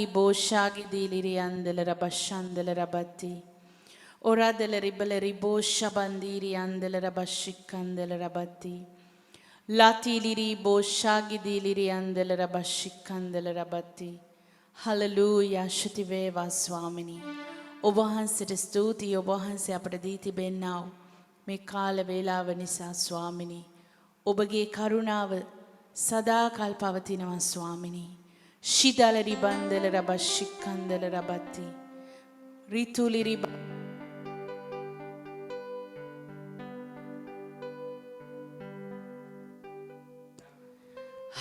Boshagi diliri andele rabashandele rabati. Ora delle ribelleri boscia bandiri andele rabashikandele rabati. Lati liri boshagi diliri andele rabashikandele rabati. Hallelujah Shutiveva Swamini. ඔබවහන්සේට ස්තුතියි ඔබවහන්සේ අපට දී තිබෙන්නා වූ මේ කාල වේලාව නිසා ස්වාමිනී ඔබගේ කරුණාව සදාකල් පවතිනවා ස්වාමිනී ශිදල රිබන්දල රබෂික්කන්දල රබති රිතුලි රිබ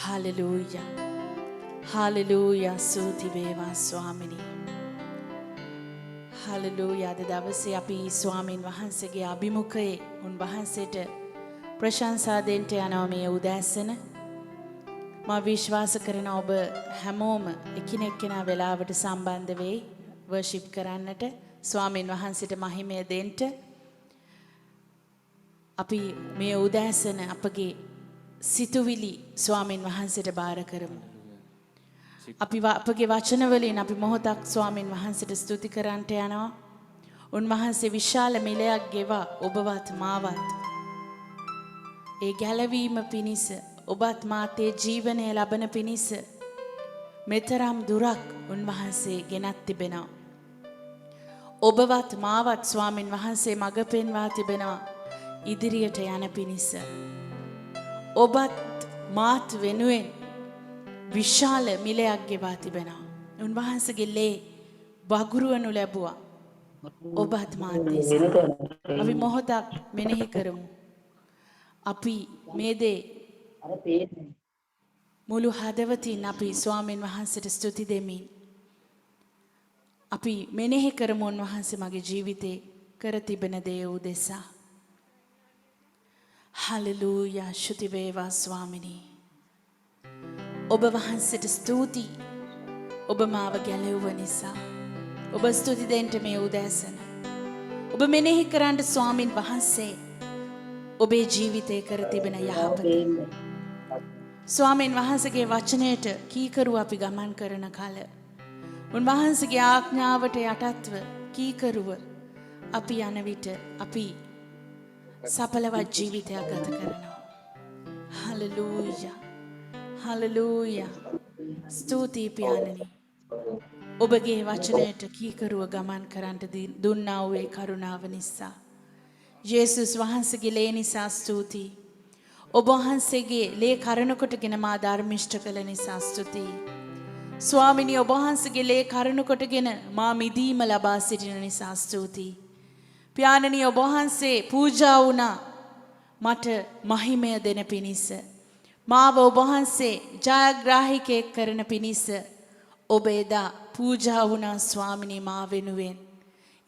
හලෙලූයා හලෙලූයා ස්තුති වේවා ස්වාමිනී හලෙලූයා අද දවසේ අපි ස්වාමින් වහන්සේගේ අභිමුඛයේ උන්වහන්සේට ප්‍රශංසා දෙන්න යනවා මේ උදෑසන මා විශ්වාස කරන ඔබ හැමෝම එකිනෙකනා වෙලාවට සම්බන්ධ වෙයි වර්ෂිප් කරන්නට ස්වාමින් වහන්සේට මහිමය දෙන්න අපි මේ උදෑසන අපගේ සිතුවිලි ස්වාමින් වහන්සේට බාර කරමු අපි අපගේ වචන වලින් අපි මොහොතක් ස්වාමින් වහන්සේට ස්තුති කරන්නට යනවා. උන්වහන්සේ විශාල මිලයක් ගෙවා ඔබවත් මාවත් ඒ ගැලවීම පිණිස ඔබත් මාත් ඒ ජීවනය ලබන පිණිස මෙතරම් දුරක් උන්වහන්සේ ගෙනත් තිබෙනවා. ඔබවත් මාවත් ස්වාමින් වහන්සේ මඟ පෙන්වා තිබෙනවා ඉදිරියට යන පිණිස. ඔබත් මාත් වෙනුවෙන් විශාල මිලයක් ගෙවා තිබෙනවා. උන්වහන්සේගේ ලේ වගුරුවනු ලැබුවා. ඔබත් මාත් අපි මොහොතක් මෙනෙහි කරමු. අපි මේ දේ මුළු හදවතින් අපි ස්වාමීන් වහන්සේට ස්තුති දෙමින් අපි මෙනෙහි කරමු උන්වහන්සේ මගේ ජීවිතේ කර තිබෙන දේ උදෙසා. හලෙලූයා ශුති වේවා ස්වාමිනී. ඔබ වහන්සේට ස්තුති ඔබ මාව ගැලවුව නිසා ඔබ ස්තුති දෙන්න මේ උදෑසන ඔබ මෙනෙහි කරන්න ස්වාමින් වහන්සේ ඔබේ ජීවිතේ කර තිබෙන යහපත ස්වාමින් වහන්සේගේ වචනයට කීකරුව අපි ගමන් කරන කල උන්වහන්සේගේ ආඥාවට යටත්ව කීකරුව අපි යන විට අපි සඵලවත් ජීවිතයක් ගත කරනවා. හලෙලූයා හලෙලූයා ස්තුති පියාණනි ඔබගේ වචනයට කීකරුව ගමන් කරන්නට දුන්නා වූ ඒ කරුණාව නිසා යේසුස් වහන්සේගේ ලේ නිසා ස්තුතියි. ඔබ වහන්සේගේ ලේ කරණ කොටගෙන මා ධර්මිෂ්ඨ කළ නිසා ස්තුතියි. ස්වාමිනී ඔබ වහන්සේගේ ලේ කරණ කොටගෙන මා මිදීම ලබා සිටින නිසා ස්තුතියි. පියාණනි ඔබ වහන්සේ පූජා වුණා මට මහිමය දෙන පිණිස. මාව ඔබ වහන්සේ ජයග්‍රාහිකයෙක් කරන පිණිස ඔබ එදා පූජා වුණා ස්වාමිනී මා වෙනුවෙන්.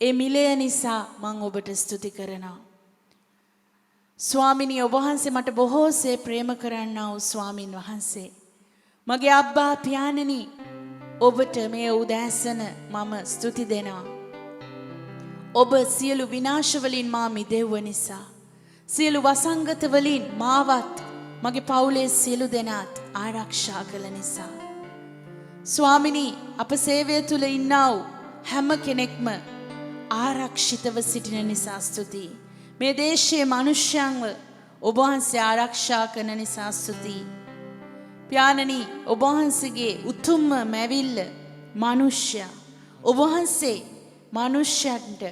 ඒ මිලය නිසා මම ඔබට ස්තුති කරනවා. ස්වාමිනී ඔබ වහන්සේ මට බොහෝසේ ප්‍රේම කරන්නා වූ ස්වාමින් වහන්සේ. මගේ අබ්බා පියාණනි ඔබට මේ උදෑසන මම ස්තුති දෙනවා. ඔබ සියලු විනාශ වලින් මා මිදෙව්ව නිසා සියලු වසංගත වලින් මාවත් මගේ පවුලේ සියලු දෙනාත් ආරක්ෂා කළ නිසා ස්වාමිනී අප සේවය තුල ඉන්නා වූ හැම කෙනෙක්ම ආරක්ෂිතව සිටින නිසා ස්තුතියි. මේ දේශයේ මිනිස්යන්ව ඔබ වහන්සේ ආරක්ෂා කරන නිසා ස්තුතියි. පියාණනි ඔබ වහන්සේගේ උතුම්ම මැවිල්ල මිනිස්යා ඔබ වහන්සේ මිනිස්යන්ට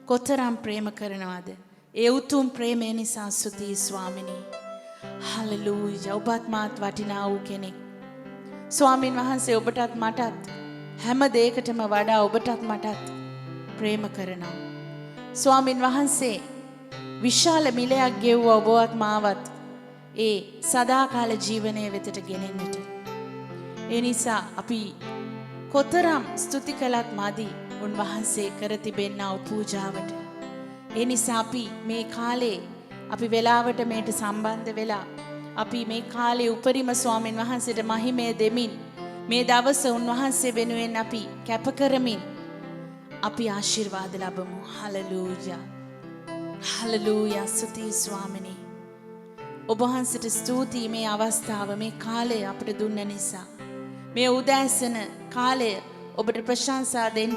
කොතරම් ප්‍රේම කරනවද? ඒ උතුම් ප්‍රේමය නිසා ස්තුතියි ස්වාමිනී. හලෙලූයා ඔබත් මාත් වටිනා වූ කෙනෙක්. ස්වාමින් වහන්සේ ඔබටත් මටත් හැම දෙයකටම වඩා ඔබටත් මටත් ප්‍රේම කරනවා. ස්වාමින් වහන්සේ විශාල මිලයක් ගෙවුවා ඔබවත් මාවත් ඒ සදාකාල ජීවනයේ වෙතට ගෙනෙන්නට. ඒ නිසා අපි කොතරම් ස්තුති කළත් මදි උන්වහන්සේ කර තිබෙනා වූ පූජාවට. ඒ නිසා අපි මේ කාලේ අපි වෙලාවට මේට සම්බන්ධ වෙලා අපි මේ කාලේ උපරිම ස්වාමින් වහන්සේට මහිමය දෙමින් මේ දවස උන්වහන්සේ වෙනුවෙන් අපි කැප කරමින් අපි ආශිර්වාද ලැබමු. හලෙලූයා හලෙලූයා ස්තුති ස්වාමිනී. ඔබ වහන්සේට ස්තුතියි මේ අවස්ථාව මේ කාලය අපට දුන්න නිසා. මේ උදෑසන කාලය ඔබට ප්‍රශංසා දෙන්න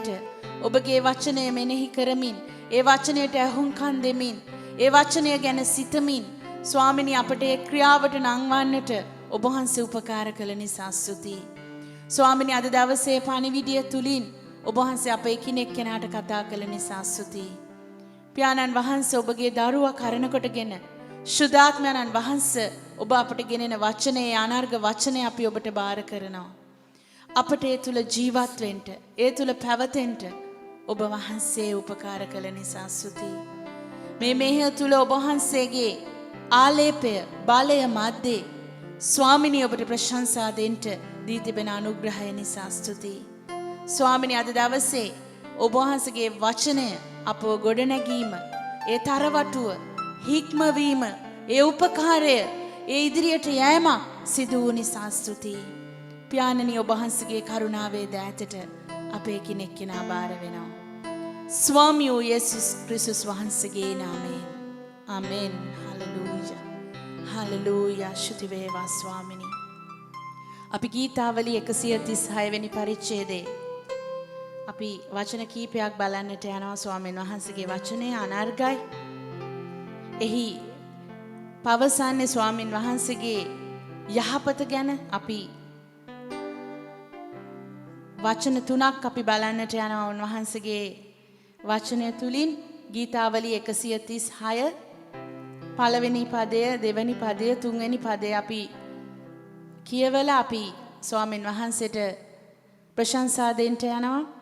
ඔබගේ වචනය මෙනෙහි කරමින් ඒ වචනයට ඇහුම්කන් දෙමින් ඒ වචනය ගැන සිතමින් ස්වාමිනී අපට ඒ ක්‍රියාවට නංවන්නට ඔබ වහන්සේ උපකාර කළ නිසා ස්තුතියි. ස්වාමිනී අද දවසේ පණිවිඩය තුලින් ඔබ වහන්සේ අප එකිනෙක කෙනාට කතා කළ නිසා ස්තුතියි. පියාණන් වහන්සේ ඔබගේ දරුවා කරන කොටගෙන ශුද්ධාත්මයන්න් වහන්සේ ඔබ අපට ගෙනෙන වචනේ අනර්ග වචනේ අපි ඔබට බාර කරනවා. අපට ඒ තුල ජීවත් වෙන්න, ඒ තුල පැවතෙන්න ඔබ වහන්සේ උපකාර කළ නිසා ස්තුතියි. මේ මෙහෙය තුල ඔබ වහන්සේගේ ආලේපය බලය මැද්දේ ස්වාමිනී ඔබට ප්‍රශංසා දෙන්න දී තිබෙන අනුග්‍රහය නිසා ස්තුතියි. ස්වාමිනී අද දවසේ ඔබ වහන්සේගේ වචනය අපව ගොඩනැගීම, ඒ තරවටුව, හික්මවීම, ඒ උපකාරය, ඒ ඉදිරියට යෑම සිදු වූ නිසා ස්තුතියි. පියාණනි ඔබ වහන්සේගේ කරුණාවේ දෑතට අපේ කෙනෙක් කෙනා බාර වෙනවා. ස්වාමී වූ යේසුස් ක්‍රිස්තුස් වහන්සේගේ නාමයෙන්. ආමෙන්. හලෙලූයා. හලෙලූයා. ශුති වේවා ස්වාමිනී. අපි ගීතාවලි 136 වෙනි පරිච්ඡේදයේ අපි වචන කීපයක් බලන්නට යනවා. ස්වාමීන් වහන්සේගේ වචනය අනර්ගයි. එහි පවසන්නේ ස්වාමීන් වහන්සේගේ යහපත ගැන. අපි වචන තුනක් අපි බලන්නට යනවා උන්වහන්සේගේ වචනය තුලින්. ගීතාවලි 136 පළවෙනි පදය, දෙවෙනි පදය, තුන්වෙනි පදය අපි කියවලා අපි ස්වාමීන් වහන්සේට ප්‍රශංසා දෙන්න යනවා.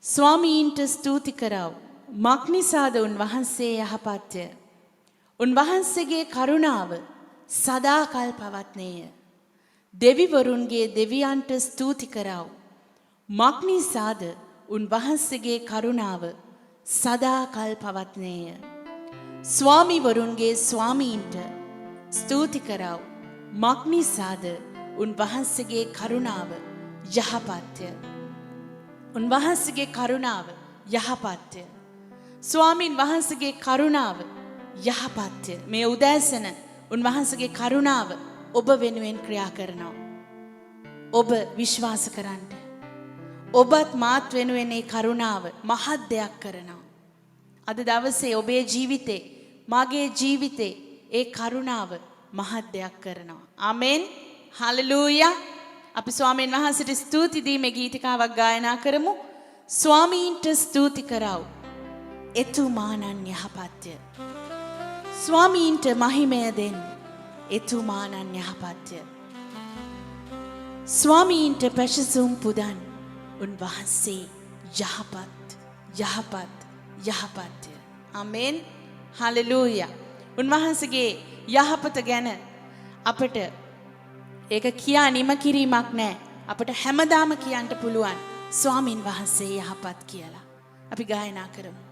ස්වාමීන්ට ස්තුති කරව. මක්නිසාද උන්වහන්සේ යහපත්ය. උන්වහන්සේගේ කරුණාව සදාකල් පවත්නේය. දෙවිවරුන්ගේ දෙවියන්ට ස්තුති කරව. මක්නිසාද උන්වහන්සේගේ කරුණාව සදාකල් පවත්නේය. ස්වාමිවරුන්ගේ ස්වාමීන්ට ස්තුති කරව. මක්නිසාද උන්වහන්සේගේ කරුණාව යහපත්ය. උන්වහන්සේගේ කරුණාව යහපත්ය. ස්වාමින් වහන්සේගේ කරුණාව යහපත්ය. මේ උදෑසන උන්වහන්සේගේ කරුණාව ඔබ වෙනුවෙන් ක්‍රියා කරනවා. ඔබ විශ්වාස කරන්න. ඔබත් මාත් වෙනුවෙන් මේ කරුණාව මහත් දෙයක් කරනවා. අද දවසේ ඔබේ ජීවිතේ, මගේ ජීවිතේ ඒ කරුණාව මහත් දෙයක් කරනවා. ආමෙන්. හලෙලූයා. අපි ස්වාමීන් වහන්සේට ස්තුති දීමේ ගීතිකාවක් ගායනා කරමු. ස්වාමීන්ට ස්තුති කරව. එතුමාණන් යහපත්ය. ස්වාමීන්ට මහිමය දෙන්න. එතුමාණන් යහපත්ය. ස්වාමීන්ට පැශසුම් පුදන්. උන්වහන්සේ යහපත්, යහපත්, යහපත්ය. ආමෙන්. හලෙලූයා. උන්වහන්සේගේ යහපත ගැන අපට ඒක කියා නිම කිරීමක් නැහැ. අපට හැමදාම කියන්න පුළුවන් ස්වාමින් වහන්සේ යහපත් කියලා. අපි ගායනා කරමු.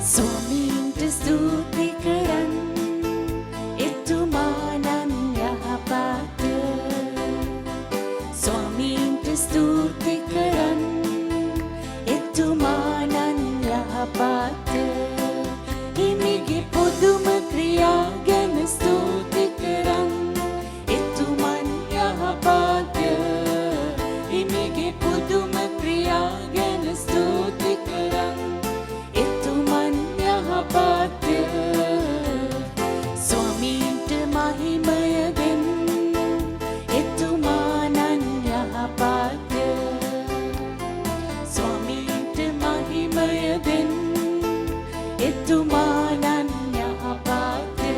ස්වාමීන්ට ස්තුති කරන්. එතුමාණන් යහපත්ය. ස්වාමීන්ට ස්තුති කරන්. එතුමාණන් යහපත්ය. හිමිගේ පුදුම ක්‍රියා ගැන ස්තුති කරන්. එතුමන් යහපත්ය. හිමිගේ පුදුම ක්‍රියා ගැන ස්තුති කරන්. යහපත්ය. ස්වාමීන්ට මහිමය දෙන්න. එතුමාණන් යහපත්ය. ස්වාමීන්ට මහිමය දෙන්න. එතුමාණන් යහපත්ය.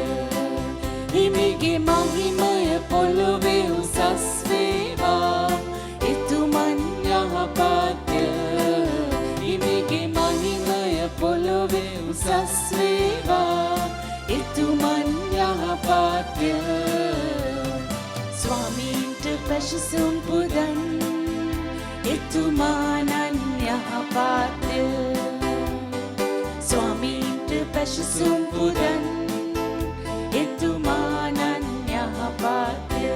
හිමිගේ මහිමය පොළොවේ උසස් වේවා. එතුමන් යහපත්ය. හිමිගේ මහිමය පොළොවේ උසස් වේවා. එතුමන් යහපත්ය. ස්වාමීන්ට පැශසුම් පුදන්. එතුමාණන් යහපත්ය. ස්වාමීන්ට පැශසුම් පුදන් එතුමානන් යහපත්ය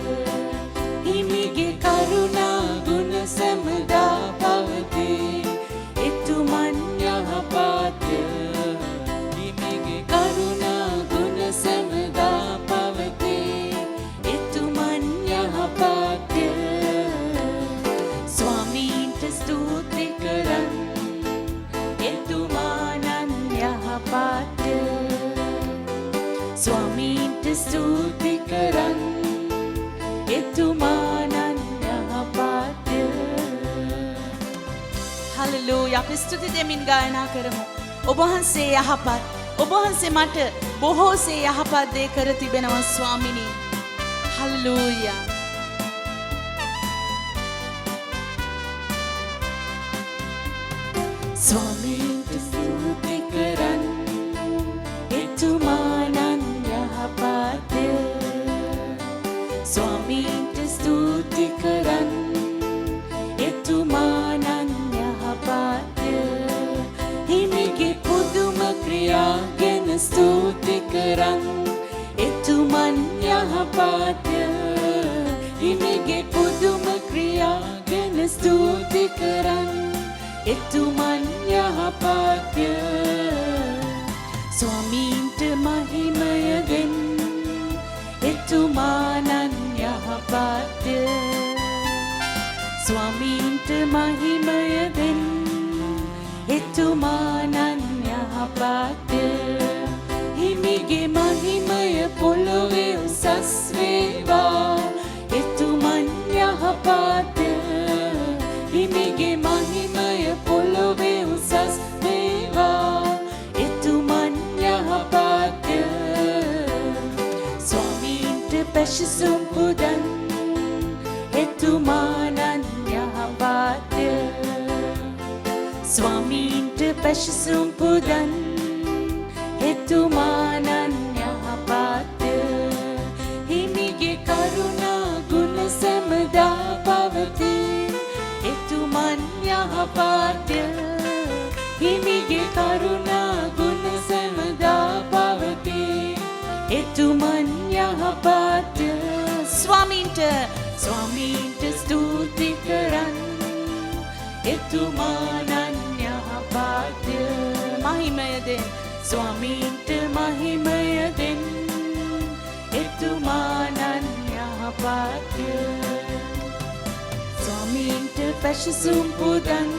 හිමිගේ කරුණා ගුණ සැමදා පවතී එතුමන් යහපත්ය හිමිගේ කරුණා ගුණ සැමදා පවතී එතුමන් යහපත්ය ස්වාමීන්ට ස්තුති කරන් එතුමානන් යහපත්ය ස්වාමීන්ට ස්තුති කරන් එතුමානන් යහපත්ය හලෙලූයා අපි ස්තුති දෙමින් ගායනා කරමු. ඔබ වහන්සේ යහපත්. ඔබ වහන්සේ මට බොහෝසේ යහපත් දේ කර තිබෙනවා ස්වාමිනී. හලෙලූයා. ස්වාමීන්ට ස්තුති කරන් එතුමානන් යහපත්ය ස්වාමීන්ට ස්තුති කරන් එතුමානන් යහපත්ය හිමිගේ පුදුම ක්‍රියා ගැන ස්තුති කරන් එතුමන් යහපත්ය හිමිගේ පුදුම ක්‍රියා ගැන ස්තුති කරන් එතුමන් යහපත්ය ස්වාමීන්ට මහිමය දෙන් එතුමානන් යහපත්ය ස්වාමීන්ට මහිමය දෙන් එතුමානන් යහපත්ය හිමිගේ මහිමය පොළොවේ උසස් වේවා එතුමන් යහපත්ය හිමිගේ මහිමය පොළොවේ උසස් වේවා එතුමන් යහපත්ය ස්වාමීන්ට පැශසුම් පුදන් එතුමානන් යහපත්ය ස්වාමීන්ට පැශසුම් පුදන් එතුමානන් යහපත්ය හිමිගේ කරුණා ගුණ සැමදා පවතී එතුමන් යහපත්ය හිමිගේ කරුණා ගුණ සැමදා පවතී එතුමන් යහපත්ය ස්වාමීන්ට ස්තුති කරන් එතුමානන් යහපත්ය මහිමය දෙන්න ස්වාමීන්ට මහිමය දෙන් එතුමානන් යහපත්ය ස්වාමීන්ට පැශසුම් පුදන්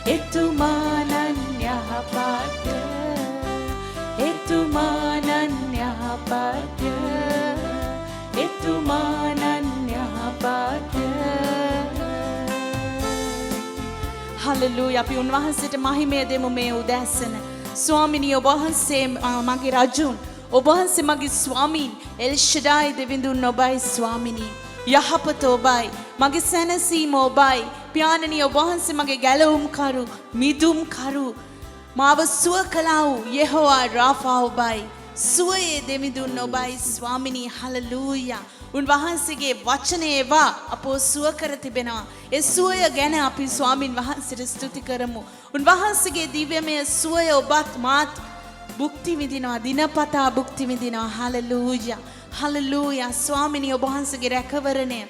එතුමානන් යහපත්ය එතුමානන් යහපත්ය එතුමානන් යහපත්ය හලෙලූයා අපි උන්වහන්සේට මහිමය දෙමු මේ උදෑසන. ස්වාමිනී ඔබ වහන්සේ මගේ රජුන් ඔබ වහන්සේ මගේ ස්වාමීන් එල් ෂඩායි දෙවිඳුන් ඔබයි ස්වාමිනී. යහපත ඔබයි මගේ සැනසීම ඔබයි පියාණනි ඔබ වහන්සේ මගේ ගැලවුම්කරු මිදුම්කරු මාව සුව කළා වූ යෙහෝවා රාෆා ඔබයි සුවයේ දෙවිඳුන් ඔබයි ස්වාමිනී හලෙලූයා. උන්වහන්සේගේ වචනේවා අපෝ සුව කර තිබෙනවා. ඒ සුවය ගැන අපි ස්වාමින් වහන්සේට ස්තුති කරමු. උන්වහන්සේගේ දිව්‍යමය සුවය ඔබත් මාත් භුක්ති විඳිනවා. දිනපතා භුක්ති විඳිනවා. හලෙලූයා. හලෙලූයා. ස්වාමිනී ඔබ වහන්සේගේ රැකවරණය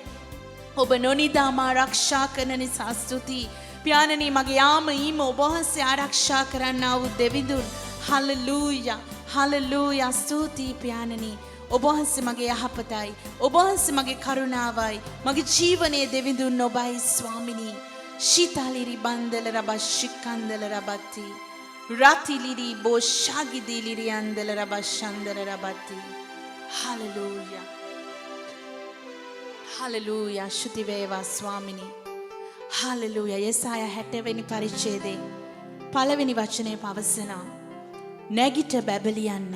ඔබ නොනිදාම ආරක්ෂා කරන නිසා ස්තුතියි. පියාණනි මගේ යාම ඊම ඔබ වහන්සේ ආරක්ෂා කරන්නා වූ දෙවිඳුන්. හලෙලූයා. හලෙලූයා. ස්තුතියි පියාණනි. ඔබ වහන්සේ මගේ යහපතයි. ඔබ වහන්සේ මගේ කරුණාවයි. මගේ ජීවනයේ දෙවිඳුන් ඔබයි ස්වාමිනී. ශීතලිරි බන්දල රබෂිකන්දල රබති. රතිලිරි බෝෂාගිදිලිරි අන්දල රබෂන්දල රබති. හලෙලූයා. හලෙලූයා. ශුති වේවා ස්වාමිනී. හලෙලූයා. යෙසායා 60 වෙනි පරිච්ඡේදයේ පළවෙනි වචනේ පවසනවා. නැගිට බැබලියන්න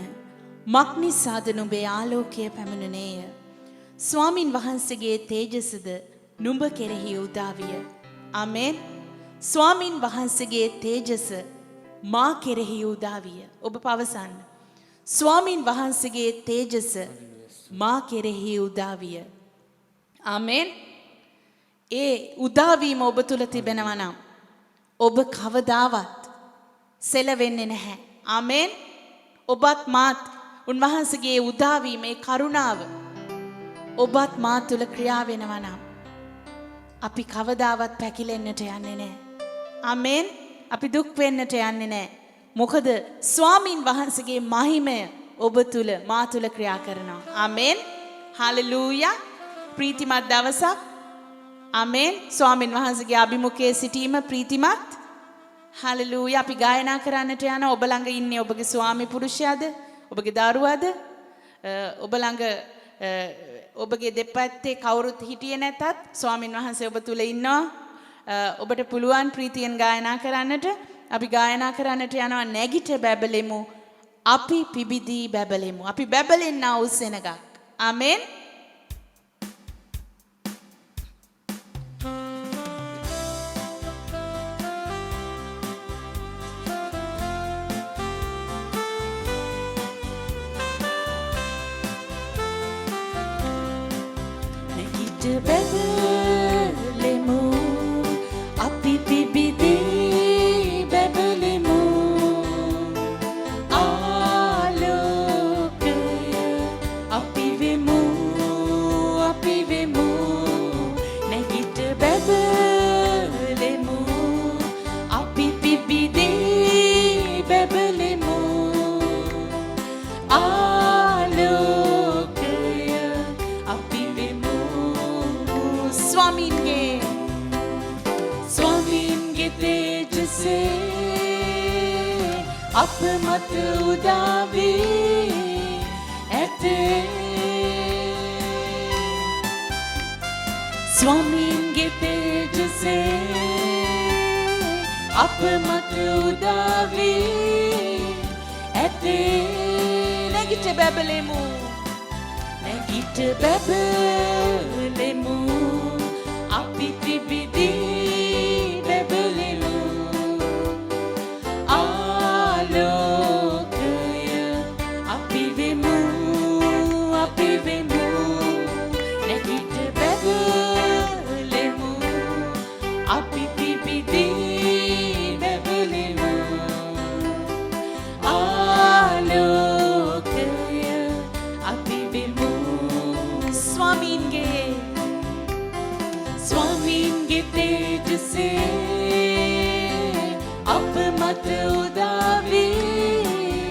මක්නිසාද නුඹේ ආලෝකය පැමිණුණේය. ස්වාමින් වහන්සේගේ තේජසද නුඹ කෙරෙහි උදා විය. ආමෙන්. ස්වාමින් වහන්සේගේ තේජස මා කෙරෙහි උදා විය. ඔබ පවසන්න. ස්වාමින් වහන්සේගේ තේජස මා කෙරෙහි උදා විය. ආමෙන්. ඒ උදාවීම ඔබ තුල තිබෙනවා නම් ඔබ කවදාවත් සෙලවෙන්නේ නැහැ. ආමෙන්. ඔබත් මාත් උන්වහන්සේගේ උදාවීමේ කරුණාව ඔබත් මාත් තුල ක්‍රියා වෙනවා නම් අපි කවදාවත් පැකිලෙන්නට යන්නේ නැහැ. ආමෙන්. අපි දුක් වෙන්නට යන්නේ නැහැ. මොකද ස්වාමින් වහන්සේගේ මහිමය ඔබ තුල මා තුල ක්‍රියා කරනවා. ආමෙන්. හලෙලූයා. ප්‍රීතිමත් දවසක්. ආමෙන්. ස්වාමින් වහන්සේගේ අභිමුඛයේ සිටීම ප්‍රීතිමත්. හලෙලූයා. අපි ගායනා කරන්නට යන ඔබ ළඟ ඉන්නේ ඔබගේ ස්වාමි පුරුෂයාද? ඔබගේ දරුවාද? ඔබ ළඟ ඔබගේ දෙපැත්තේ කවුරුත් හිටියේ නැතත් ස්වාමින් වහන්සේ ඔබ තුල ඉන්නවා. ඔබට පුළුවන් ප්‍රීතියෙන් ගායනා කරන්නට. අපි ගායනා කරන්නට යනවා නැගිට බැබලෙමු. අපි පිබිදී බැබලෙමු. අපි බැබලෙන්නා වූ සෙනගක්. ආමෙන්. බැබලෙමු අපි පිබිදී බැබලෙමු ආලෝකය අපි වෙමු නැගිට බැබලෙමු අපි පිබිදී බැබලෙමු ආලෝකය අපි වෙමු ස්වාමීන්ගේ තේජසේ අප මත උදා වී ඇතේ ස්වාමීන්ගේ තේජසේ අප මත උදා වී ඇතේ නැගිට බැබලෙමු. නැගිට බැබලෙමු අපි පිබිදී බැබලෙමු ආලෝකය අපි වෙමු නැගිට බැබලෙමු අපි පිබිදී බැබලෙමු ආලෝකය අපි වෙමු ස්වාමීන්ගේ තේජසේ අප මත උදා වී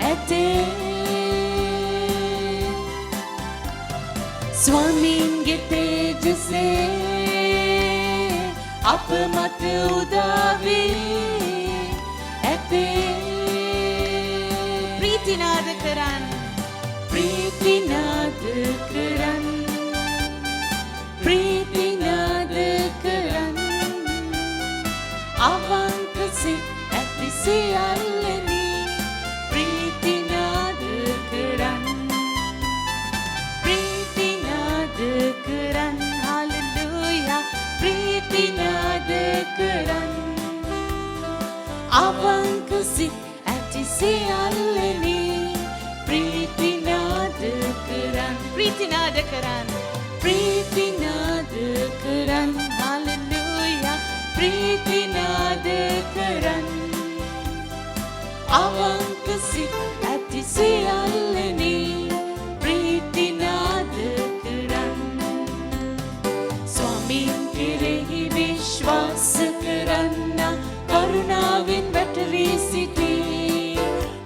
ඇතේ ස්වාමීන්ගේ තේජසේ අප මත උදා වී ඇතේ ප්‍රීතිනාද කරන් ප්‍රීතිනාද කරන් අවංක සිත් ඇති සියල්ලනි ප්‍රීතිනාද කරන් හලෙලූයා ප්‍රීතිනාද කරන් අවංක සිත් ඇති සියල්ලනි ප්‍රීතිනාද කරන් හලෙලූයා ප්‍රීතිනාද කරන් අවංක සිත් ඇති සියල්ලනි ප්‍රීතිනාද කරන් ස්වාමීන් කෙරෙහි විශ්වාස කරන්න කරුණාවෙන් වැටවී සිටී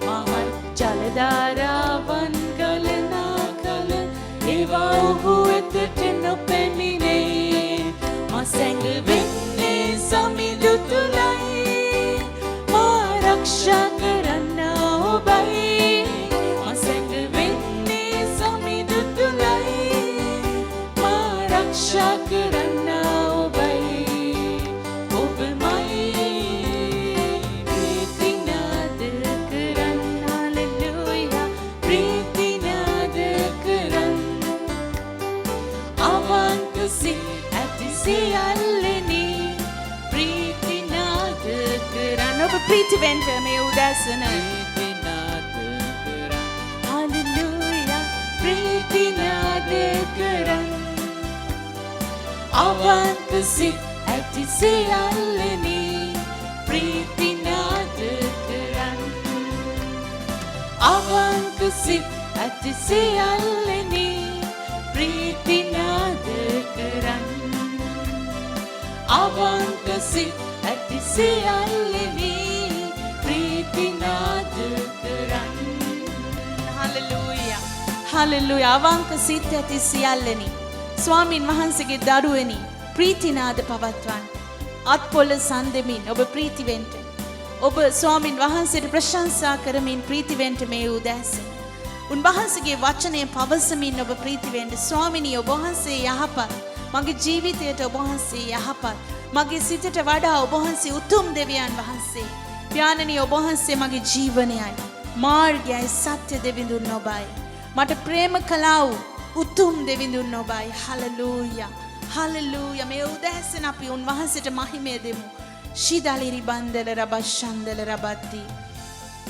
මහත් ජලධාරාවන් ගලනා කල ඒවා ඔහු වෙතට නොපැමිණේ මසැඟ වෙන්නේ සමිඳු තුලයි මා ආරක්ෂා කරන්න ඔබයි මසැඟ වෙන්නේ සමිඳු තුලයි මා ආරක්ෂා කරන්න ඔබයි ඔබමයි ප්‍රීතිනාද කරන්න හලෙලූයා ප්‍රීතිනාද කරන්න අවංක සිත් ඇති සියල්ලනි ප්‍රීතිනාද කරන්න ඔබ ප්‍රීති වෙන්න මේ උදෑසන ප්‍රීතිනාද කරන්න හලෙලූයා ප්‍රීතිනාද කරන්න අවංක සිත් ඇති සියල්ලනි ප්‍රීතිනාද කරන්න අවංක සිත් ඇති සියල්ලෙනි ප්‍රීති නාද කරන් අවංක සිත් ඇති සියල්ලෙනි ප්‍රීති නාද කරන් හලෙලූයා හලෙලූයා අවංක සිත් ඇති සියල්ලෙනි ස්වාමින් වහන්සේගේ දරුවෙනි ප්‍රීතිනාද පවත්වන්න අත්පොළ සන්දෙමින් ඔබ ප්‍රීති වෙන්න ඔබ ස්වාමින් වහන්සේට ප්‍රශංසා කරමින් ප්‍රීති වෙන්න මේ උදෑසන උන්වහන්සේගේ වචනය පවසමින් ඔබ ප්‍රීති වෙන්න ස්වාමිනී ඔබ වහන්සේ යහපත් මගේ ජීවිතයට ඔබ වහන්සේ යහපත් මගේ සිතට වඩා ඔබ වහන්සේ උතුම් දෙවියන් වහන්සේ ඥානනී ඔබ වහන්සේ මගේ ජීවනයයි මාර්ගයයි සත්‍ය දෙවිඳුන් ඔබයි මට ප්‍රේම කළා වූ උතුම් දෙවිඳුන් ඔබයි හලෙලූයා හලෙලූයා මේ උදෑසන අපි උන්වහන්සේට මහිමය දෙමු ශිදලිරි බන්දල රබෂන්දල රබත්ති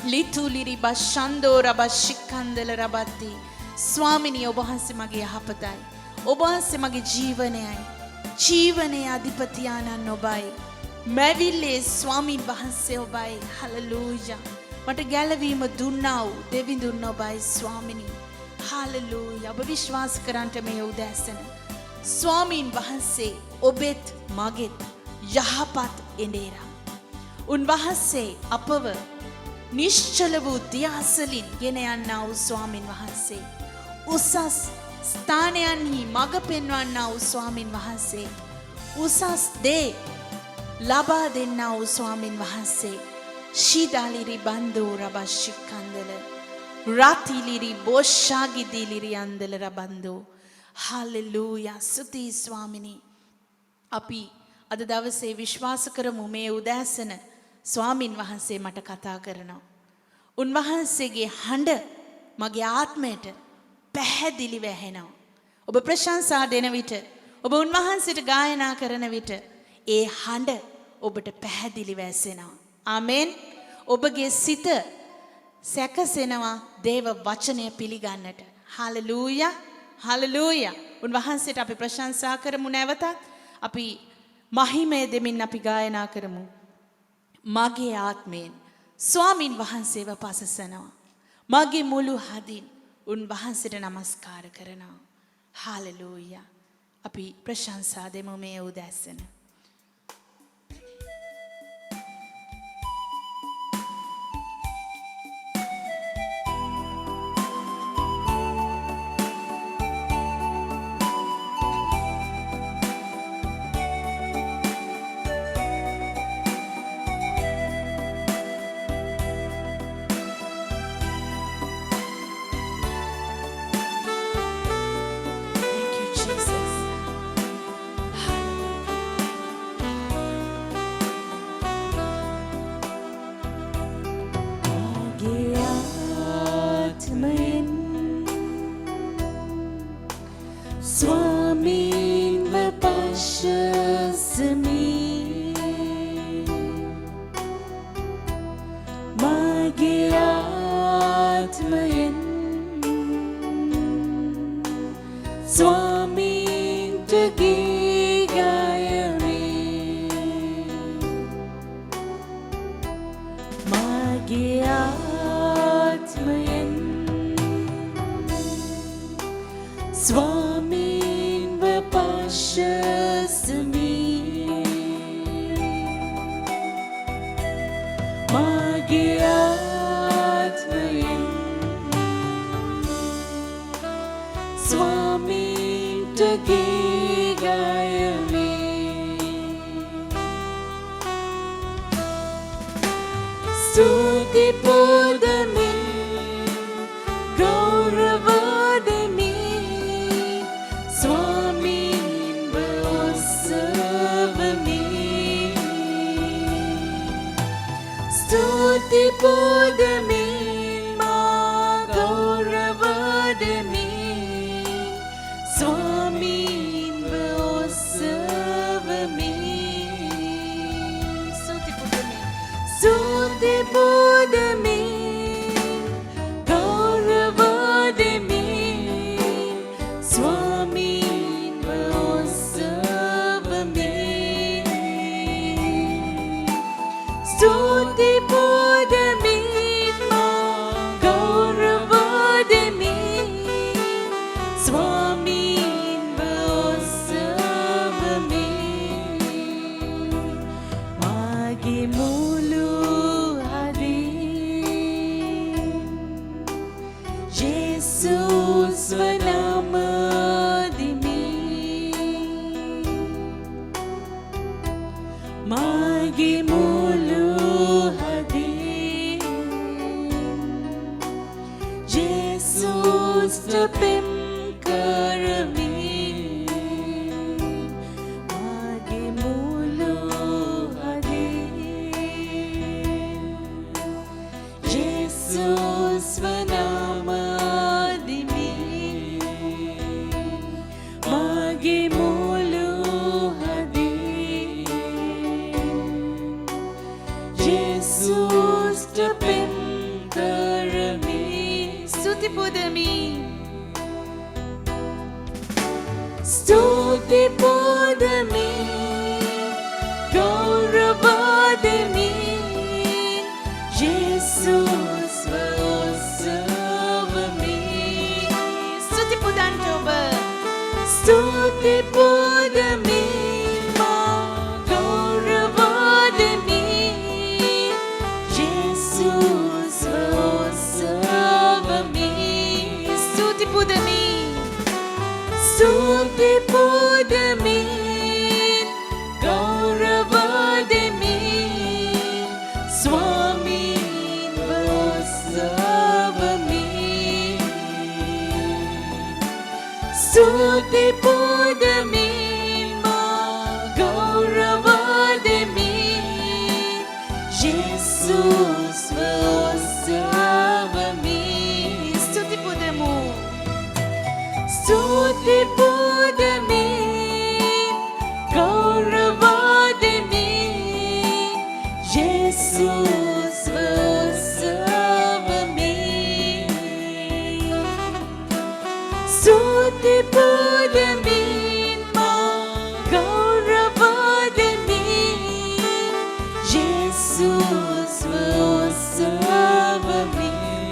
ලිතුලිරි බෂන්දෝ රබෂිකන්දල රබත්ති ස්වාමිනී ඔබ වහන්සේ මගේ යහපතයි ඔබ වහන්සේ මගේ ජීවනයයි ජීවනයේ අධිපති ආනන් ඔබයි මැවිල්ලේ ස්වාමින් වහන්සේ ඔබයි හලෙලූයා මට ගැලවීම දුන්නා වූ දෙවිඳුන් ඔබයි ස්වාමිනී හලෙලූයා ඔබ විශ්වාස කරන්ට මේ උදෑසන ස්වාමින් වහන්සේ ඔබෙත් මගෙත් යහපත් එඬේරා උන්වහන්සේ අපව නිශ්චල වූ දියාසලින් ගෙන යන්නා වූ ස්වාමින් වහන්සේ උසස් ස්ථානයන්හි මඟ පෙන්වන්නා වූ ස්වාමින් වහන්සේ උසස් දේ ලබා දෙන්නා වූ ස්වාමින් වහන්සේ ශීදාලිරි බන්දෝ රබෂිකන්දල රාතිලිරි බෝෂාගිදිලිරි අන්දල රබන්දෝ හලෙලූයා ස්තුති ස්වාමිනී අපි අද දවසේ විශ්වාස කරමු මේ උදෑසන ස්වාමින් වහන්සේ මට කතා කරනවා උන්වහන්සේගේ හඬ මගේ ආත්මයට පැහැදිලිව ඇහෙනවා ඔබ ප්‍රශංසා දෙන විට ඔබ උන්වහන්සේට ගායනා කරන විට ඒ හඬ ඔබට පැහැදිලිව ඇසෙනවා ආමෙන් ඔබගේ සිත සැකසෙනවා දේව වචනය පිළිගන්නට හලෙලූයා හලෙලූයා උන්වහන්සේට අපි ප්‍රශංසා කරමු නැවතත් අපි මහිමය දෙමින් අපි ගායනා කරමු මගේ ආත්මයෙන් ස්වාමින් වහන්සේව පසසනවා මගේ මුළු හදින් උන්වහන්සේට නමස්කාර කරනවා හලෙලූයා අපි ප්‍රශංසා දෙමු මේ උදෑසන ස්වාමීන්ව පශසමි මගේ ආත්මයෙන් ස්වාමීන්ට ගී ගයමි මගේ ආත්මයෙන් ස්වාමීන්ව පශසමි මගේ ආත්මයෙන් ස්වාමීන්ට ගී ගයමි ස්තුති පුදමින් ගෞරව දෙමි ස්වාමීන්ව ඔසවමි ස්තුති පුදමින් මා ගෞරව දෙමි ස්වාමීන්ව ඔසවමි ස්තුති පුදමින් ස්වනමදිමි මාගේ මුළු හදින් ජේසුස්ට පෙම් කරමි මාගේ මුළු හදින් ජේසුස් වනමදිමි මාගේ මුළු හදින් ජේසුස්ට පෙම් කරමි ස්තුති පුදමි ස්තුති පුදමි ගෞරව දෙමි ජේසුස් වසවමි ස්තුති පුදන්ට ඔබ ස්තුති පුදමි මා ගෞරව දෙමි ජේසුස් වසවමි ස්තුති පුදමි ස්තුති පුදමි ගෞරව දෙමි ස්වාමීන් වසවමි ස්තුති පුදමි මා ගෞරව දෙමි ජේසුස් වසවමි ස්තුති පුදමු ස්තුති පුදමි ගෞරව දෙමි ජේසුස් වසවමි ස්තුති පුදමි මා ගෞරව දෙමි ජේසුස් වසවමි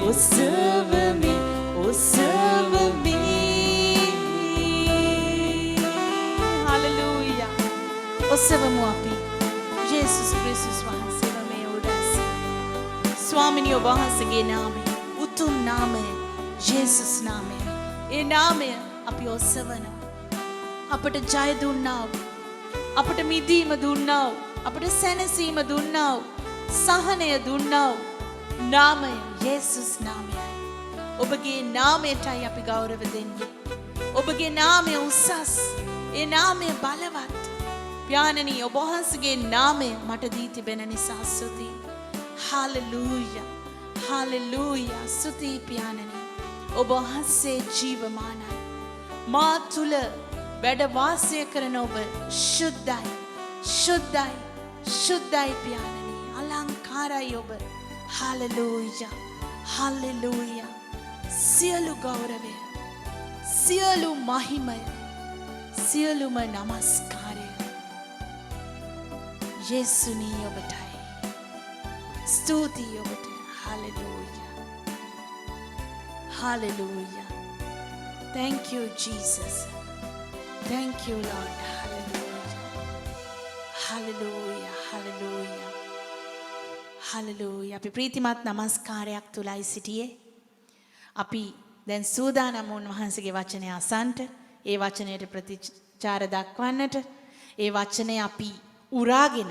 ඔසවමි ඔසවමි හලෙලූයා ඔසවමු අපි ජේසුස් ක්‍රිස්තුස් වහන්සේව මේ උදැස ස්වාමිනිය ඔබ වහන්සේගේ නාමය උතුම් නාමය ජේසුස් නාමය ඒ නාමය අපි ඔසවනවා අපට ජය දුන්නා වූ අපට මිදීම දුන්නා වූ අපට සැනසීම දුන්නා වූ සහනය දුන්නා වූ නාමය ජේසුස් නාමයයි ඔබගේ නාමයටයි අපි ගෞරව දෙන්නේ ඔබගේ නාමය උසස් ඒ නාමය බලවත් ප්යානනී ඔබ වහන්සේගේ නාමය මට දී තිබෙන නිසා ස්තුතියි හාලෙලූයා හාලෙලූයා ස්තුතියි ප්යානනී ඔබ වහන්සේ ජීවමානයි මා තුල වැඩ වාසය කරන ඔබ ශුද්ධයි ශුද්ධයි ශුද්ධයි ප්යානනී අලංකාරයි ඔබ හාලෙලූයා හාලෙලූයා සියලු ගෞරවය සියලු මහිමය සියලුම නමස්කාරය යේසුනී ඔබටයි ස්තුතියි ඔබට hallelujah hallelujah thank you Jesus thank you Lord hallelujah hallelujah hallelujah hallelujah අපි ප්‍රීතිමත් නමස්කාරයක් තුලයි සිටියේ අපි දැන් සූදානම් උන්වහන්සේගේ වචනය අසන්ට ඒ වචනයට ප්‍රතිචාර දක්වන්නට ඒ වචනය අපි උරාගෙන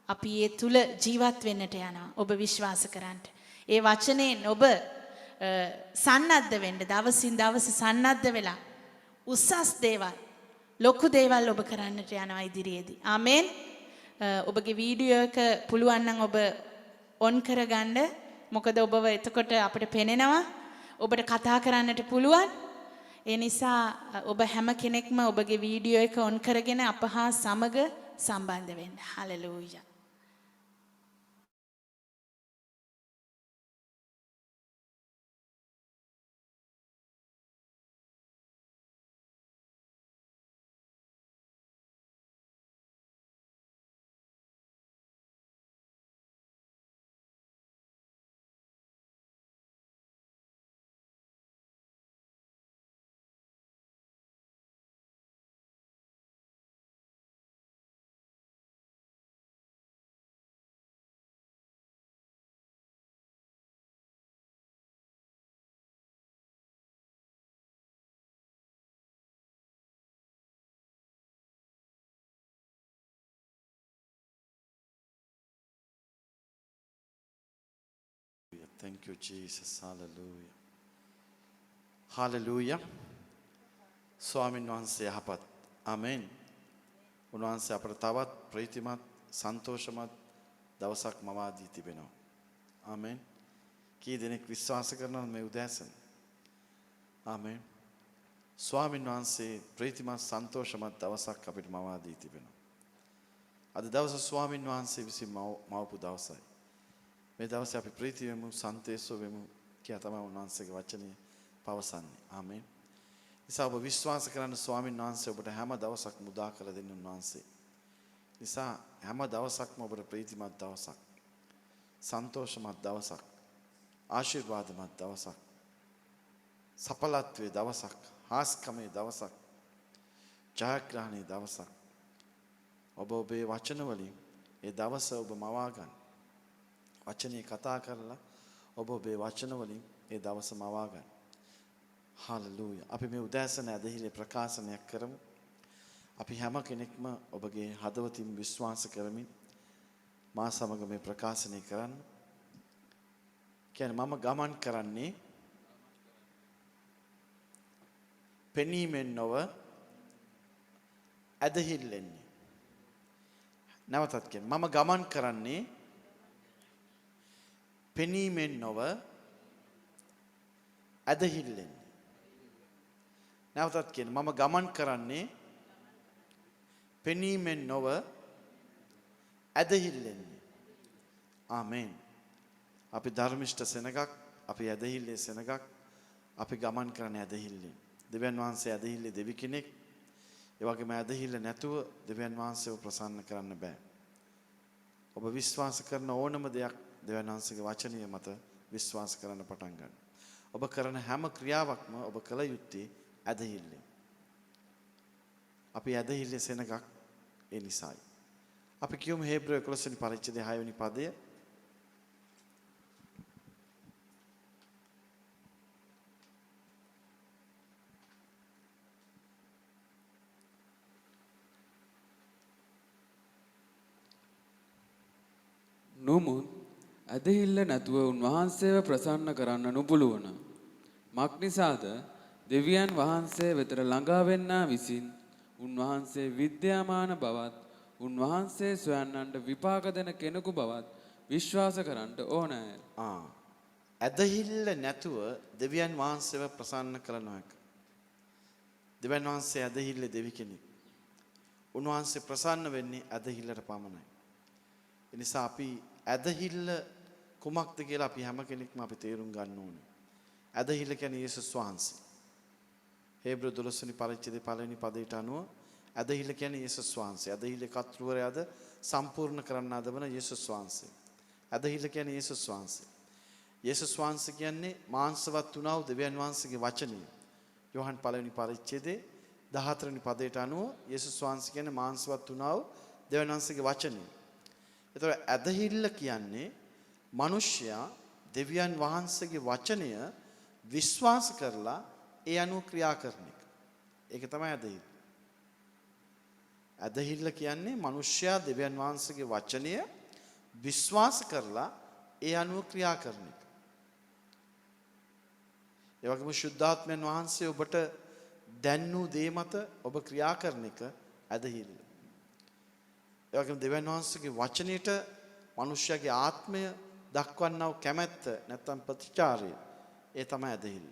අපි ඒ තුල ජීවත් වෙන්නට යනවා ඔබ විශ්වාස කරන්න ඒ වචනයෙන් ඔබ සන්නද්ධ වෙන්න දවසින් දවස සන්නද්ධ වෙලා උසස් දේවල් ලොකු දේවල් ඔබ කරන්නට යනවා ඉදිරියේදී ආමෙන් ඔබගේ වීඩියෝ එක පුළුවන් නම් ඔබ ඔන් කරගන්න මොකද ඔබව එතකොට අපිට පෙනෙනවා ඔබට කතා කරන්නට පුළුවන් ඒ නිසා ඔබ හැම කෙනෙක්ම ඔබගේ වීඩියෝ එක ඔන් කරගෙන අප හා සමග සම්බන්ධ වෙන්න hallelujah Thank you, Jesus. Hallelujah. Hallelujah. ස්වාමින් වහන්සේ යහපත්. ආමෙන්. උන්වහන්සේ අපට තවත් ප්‍රීතිමත් සන්තෝෂමත් දවසක් මවා දී තිබෙනවා. ආමෙන්. කී දෙනෙක් විශ්වාස කරනවද මේ උදෑසන? ආමෙන්. ස්වාමින් වහන්සේ ප්‍රීතිමත් සන්තෝෂමත් දවසක් අපිට මවා දී තිබෙනවා. අද දවස ස්වාමින් වහන්සේ විසින් මවපු දවසයි. මේ දවසේ අපි ප්‍රීති වෙමු, සන්තෝෂ වෙමු කියලා තමයි උන්වහන්සේගේ වචනේ පවසන්නේ. ආමෙන්. නිසා ඔබ විශ්වාස කරන්න ස්වාමින් වහන්සේ ඔබට හැම දවසක් මුදා කර දෙන්න උන්වහන්සේ. නිසා හැම දවසක්ම ඔබට ප්‍රීතිමත් දවසක්, සන්තෝෂමත් දවසක්, ආශිර්වාදමත් දවසක්, සඵලත්වයේ දවසක්, හාස්කමේ දවසක්, ජයග්‍රහණයේ දවසක්. ඔබ ඔබේ වචන වලින් ඒ දවස ඔබ මවා ගන්න. වචනේ කතා කරලා ඔබ ඔබේ වචන වලින් ඒ දවස මවා ගන්න. හාලෙලූයා. අපි මේ උදෑසන ඇදහිලි ප්‍රකාශනයක් කරමු. අපි හැම කෙනෙක්ම ඔබගේ හදවතින් විශ්වාස කරමින් මා සමග මේ ප්‍රකාශනය කරන්න. කියන්නේ මම ගමන් කරන්නේ පෙනීමෙන් නොව ඇදහිල්ලෙන්නේ. නැවතත් කියන්න. මම ගමන් කරන්නේ පෙනීමෙන් නොව ඇදහිල්ලෙන්නේ. නැවතත් කියන්න. මම ගමන් කරන්නේ පෙනීමෙන් නොව ඇදහිල්ලෙන්නේ. ආමේන්. අපි ධර්මිෂ්ඨ සෙනගක්, අපි ඇදහිල්ලේ සෙනගක්, අපි ගමන් කරන්නේ ඇදහිල්ලෙන්. දෙවියන් වහන්සේ ඇදහිල්ලේ දෙවි කෙනෙක්. ඒ වගේම ඇදහිල්ල නැතුව දෙවියන් වහන්සේව ප්‍රසන්න කරන්න බෑ. ඔබ විශ්වාස කරන ඕනම දෙයක් දෙවියන් වහන්සේගේ වචනය මත විශ්වාස කරන්න පටන් ගන්න. ඔබ කරන හැම ක්‍රියාවක්ම ඔබ කළ යුත්තේ ඇදහිල්ලෙන්. අපි ඇදහිල්ලේ සෙනගක් ඒ නිසායි. අපි කියමු හේබ්‍රය 11 වෙනි පරිච්ඡේදයේ 6 වෙනි පදය. නොමුත් ඇදහිල්ල නැතුව උන්වහන්සේව ප්‍රසන්න කරන්න නොපුළුවන. මක්නිසාද දෙවියන් වහන්සේ වෙතට ළඟා වෙන්නා විසින් උන්වහන්සේ විද්‍යාමාන බවත් උන්වහන්සේ සොයන්නන්ට විපාක දෙන කෙනෙකු බවත් විශ්වාස කරන්නට ඕනෑ. ඇදහිල්ල නැතුව දෙවියන් වහන්සේව ප්‍රසන්න කළ නොහැක. දෙවියන් වහන්සේ ඇදහිල්ල දෙවි කෙනෙක්. උන්වහන්සේ ප්‍රසන්න වෙන්නේ ඇදහිල්ලට පමණයි. ඒ නිසා අපි ඇදහිල්ල කුමක්ද කියලා අපි හැම කෙනෙක්ම අපි තේරුම් ගන්න ඕනේ. ඇදහිල්ල කියන්නේ යේසුස් වහන්සේ. හේබ්‍ර 12 වෙනි පරිච්ඡේදයේ 1 වෙනි පදයට අනුව ඇදහිල්ල කියන්නේ යේසුස් වහන්සේ. ඇදහිල්ලේ කර්තෘවරයාද සම්පූර්ණ කරන්න ආදවන යේසුස් වහන්සේ. ඇදහිල්ල කියන්නේ යේසුස් වහන්සේ. යේසුස් වහන්සේ කියන්නේ මාංශවත් වුණා වූ දෙවියන් වහන්සේගේ වචනය. යෝහන් 1 වෙනි පරිච්ඡේදයේ 14 වෙනි පදයට අනුව යේසුස් වහන්සේ කියන්නේ මාංශවත් වුණා වූ දෙවියන් වහන්සේගේ වචනය. ඒතර ඇදහිල්ල කියන්නේ මිනිසයා දෙවියන් වහන්සේගේ වචනය විශ්වාස කරලා ඒ අනුව ක්‍රියා කරන එක. ඒක තමයි ඇදහිල්ල. ඇදහිල්ල කියන්නේ මිනිසයා දෙවියන් වහන්සේගේ වචනය විශ්වාස කරලා ඒ අනුව ක්‍රියා කරන එක. ඒ වගේම ශුද්ධාත්මයන් වහන්සේ ඔබට දැන්නු දේ මත ඔබ ක්‍රියා කරන එක ඇදහිල්ල. ඒ වගේම දෙවියන් වහන්සේගේ වචනයට මිනිසයාගේ ආත්මය දක්වන්නා වූ කැමැත්ත නැත්නම් ප්‍රතිචාරය ඒ තමයි ඇදහිල්ල.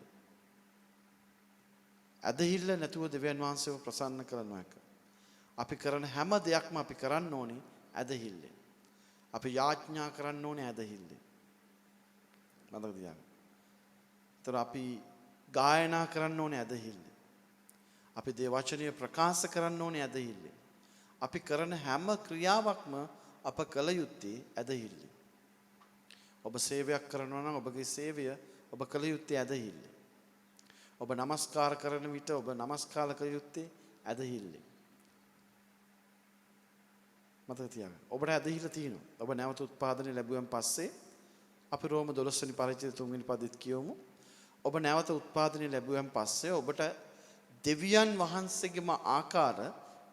ඇදහිල්ල නැතුව දෙවියන් වහන්සේව ප්‍රසන්න කළ නොහැක. අපි කරන හැම දෙයක්ම අපි කරන්න ඕනේ ඇදහිල්ලෙන්. අපි යාඥා කරන්න ඕනේ ඇදහිල්ලෙන්. මතක තියාගන්න. ඒතර අපි ගායනා කරන්න ඕනේ ඇදහිල්ලෙන්. අපි දේ වචනය ප්‍රකාශ කරන්න ඕනේ ඇදහිල්ලෙන්. අපි කරන හැම ක්‍රියාවක්ම අප කළ යුත්තේ ඇදහිල්ලෙන්. ඔබ සේවයක් කරනවා නම් ඔබගේ සේවය ඔබ කළ යුත්තේ ඇදහිල්ලෙන්. ඔබ নমස්කාර කරන විට ඔබ নমස්කාර කළ යුත්තේ ඇදහිල්ලෙන්. මතක තියාගන්න. ඔබට ඇදහිල්ල තියෙනවා. ඔබ නැවත උත්පාදනය ලැබුවෙන් පස්සේ අපි රෝම 12 වෙනි පරිච්ඡේදය 3 වෙනි පදෙත් කියවමු. ඔබ නැවත උත්පාදනය ලැබුවෙන් පස්සේ ඔබට දෙවියන් වහන්සේගේම ආකාර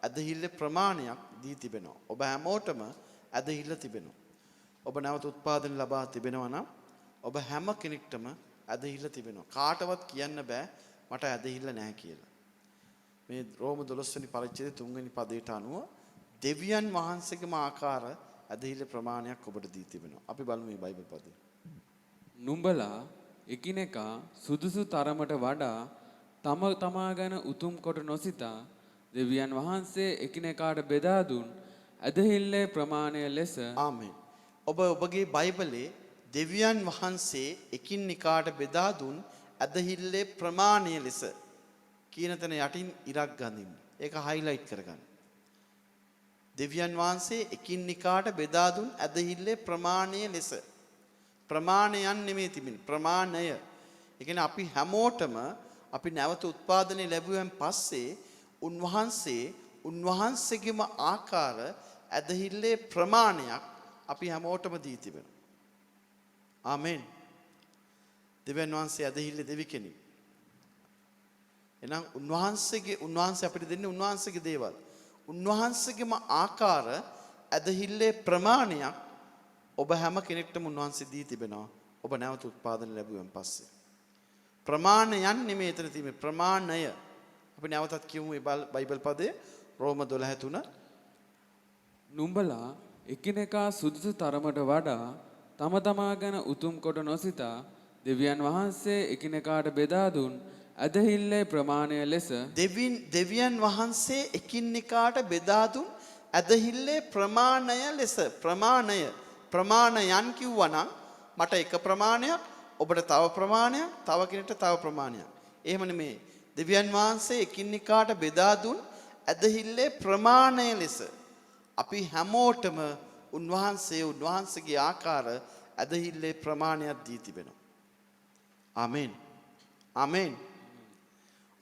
ඇදහිල්ලේ ප්‍රමාණයක් දී තිබෙනවා. ඔබ හැමෝටම ඇදහිල්ල තිබෙනවා. ඔබ නැවත උත්පාදනය ලබා තිබෙනවා නම් ඔබ හැම කෙනෙක්ටම ඇදහිල්ල තිබෙනවා. කාටවත් කියන්න බෑ මට ඇදහිල්ල නැහැ කියලා. මේ රෝම 12 වෙනි පරිච්ඡේදයේ 3 වෙනි පදයට අනුව දෙවියන් වහන්සේගේම ආකාර ඇදහිල්ල ප්‍රමාණයක් ඔබට දී තිබෙනවා. අපි බලමු මේ බයිබල් පදේ. නුඹලා එකිනෙකා සුදුසු තරමට වඩා තම තමා ගැන උතුම් කොට නොසිතා දෙවියන් වහන්සේ එකිනෙකාට බෙදා දුන් ඇදහිල්ලේ ප්‍රමාණය ලෙස ආමේන්. ඔබ ඔබගේ බයිබලේ දෙවියන් වහන්සේ එකිනෙකාට බෙදා දුන් ඇදහිල්ලේ ප්‍රමාණය ලෙස කියන තැන යටින් ඉරක් ගනින්න. ඒක හයිලයිට් කරගන්න. දෙවියන් වහන්සේ එකිනෙකාට බෙදා දුන් ඇදහිල්ලේ ප්‍රමාණය ලෙස. ප්‍රමාණයන් නෙමෙයි තිබෙන්නේ ප්‍රමාණය. ඒ කියන්නේ අපි හැමෝටම අපි නැවත උත්පාදනය ලැබුවෙන් පස්සේ උන්වහන්සේගේම ආකාර ඇදහිල්ලේ ප්‍රමාණයක් අපි හැමෝටම දී තිබෙනවා. ආමෙන්. දෙවියන් වහන්සේ ඇදහිල්ල දෙවි කෙනෙක්. එහෙනම් උන්වහන්සේ අපිට දෙන්නේ උන්වහන්සේගේ දේවල්. උන්වහන්සේගේම ආකාර ඇදහිල්ලේ ප්‍රමාණයක් ඔබ හැම කෙනෙක්ටම උන්වහන්සේ දී තිබෙනවා. ඔබ නැවත උත්පාදනය ලැබුවෙන් පස්සේ. ප්‍රමාණයන් නෙමෙයි එතන තියෙන්නේ ප්‍රමාණය. අපි නැවතත් කියමු මේ බයිබල් පදයේ රෝම 12:3 නුඹලා එකිනෙකා සුදුසු තරමට වඩා තම තමා ගැන උතුම් කොට නොසිතා දෙවියන් වහන්සේ එකිනෙකාට බෙදා දුන් ඇදහිල්ලේ ප්‍රමාණය ලෙස දෙවියන් වහන්සේ එකිනෙකාට බෙදා දුන් ඇදහිල්ලේ ප්‍රමාණය ලෙස ප්‍රමාණයන් කිව්වනම් මට එක ප්‍රමාණයක් ඔබට තව ප්‍රමාණයක් තව කෙනෙක්ට තව ප්‍රමාණයක්. එහෙම නෙමෙයි. දෙවියන් වහන්සේ එකිනෙකාට බෙදා දුන් ඇදහිල්ලේ ප්‍රමාණය ලෙස අපි හැමෝටම උන්වහන්සේගේ ආකාර ඇදහිල්ලේ ප්‍රමාණයක් දී තිබෙනවා. ආමෙන්. ආමෙන්.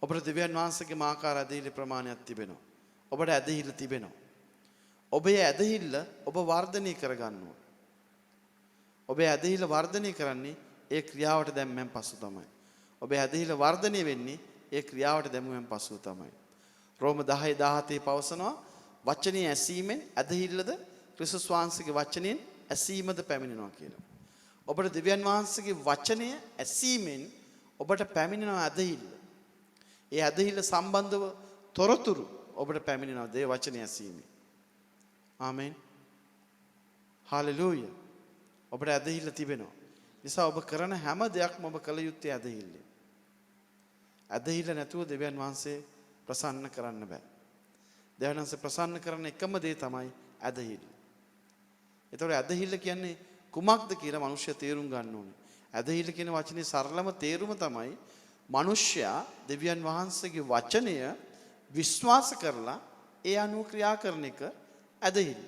ඔබට දෙවියන් වහන්සේගේ ආකාර ඇදහිල්ලේ ප්‍රමාණයක් තිබෙනවා. ඔබට ඇදහිල්ල තිබෙනවා. ඔබේ ඇදහිල්ල ඔබ වර්ධනය කරගන්න ඕන. ඔබේ ඇදහිල්ල වර්ධනය කරන්නේ ඒ ක්‍රියාවට දැම්මෙන් පසු තමයි. ඔබේ ඇදහිල්ල වර්ධනය වෙන්නේ ඒ ක්‍රියාවට දැමුවෙන් පසු තමයි. රෝම 10:17 පවසනවා වචනේ ඇසීමෙන් ඇදහිල්ලද ක්‍රිස්තුස් වහන්සේගේ වචනයෙන් ඇසීමද පැමිණෙනවා කියලා. ඔබට දෙවියන් වහන්සේගේ වචනය ඇසීමෙන් ඔබට පැමිණෙන ඇදහිල්ල. ඒ ඇදහිල්ල සම්බන්ධව තොරතුරු ඔබට පැමිණෙනවා දේ වචනය ඇසීමෙන්. ආමෙන්. හාලෙලූයා. ඔබට ඇදහිල්ල තිබෙනවා. නිසා ඔබ කරන හැම දෙයක්ම ඔබ කළ යුත්තේ ඇදහිල්ලෙන්. ඇදහිල්ල නැතුව දෙවියන් වහන්සේ ප්‍රසන්න කරන්න බෑ. දෙවියන් වහන්සේ ප්‍රසන්න කරන එකම දේ තමයි ඇදහිල්ල. ඒතකොට ඇදහිල්ල කියන්නේ කුමක්ද කියලා මිනිස්සු තේරුම් ගන්න ඕනේ. ඇදහිල්ල කියන වචනේ සරලම තේරුම තමයි මිනිස්සයා දෙවියන් වහන්සේගේ වචනය විශ්වාස කරලා ඒ අනුව ක්‍රියා කරන එක ඇදහිල්ල.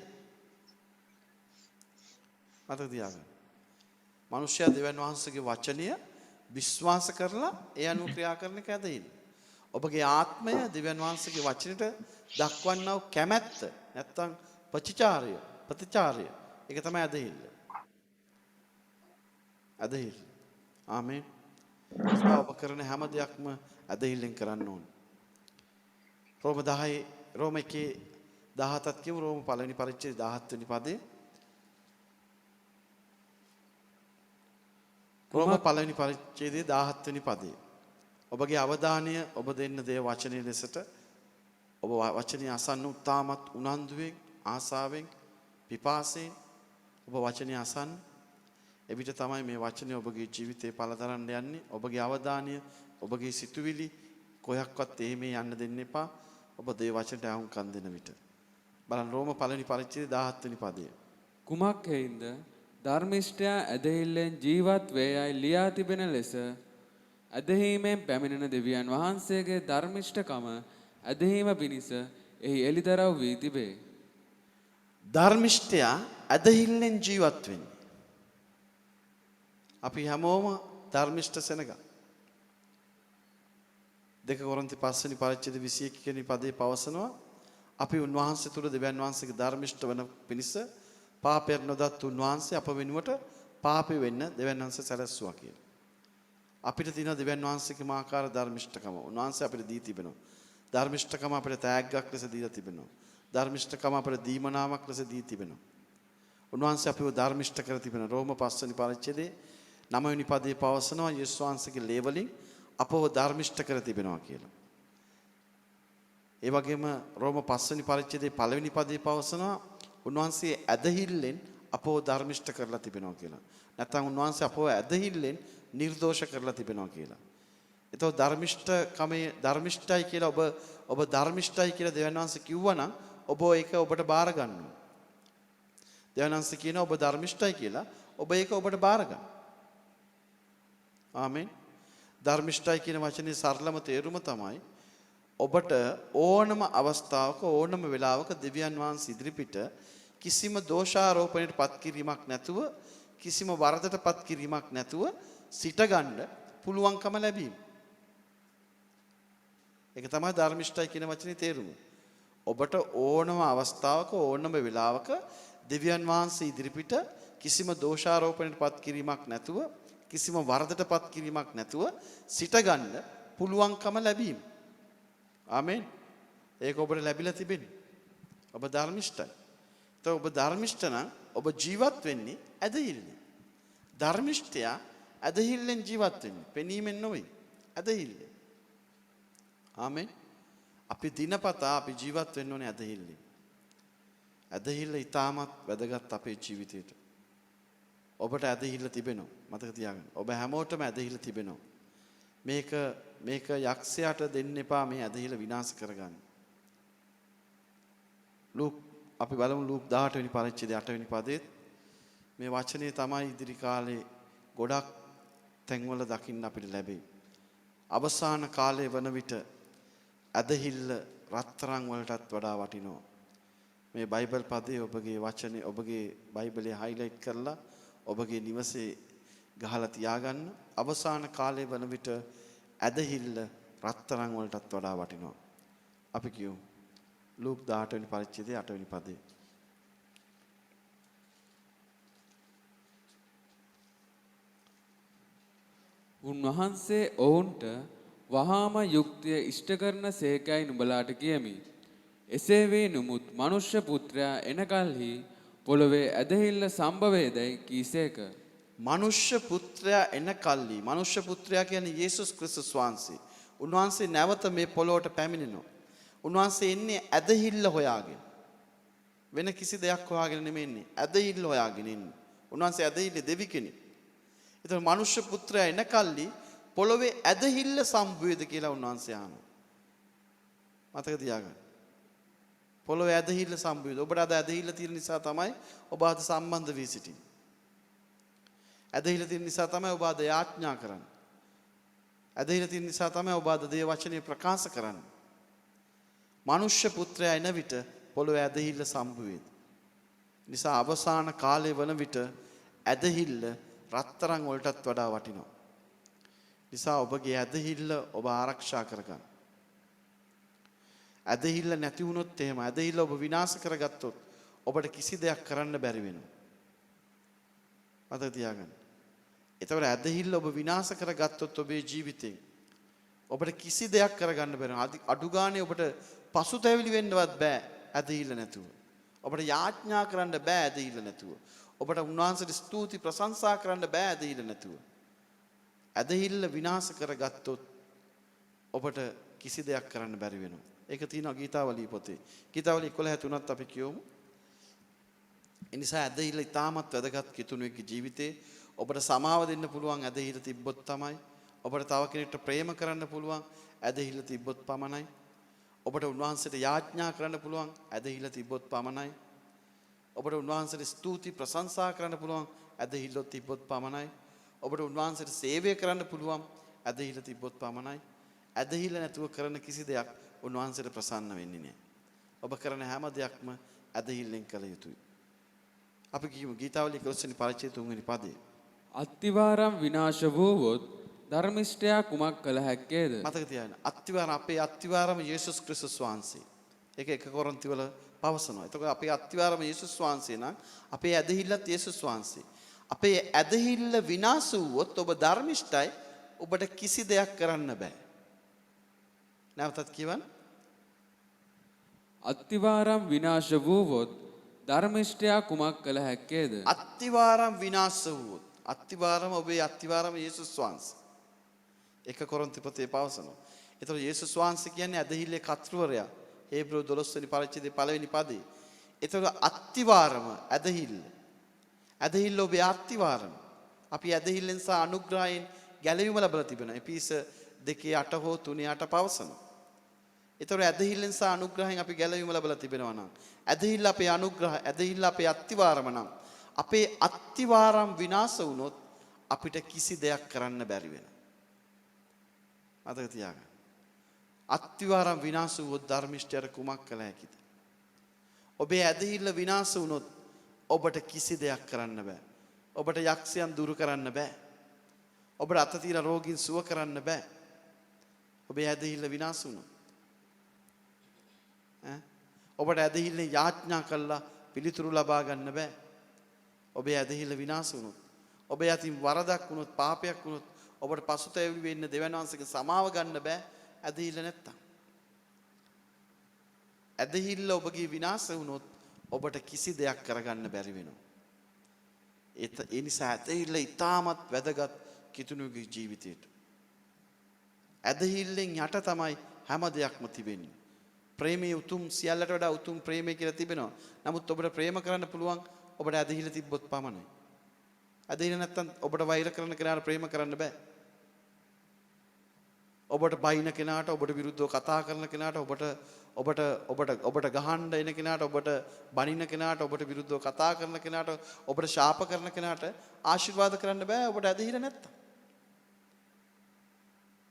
මතක තියාගන්න. මිනිස්සයා දෙවියන් වහන්සේගේ වචනය විශ්වාස කරලා ඒ අනුව ක්‍රියා කරන එක ඇදහිල්ල. ඔබගේ ආත්මය දෙවියන් වහන්සේගේ වචනයට දක්වන්නා වූ කැමැත්ත නැත්තම් ප්‍රතිචාරය ඒක තමයි ඇදහිල්ල. ඇදහිල්ල. ආමෙන්. ඔබ කරන හැම දෙයක්ම ඇදහිල්ලෙන් කරන්න ඕනේ. රෝම 1:17 කියමු. රෝම පළවෙනි පරිච්ඡේදය 17 වෙනි පදේ. රෝම පළවෙනි පරිච්ඡේදයේ 17 වෙනි පදේ. ඔබගේ අවධානය ඔබ දෙන්න දේ වචනේ ලෙසට ඔබ වචනේ අසන්න උත්තාමත් උනන්දුවෙන් ආසාවෙන් පිපාසයෙන් ඔබ වචනේ අසන්න. එවිට තමයි මේ වචනේ ඔබගේ ජීවිතේ පළදරන්න යන්නේ. ඔබගේ අවධානය ඔබගේ සිතුවිලි කොහොක්වත් එහෙම යන්න දෙන්න එපා. ඔබ දේ වචනට අහුම්කම් දෙන විට. බලන්න රෝම පළවෙනි පරිච්ඡේදය 17 වෙනි පදය. කුමක් හේින්ද ධර්මිෂ්ඨයා ඇදහිල්ලෙන් ජීවත් වේයයි ලියා තිබෙන ලෙස ඇදහිීමෙන් පැමිණෙන දෙවියන් වහන්සේගේ ධර්මිෂ්ඨකම ඇදහිීම පිණිස එහි එළිදරව් වී තිබේ. ධර්මිෂ්ඨයා ඇදහිල්ලෙන් ජීවත් වෙන්නේ. අපි හැමෝම ධර්මිෂ්ඨ සෙනග. 2 කොරින්ති 5 වෙනි පරිච්ඡේද 21 වෙනි පදේ පවසනවා අපි උන්වහන්සේ තුල දෙවියන් වහන්සේගේ ධර්මිෂ්ඨ වන පිණිස පාපයක් නොදත් උන්වහන්සේ අප වෙනුවට පාපේ වෙන්න දෙවියන් වහන්සේ සැලැස්සුවා කියලා. අපිට තියෙන දෙවියන් වහන්සේගේ මාකාර ධර්මිෂ්ඨකම උන්වහන්සේ අපිට දී තිබෙනවා. ධර්මිෂ්ඨකම අපිට තෑග්ගක් ලෙස දීලා තිබෙනවා. ධර්මිෂ්ඨකම අපිට දීමනාවක් ලෙස දී තිබෙනවා. උන්වහන්සේ අපිව ධර්මිෂ්ඨ කර තිබෙනවා. රෝම 5 වෙනි පරිච්ඡේදයේ 9 වෙනි පදයේ පවසනවා යේසුස් වහන්සේගේ ලේ වලින් අපව ධර්මිෂ්ඨ කර තිබෙනවා කියලා. ඒ වගේම රෝම 5 වෙනි පරිච්ඡේදයේ 1 වෙනි පදයේ පවසනවා උන්වහන්සේ ඇදහිල්ලෙන් අපව ධර්මිෂ්ඨ කරලා තිබෙනවා කියලා. නැත්නම් උන්වහන්සේ අපව ඇදහිල්ලෙන් නිර්දෝෂ කරලා තිබෙනවා කියලා. එතකොට ධර්මිෂ්ඨයි කියලා ඔබ ධර්මිෂ්ඨයි කියලා දෙවියන් වහන්සේ කිව්වනම් ඔබ ඒක ඔබට බාර ගන්නවා. දෙවියන් වහන්සේ කියනවා ඔබ ධර්මිෂ්ඨයි කියලා ඔබ ඒක ඔබට බාර ගන්න. ආමෙන්. ධර්මිෂ්ඨයි කියන වචනේ සරලම තේරුම තමයි ඔබට ඕනම අවස්ථාවක ඕනම වෙලාවක දෙවියන් වහන්සේ ඉදිරිපිට කිසිම දෝෂාරෝපණයට පත් කිරීමක් නැතුව කිසිම වරදට පත් කිරීමක් නැතුව සිටගන්න පුළුවන්කම ලැබීම. ඒක තමයි ධර්මිෂ්ඨයි කියන වචනේ තේරුම. ඔබට ඕනම අවස්ථාවක ඕනම වෙලාවක දෙවියන් වහන්සේ ඉදිරිපිට කිසිම දෝෂාරෝපණයට පත් කිරීමක් නැතුව කිසිම වරදට පත් කිරීමක් නැතුව සිටගන්න පුළුවන්කම ලැබීම. ආමෙන්. ඒක ඔබට ලැබිලා තිබෙන්නේ. ඔබ ධර්මිෂ්ඨයි. તો ඔබ ධර්මිෂ්ඨ නම් ඔබ ජීවත් වෙන්නේ ඇදහිල්ලෙන්. ධර්මිෂ්ඨයා ඇදහිල්ලෙන් ජීවත් වෙන්නේ. පෙනීමෙන් නෙවෙයි. ඇදහිල්ලෙන්. ආමෙන්. අපි දිනපතා අපි ජීවත් වෙන්න ඕනේ ඇදහිල්ලෙන්. ඇදහිල්ල ඊටමත් වැදගත් අපේ ජීවිතේට. ඔබට ඇදහිල්ල තිබෙනවා. මතක තියාගන්න. ඔබ හැමෝටම ඇදහිල්ල තිබෙනවා. මේක යක්ෂයාට දෙන්න එපා මේ ඇදහිල්ල විනාශ කරගන්න. අපි බලමු ලූක් 18 වෙනි පරිච්ඡේදයේ 8 වෙනි පදයේ මේ වචනේ තමයි ඉදිරි කාලේ ගොඩක් තැන්වල දකින්න අපිට ලැබෙයි. අවසාන කාලයේ වන විට ඇදහිල්ල රත්තරන් වලටත් වඩා වටිනවා. මේ බයිබල් පදේ ඔබගේ වචනේ ඔබගේ බයිබලයේ හයිලයිට් කරලා ඔබගේ නිවසේ ගහලා තියාගන්න. අවසාන කාලයේ වන විට ඇදහිල්ල රත්තරන් වලටත් වඩා වටිනවා. අපි කියමු ලූක් 18 වෙනි පරිච්ඡේදයේ 8 වෙනි පදේ. උන්වහන්සේ ඔවුන්ට වහාම යුක්තිය ඉෂ්ට කරන සේකයි නුඹලාට කියමි. එසේ වේ නමුත් මනුෂ්‍ය පුත්‍රයා එනකල්හි පොළොවේ ඇදහිල්ල සම්භවයේදයි කීසේක. මනුෂ්‍ය පුත්‍රයා එනකල්හි මනුෂ්‍ය පුත්‍රයා කියන්නේ යේසුස් ක්‍රිස්තුස් වහන්සේ. උන්වහන්සේ නැවත මේ පොළොවට පැමිණෙනවා. උන්වහන්සේ එන්නේ ඇදහිල්ල හොයාගෙන. වෙන කිසි දෙයක් හොයාගෙන නෙමෙයි එන්නේ. ඇදහිල්ල හොයාගෙන ඉන්නේ. උන්වහන්සේ ඇදහිල්ල දෙවි කෙනෙක්. ඒතර මනුෂ්‍ය පුත්‍රයා එනකල්ලි පොළොවේ ඇදහිල්ල සම්භවයේද කියලා උන්වහන්සේ අහනවා. මතක තියාගන්න. පොළොවේ ඇදහිල්ල සම්භවයේද. ඔබට අද ඇදහිල්ල තියෙන නිසා තමයි ඔබ අද සම්බන්ධ වී සිටින්නේ. ඇදහිල්ල තියෙන නිසා තමයි ඔබ අද යාඥා කරන්නේ. ඇදහිල්ල තියෙන නිසා තමයි ඔබ අද දේ වචනේ ප්‍රකාශ කරන්නේ. මනුෂ්‍ය පුත්‍රයා එන විට පොළොවේ ඇදහිල්ල සම්භවයේද. නිසා අවසාන කාලයේ වන විට ඇදහිල්ල රත්තරන් වලටත් වඩා වටිනවා. නිසා ඔබගේ ඇදහිල්ල ඔබ ආරක්ෂා කරගන්න. ඇදහිල්ල නැති වුණොත් එහෙම ඇදහිල්ල ඔබ විනාශ කරගත්තොත් ඔබට කිසි දෙයක් කරන්න බැරි වෙනවා. මතක තියාගන්න. ඒතකොට ඇදහිල්ල ඔබ විනාශ කරගත්තොත් ඔබේ ජීවිතේ ඔබට කිසි දෙයක් කරගන්න බැරි වෙනවා. අඩු ගානේ ඔබට පසුතැවිලි වෙන්නවත් බෑ ඇදහිල්ල නැතුව. ඔබට යාඥා කරන්න බෑ ඇදහිල්ල නැතුව. ඔබට උන්වහන්සේට ස්තුති ප්‍රශංසා කරන්න බෑ ඇදහිල්ල නැතුව. ඇදහිල්ල විනාශ කරගත්තොත් ඔබට කිසි දෙයක් කරන්න බැරි වෙනවා. ඒක තියෙනවා ගීතාවලී පොතේ. ගීතාවලී 11:3ත් අපි කියමු. ඒ නිසා ඇදහිල්ල ඉතාමත් වැදගත් කිතුණුවෙක්ගේ ජීවිතේ ඔබට සමාව දෙන්න පුළුවන් ඇදහිල්ල තිබ්බොත් තමයි. ඔබට තව කෙනෙක්ට ප්‍රේම කරන්න පුළුවන් ඇදහිල්ල තිබ්බොත් පමණයි. ඔබට උන්වහන්සේට යාඥා කරන්න පුළුවන් ඇදහිල්ල තිබ්බොත් පමණයි. ඔබට උන්වහන්සේට ස්තුති ප්‍රශංසා කරන්න පුළුවන් ඇදහිල්ල තිබ්බොත් පමණයි. ඔබට උන්වහන්සේට සේවය කරන්න පුළුවන් ඇදහිල්ල තිබ්බොත් පමණයි. ඇදහිල්ල නැතුව කරන කිසි දෙයක් උන්වහන්සේට ප්‍රසන්න වෙන්නේ නැහැ. ඔබ කරන හැම දෙයක්ම ඇදහිල්ලෙන් කළ යුතුයි. අපි කියමු ගීතාවලී 11 වෙනි පරිච්ඡේදය 3 වෙනි පදේ. අත්තිවාරම් විනාශ වූවොත් ධර්මිෂ්ඨයා කුමක් කළ හැක්කේද? මතක තියාගන්න. අත්තිවාරම් අපේ අත්තිවාරම යේසුස් ක්‍රිස්තුස් වහන්සේ. ඒක 1 කොරින්ති වල පවසනවා. එතකොට අපේ අත්තිවාරම යේසුස් වහන්සේ නම් අපේ ඇදහිල්ලත් යේසුස් වහන්සේ. අපේ ඇදහිල්ල විනාශ වුවොත් ඔබ ධර්මිෂ්ඨයි. ඔබට කිසි දෙයක් කරන්න බෑ. නැවතත් කියවන්න. අත්තිවාරම් විනාශ වූවොත් ධර්මිෂ්ඨයා කුමක් කළ හැක්කේද? අත්තිවාරම් විනාශ වුවොත් අත්තිවාරම ඔබේ අත්තිවාරම යේසුස් වහන්සේ. 1 කොරින්ති පොතේ පවසනවා. ඒතර යේසුස් වහන්සේ කියන්නේ ඇදහිල්ලේ කර්තෘවරයා. හේබ්‍රෙව 12 වෙනි පරිච්ඡේදයේ පළවෙනි පදේ. ඒතර අත්තිවාරම ඇදහිල්ල. ඇදහිල්ල ඔබේ අත්තිවාරම. අපි ඇදහිල්ලෙන් සහ අනුග්‍රහයෙන් ගැලවීම ලැබලා තිබෙනවා. එපිස 2:8 හෝ 3:8 පවසනවා. ඒතර ඇදහිල්ලෙන් සහ අනුග්‍රහයෙන් අපි ගැලවීම ලැබලා තිබෙනවා නම් ඇදහිල්ල අපේ අනුග්‍රහ, ඇදහිල්ල අපේ අත්තිවාරම නම් අපේ අත්තිවාරම් විනාශ වුණොත් අපිට කිසි දෙයක් කරන්න බැරි වෙනවා. මතක තියාගන්න. අත්තිවාරම් විනාශ වුවොත් ධර්මිෂ්ඨයට කුමක් කළ හැකිද? ඔබේ ඇදහිල්ල විනාශ වුණොත් ඔබට කිසි දෙයක් කරන්න බෑ. ඔබට යක්ෂයන් දුරු කරන්න බෑ. ඔබට අත තියලා රෝගීන් සුව කරන්න බෑ. ඔබේ ඇදහිල්ල විනාශ වුණොත්. ඔබට ඇදහිල්ලෙන් යාඥා කළා පිළිතුරු ලබා ගන්න බෑ. ඔබේ ඇදහිල්ල විනාශ වුණොත්, ඔබේ අතින් වරදක් වුණොත්, පාපයක් වුණොත් ඔබට පසුතැවිලි වෙන්න දෙවියන් වහන්සේගේ සමාව ගන්න බෑ ඇදහිල්ල නැත්තම්. ඇදහිල්ල ඔබගේ විනාශ වුණොත් ඔබට කිසි දෙයක් කරගන්න බැරි වෙනවා. ඒ නිසා ඇදහිල්ල ඉතාමත් වැදගත් කිතුණුගේ ජීවිතයට. ඇදහිල්ලෙන් යට තමයි හැම දෙයක්ම තිබෙන්නේ. ප්‍රේමයේ උතුම් සියල්ලට වඩා උතුම් ප්‍රේමය කියලා තිබෙනවා. නමුත් ඔබට ප්‍රේම කරන්න පුළුවන් ඔබට ඇදහිල්ල තිබ්බොත් පමණයි. ඇදහිල්ල නැත්තම් ඔබට වෛර කරන කෙනාට ප්‍රේම කරන්න බෑ. ඔබට බයින කෙනාට, ඔබට විරුද්ධව කතා කරන කෙනාට, ඔබට ගහන්න එන කෙනාට, ඔබට බනින කෙනාට, ඔබට විරුද්ධව කතා කරන කෙනාට, ඔබට ශාප කරන කෙනාට ආශිර්වාද කරන්න බෑ ඔබට ඇදහිල්ල නැත්තම්.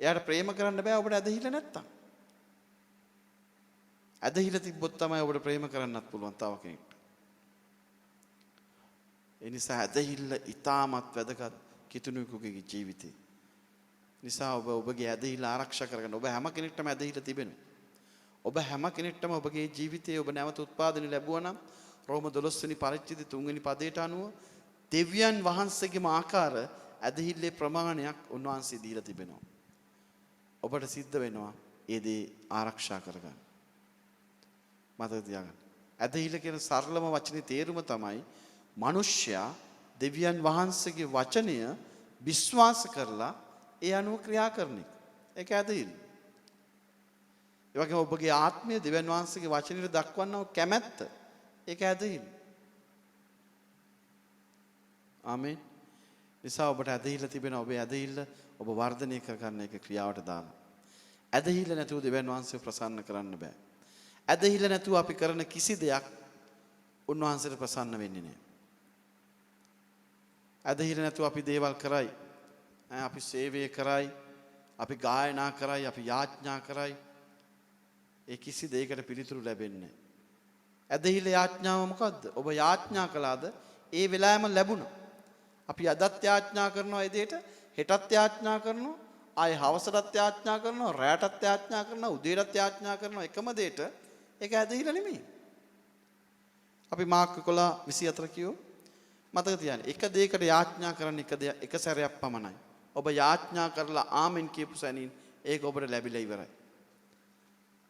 එයාට ප්‍රේම කරන්න බෑ ඔබට ඇදහිල්ල නැත්තම්. ඇදහිල්ල තිබ්බොත් තමයි ඔබට ප්‍රේම කරන්නත් පුළුවන් තව කෙනෙක්ට. ඒ නිසා ඇදහිල්ල ඉතාමත් වැදගත් කිතුණුවෙකුගේ ජීවිතේ. නිසා ඔබගේ ඇදහිල්ල ආරක්ෂා කරගන්න. ඔබ හැම කෙනෙක්ටම ඇදහිල්ල තිබෙනවා. ඔබ හැම කෙනෙක්ටම ඔබගේ ජීවිතයේ ඔබ නැවත උත්පාදනය ලැබුවා නම් රෝම 12 වෙනි පරිච්ඡේදයේ 3 වෙනි පදයට අනුව දෙවියන් වහන්සේගේම ආකාර ඇදහිල්ලේ ප්‍රමාණයක් උන්වහන්සේ දීලා තිබෙනවා. ඔබට සිද්ධ වෙනවා ඒ දේ ආරක්ෂා කරගන්න. මතක තියාගන්න. ඇදහිල්ල කියන සරලම වචනේ තේරුම තමයි මිනිසයා දෙවියන් වහන්සේගේ වචනය විශ්වාස කරලා ඒ අනුව ක්‍රියා කරන එක. ඒක ඇදහිල්ල. ඒ වගේම ඔබගේ ආත්මය දෙවියන් වහන්සේගේ වචනයට දක්වන්නව කැමැත්ත. ඒක ඇදහිල්ල. ආමේන්. නිසා ඔබට ඇදහිල්ල තිබෙන ඔබේ ඇදහිල්ල ඔබ වර්ධනය කරගන්න එක ක්‍රියාවට දාලා. ඇදහිල්ල නැතුව දෙවියන් වහන්සේව ප්‍රසන්න කරන්න බෑ. ඇදහිල්ල නැතුව අපි කරන කිසි දෙයක් උන්වහන්සේට ප්‍රසන්න වෙන්නේ නැහැ. ඇදහිල්ල නැතුව අපි දේවල් කරයි. අපි සේවය කරයි. අපි ගායනා කරයි. අපි යාඥා කරයි. ඒ කිසි දෙයකට පිළිතුරු ලැබෙන්නේ නැහැ. ඇදහිල්ල යාඥාව මොකද්ද? ඔබ යාඥා කළාද? ඒ වෙලාවෙම ලැබුණා. අපි අදත් යාඥා කරනවා ඒ දෙයට, හෙටත් යාඥා කරනවා, ආයේ හවසටත් යාඥා කරනවා, රැයටත් යාඥා කරනවා, උදේටත් යාඥා කරනවා එකම දෙයට. ඒක ඇදහිල්ල නෙමෙයි. අපි මාර්ක් 11:24 කියෝ මතක තියාගන්න. එක දෙයකට යාඥා කරන්න එක සැරයක් පමණයි. ඔබ යාඥා කරලා ආමෙන් කියපු සැනින් ඒක ඔබට ලැබිලා ඉවරයි.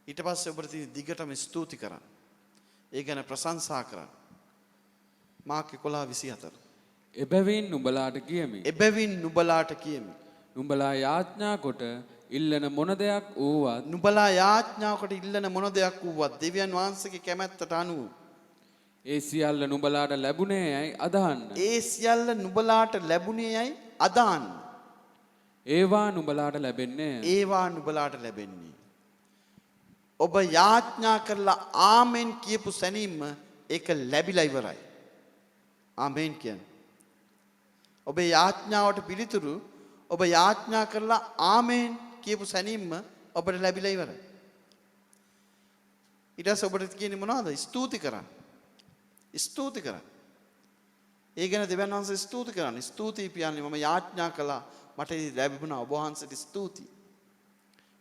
ඊට පස්සේ ඔබට තියෙන දිගටම ස්තුති කරන්න. ඒ ගැන ප්‍රශංසා කරන්න. මාර්ක් 11:24. එබැවින් නුඹලාට කියමි. එබැවින් නුඹලාට කියමි. නුඹලා යාඥා කොට ඉල්ලන මොන දෙයක් වූවත් නුඹලා යාඥා කොට ඉල්ලන මොන දෙයක් වූවත් දෙවියන් වහන්සේගේ කැමැත්තට අනුව ඒ සියල්ල නුඹලාට ලැබුණේ යයි අදහන්න. ඒ සියල්ල නුඹලාට ලැබුණේ යයි අදහන්න. ඒවා නුඹලාට ලැබෙන්නේ. ඒවා නුඹලාට ලැබෙන්නේ. ඔබ යාඥා කරලා ආමෙන් කියපු සැනින්ම ඒක ලැබිලා ඉවරයි. ආමෙන් කියන්නේ. ඔබේ යාඥාවට පිළිතුරු ඔබ යාඥා කරලා ආමෙන් කියපු සැනින්ම ඔබට ලැබිලා ඉවරයි. ඊට පස්සේ ඔබට කියන්නේ මොනවද? ස්තුති කරන්න. ස්තුති කරන්න. ඒ ගැන දෙවියන් වහන්සේ ස්තුති කරන්න. ස්තුතියි පියාණනි මම යාඥා කළා මට ලැබුණා ඔබ වහන්සේට ස්තුතියි.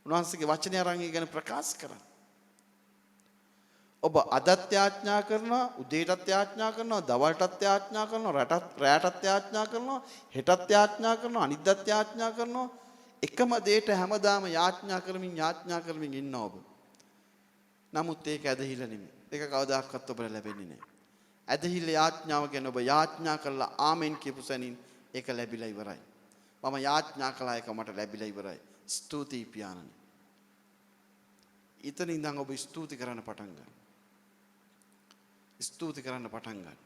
උන්වහන්සේගේ වචනය අරන් ඒ ගැන ප්‍රකාශ කරන්න. ඔබ අදත් යාඥා කරනවා, උදේටත් යාඥා කරනවා, දවල්ටත් යාඥා කරනවා, රැටත් යාඥා කරනවා, හෙටත් යාඥා කරනවා, අනිද්දාත් යාඥා කරනවා. එකම දෙයට හැමදාම යාඥා කරමින් ඉන්නවා ඔබ. නමුත් ඒක ඇදහිල්ල නෙමෙයි. ඒක කවදාකවත් ඔබට ලැබෙන්නේ නැහැ. ඇදහිල්ල යාඥාව කියන්නේ ඔබ යාඥා කරලා ආමෙන් කියපු සැනින් ඒක ලැබිලා ඉවරයි. මම යාඥා කළා ඒක මට ලැබිලා ඉවරයි. ස්තුතියි පියාණනි. ඊතන ඉඳන් ඔබ ස්තුති කරන්න පටන් ගන්න. ස්තුති කරන්න පටන් ගන්න.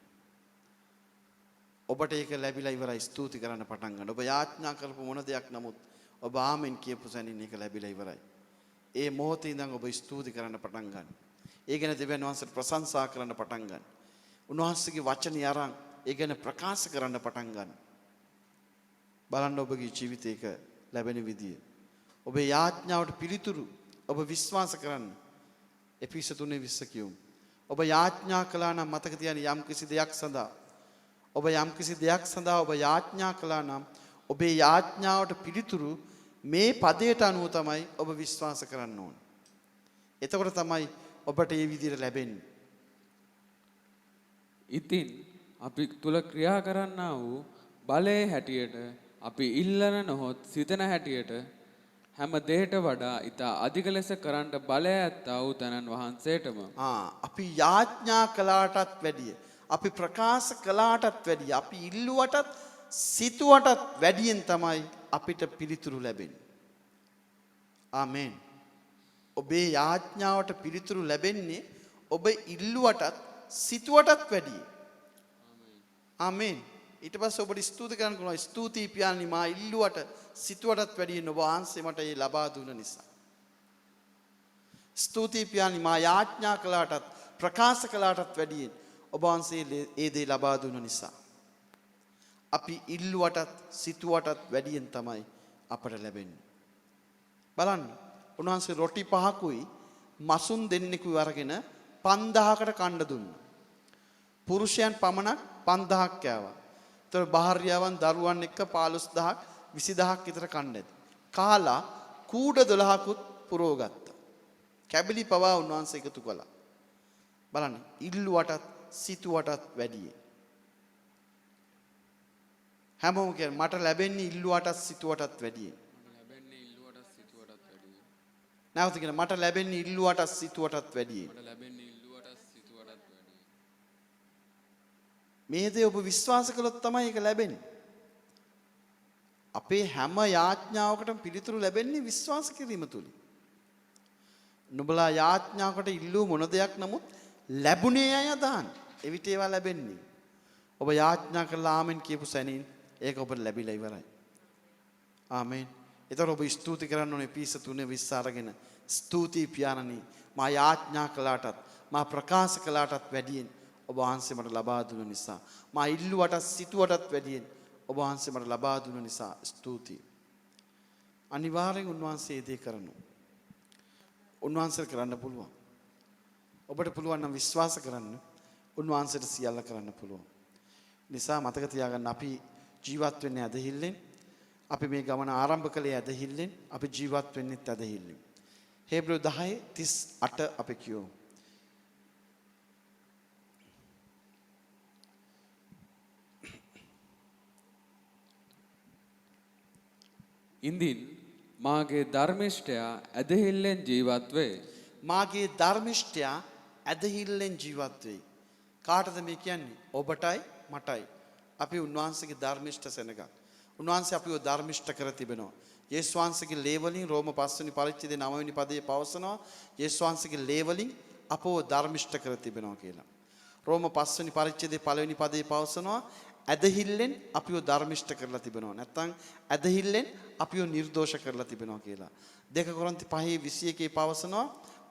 ඔබට ඒක ලැබිලා ඉවරයි. ස්තුති කරන්න පටන් ගන්න. ඔබ යාඥා කරපු මොන දෙයක් නමුත් ඔබ ආමෙන් කියපු සැනින් ඒක ලැබිලා ඉවරයි. ඒ මොහොතේ ඉඳන් ඔබ ස්තුති කරන්න පටන් ගන්න. ඒ ගැන දෙවියන් වහන්සේට ප්‍රශංසා කරන්න පටන් ගන්න. උන්වහන්සේගේ වචනේ අරන් ඒ ගැන ප්‍රකාශ කරන්න පටන් ගන්න. බලන්න ඔබගේ ජීවිතේක ලැබෙන විදිය. ඔබේ යාඥාවට පිළිතුරු ඔබ විශ්වාස කරන්න. එපිස 3:20 කියමු. ඔබ යාඥා කළා නම් මතක තියාගන්න යම් කිසි දෙයක් සඳහා ඔබ යාඥා කළා නම් ඔබේ යාඥාවට පිළිතුරු මේ පදයට අනුව තමයි ඔබ විශ්වාස කරන්න ඕන. එතකොට තමයි ඔබට මේ විදිහට ලැබෙන්නේ. ඉතින් අපි තුල ක්‍රියා කරන්නා වූ බලයේ හැටියට අපි ඉල්ලන නොහොත් සිතන හැටියට හැම දෙයට වඩා ඊට අධික ලෙස කරන්න බලය ඇත්තා වූ තනන් වහන්සේටම අපි යාඥා කළාටත් වැඩිය අපි ප්‍රකාශ කළාටත් වැඩිය අපි ඉල්ලුවටත් සිතුවටත් වැඩියෙන් තමයි අපිට පිළිතුරු ලැබෙන්නේ. ආමේන්. ඔබේ යාඥාවට පිළිතුරු ලැබෙන්නේ ඔබ ඉල්ලුවටත් සිතුවටත් වැඩිය. ආමේන්. ඊට පස්සේ ඔබට ස්තුති කරන්න පුළුවන්. ස්තුතියි පියාණනි මා ඉල්ලුවට සිතුවටත් වැඩියෙන් ඔබ වහන්සේ මට ඒ ලබා දුන්න නිසා. ස්තුතියි පියාණනි මා යාඥා කළාටත් ප්‍රකාශ කළාටත් වැඩියෙන් ඔබ වහන්සේ ඒ දේ ලබා දුන්න නිසා. අපි ඉල්ලුවටත් සිතුවටත් වැඩියෙන් තමයි අපට ලැබෙන්නේ. බලන්න. උන්වහන්සේ රොටි 5කුයි මසුන් දෙන්නෙකුයි අරගෙන 5000කට කන්න දුන්නා. පුරුෂයන් පමණක් 5000ක් කෑවා. ඒතර භාර්යාවන් දරුවන් එක්ක 15000ක් 20000ක් විතර කන්න ඇති. කාලා කූඩ 12කුත් පුරව ගත්තා. කැබලි පවා උන්වහන්සේ එකතු කළා. බලන්න ඉල්ලුවටත් සිතුවටත් වැඩියි. හැමෝම කියන්නේ මට ලැබෙන්නේ ඉල්ලුවටත් සිතුවටත් වැඩියි. නැවත කියන මට ලැබෙන්නේ ඉල්ලුවටත් සිතුවටත් වැඩියි. මේ දේ ඔබ විශ්වාස කළොත් තමයි ඒක ලැබෙන්නේ. අපේ හැම යාඥාවකටම පිළිතුරු ලැබෙන්නේ විශ්වාස කිරීම තුලින්. නුඹලා යාඥාවකට ඉල්ලුව මොන දෙයක් නමුත් ලැබුණේ අය දාන්න. එවිට ඒවා ලැබෙන්නේ. ඔබ යාඥා කරලා ආමෙන් කියපු සැනින් ඒක ඔබට ලැබිලා ඉවරයි. ආමෙන්. ඒතර ඔබ ස්තුති කරන්න ඕනේ පීස 3:20 අරගෙන. ස්තුතියි පියාණනි මා යාඥා කළාටත් මා ප්‍රකාශ කළාටත් වැඩියෙන් ඔබ වහන්සේ මට ලබා දුන්න නිසා මා ඉල්ලුවටත් සිතුවටත් වැඩියෙන් ඔබ වහන්සේ මට ලබා දුන්න නිසා ස්තුතියි. අනිවාර්යෙන් උන්වහන්සේ දේ කරනවා. උන්වහන්සේට කරන්න පුළුවන්. ඔබට පුළුවන් නම් විශ්වාස කරන්න උන්වහන්සේට සියල්ල කරන්න පුළුවන්. නිසා මතක තියාගන්න අපි ජීවත් වෙන්නේ ඇදහිල්ලෙන්. අපි මේ ගමන ආරම්භ කළේ ඇදහිල්ලෙන්. අපි ජීවත් වෙන්නේත් ඇදහිල්ලෙන්. හේබ්‍රෙව් 10:38 අපි කියමු. ඉන්දින් මාගේ ධර්මිෂ්ඨයා ඇදහිල්ලෙන් ජීවත් වේ. මාගේ ධර්මිෂ්ඨයා ඇදහිල්ලෙන් ජීවත් වෙයි. කාටද මේ කියන්නේ? ඔබටයි මටයි. අපි උන්වහන්සේගේ ධර්මිෂ්ඨ සෙනග. උන්වහන්සේ අපිව ධර්මිෂ්ඨ කර තිබෙනවා. යේසුස් වහන්සේගේ ලේ වලින් රෝම 5 වෙනි පරිච්ඡේදයේ 9 වෙනි පදයේ පවසනවා යේසුස් වහන්සේගේ ලේ වලින් අපව ධර්මිෂ්ඨ කර තිබෙනවා කියලා. රෝම 5 වෙනි පරිච්ඡේදයේ 1 වෙනි පදයේ පවසනවා ඇදහිල්ලෙන් අපිව ධර්මිෂ්ඨ කරලා තිබෙනවා. නැත්නම් ඇදහිල්ලෙන් අපිව නිර්දෝෂ කරලා තිබෙනවා කියලා. 2 කොරින්ති 5:21 පවසනවා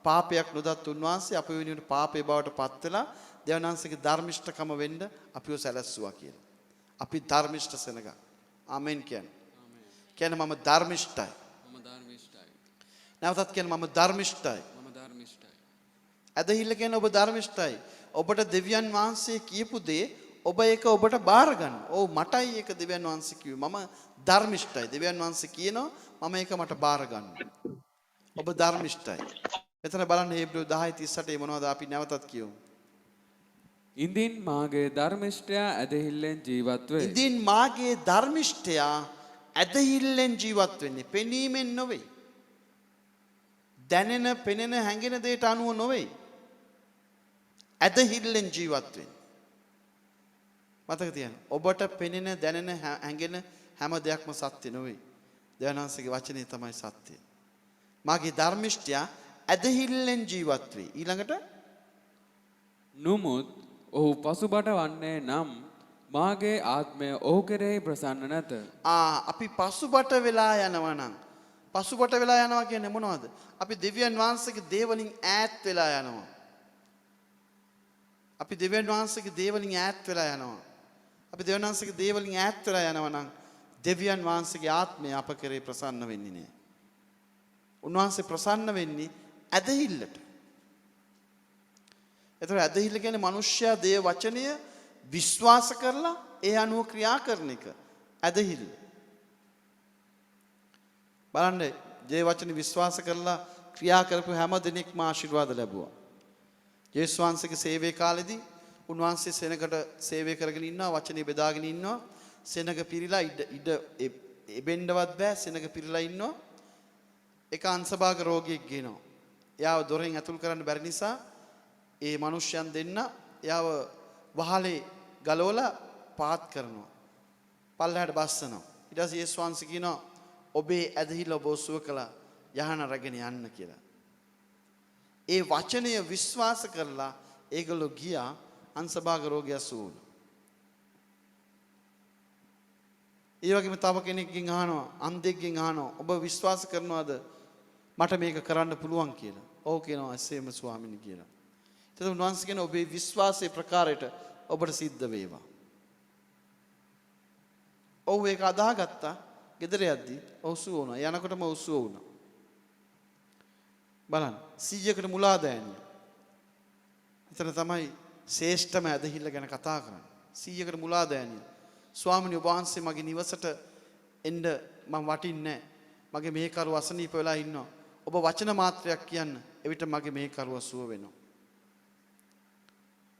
පාපයක් නොදත් උන්වහන්සේ අපේ වෙනුවෙන් පාපේ බවට පත් වෙලා දෙවනාංශගේ ධර්මිෂ්ඨකම වෙන්න අපිව සැලැස්සුවා කියලා. අපි ධර්මිෂ්ඨ සෙනග. ආමෙන් කියන්නේ. කියන්නේ මම ධර්මිෂ්ඨයි. මම ධර්මිෂ්ඨයි. නැවතත් කියන්නේ මම ධර්මිෂ්ඨයි. මම ධර්මිෂ්ඨයි. ඇදහිල්ල කියන්නේ ඔබ ධර්මිෂ්ඨයි. ඔබට දෙවියන් වහන්සේ කියපු දේ ඔබ ඒක ඔබට බාර ගන්න. ඔව් මටයි ඒක දෙවියන් වහන්සේ කිව්වේ. මම ධර්මිෂ්ඨයි. දෙවියන් වහන්සේ කියනවා මම ඒක මට බාර ගන්න. ඔබ ධර්මිෂ්ඨයි. එතන බලන්න හේබ්‍රෙව් 10:38 මොනවද අපි නැවතත් කියමු. ඉන්දින් මාගේ ධර්මිෂ්ඨයා ඇදහිල්ලෙන් ජීවත් වේ. ඉදින් මාගේ ධර්මිෂ්ඨයා ඇදහිල්ලෙන් ජීවත් වෙන්නේ. පෙනීමෙන් නොවේ. දැනෙන, පෙනෙන, හැඟෙන දෙයට අනුව නොවේ. ඇදහිල්ලෙන් ජීවත් වෙන්නේ. මතක තියාගන්න. ඔබට පෙනෙන දැනෙන හැඟෙන හැම දෙයක්ම සත්‍ය නෙවෙයි. දෙවියන් වහන්සේගේ වචනේ තමයි සත්‍ය. මාගේ ධර්මිෂ්ඨයා ඇදහිල්ලෙන් ජීවත් වේ. ඊළඟට නුමුත් ඔහු පසුබට වන්නේ නම් මාගේ ආත්මය ඔහු කෙරෙහි ප්‍රසන්න නැත. අපි පසුබට වෙලා යනවා නම් පසුබට වෙලා යනවා කියන්නේ මොනවද? අපි දෙවියන් වහන්සේගේ දේ වලින් ඈත් වෙලා යනවා. අපි දෙවියන් වහන්සේගේ දේ වලින් ඈත් වෙලා යනවා. අපි දෙවියන් වහන්සේගේ දේ වලින් ඈත් වෙලා යනවා නම් දෙවියන් වහන්සේගේ ආත්මය අප කෙරේ ප්‍රසන්න වෙන්නේ නැහැ. උන්වහන්සේ ප්‍රසන්න වෙන්නේ ඇදහිල්ලට. ඒතර ඇදහිල්ල කියන්නේ මිනිස්සයා දේ වචනය විශ්වාස කරලා ඒ අනුව ක්‍රියා කරන එක. ඇදහිල්ල. බලන්න දේ වචන විශ්වාස කරලා ක්‍රියා කරපු හැම දිනෙකම ආශිර්වාද ලැබුවා. යේසුස් වහන්සේගේ සේවයේ කාලෙදී උන්වහන්සේ සෙනඟට සේවය කරගෙන ඉන්නවා, වචනේ බෙදාගෙන ඉන්නවා. සෙනඟ පිරීලා ඉඩ එබෙන්නවත් බෑ, සෙනඟ පිරීලා ඉන්නවා. එක අංශභාග රෝගියෙක් ගේනවා. එයාව දොරෙන් ඇතුල් කරන්න බැරි නිසා ඒ මිනිස්යන් දෙන්න එයාව වහලේ ගලවලා පාත් කරනවා. පල්ලෙහාට බස්සනවා. ඊට පස්සේ යේසුස් වහන්සේ කියනවා ඔබේ ඇදහිල්ල ඔබ සුව කළා, යහන රැගෙන යන්න කියලා. ඒ වචනය විශ්වාස කරලා ඒගොල්ලෝ ගියා, අංශභාග රෝගියා සුව වුණා. ඒ වගේම තව කෙනෙක්ගෙන් අහනවා, අන්ධෙක්ගෙන් අහනවා, ඔබ විශ්වාස කරනවද මට මේක කරන්න පුළුවන් කියලා? ඔව් කියනවා, එසේම ස්වාමීනි කියලා. එතකොට උන්වහන්සේ කියන ඔබේ විශ්වාසයේ ප්‍රකාරයට ඔබට සිද්ධ වේවා. ඔව් ඒක අදාහගත්තා. ගෙදර යද්දී ඔව් සුව වුණා. යනකොටම ඔව් සුව වුණා. බලන්න 100කට මුලා දෑනිය. එතන තමයි ශ්‍රේෂ්ඨම ඇදහිල්ල ගැන කතා කරන්නේ. 100කට මුලා දෑනිය. ස්වාමීනි ඔබ වහන්සේ මගේ නිවසට එන්න මම වටින්නේ නැහැ. මගේ මේ කරුව අසනීප වෙලා ඉන්නවා. ඔබ වචන මාත්‍රයක් කියන්න. එවිට මගේ මේ කරුව සුව වෙනවා.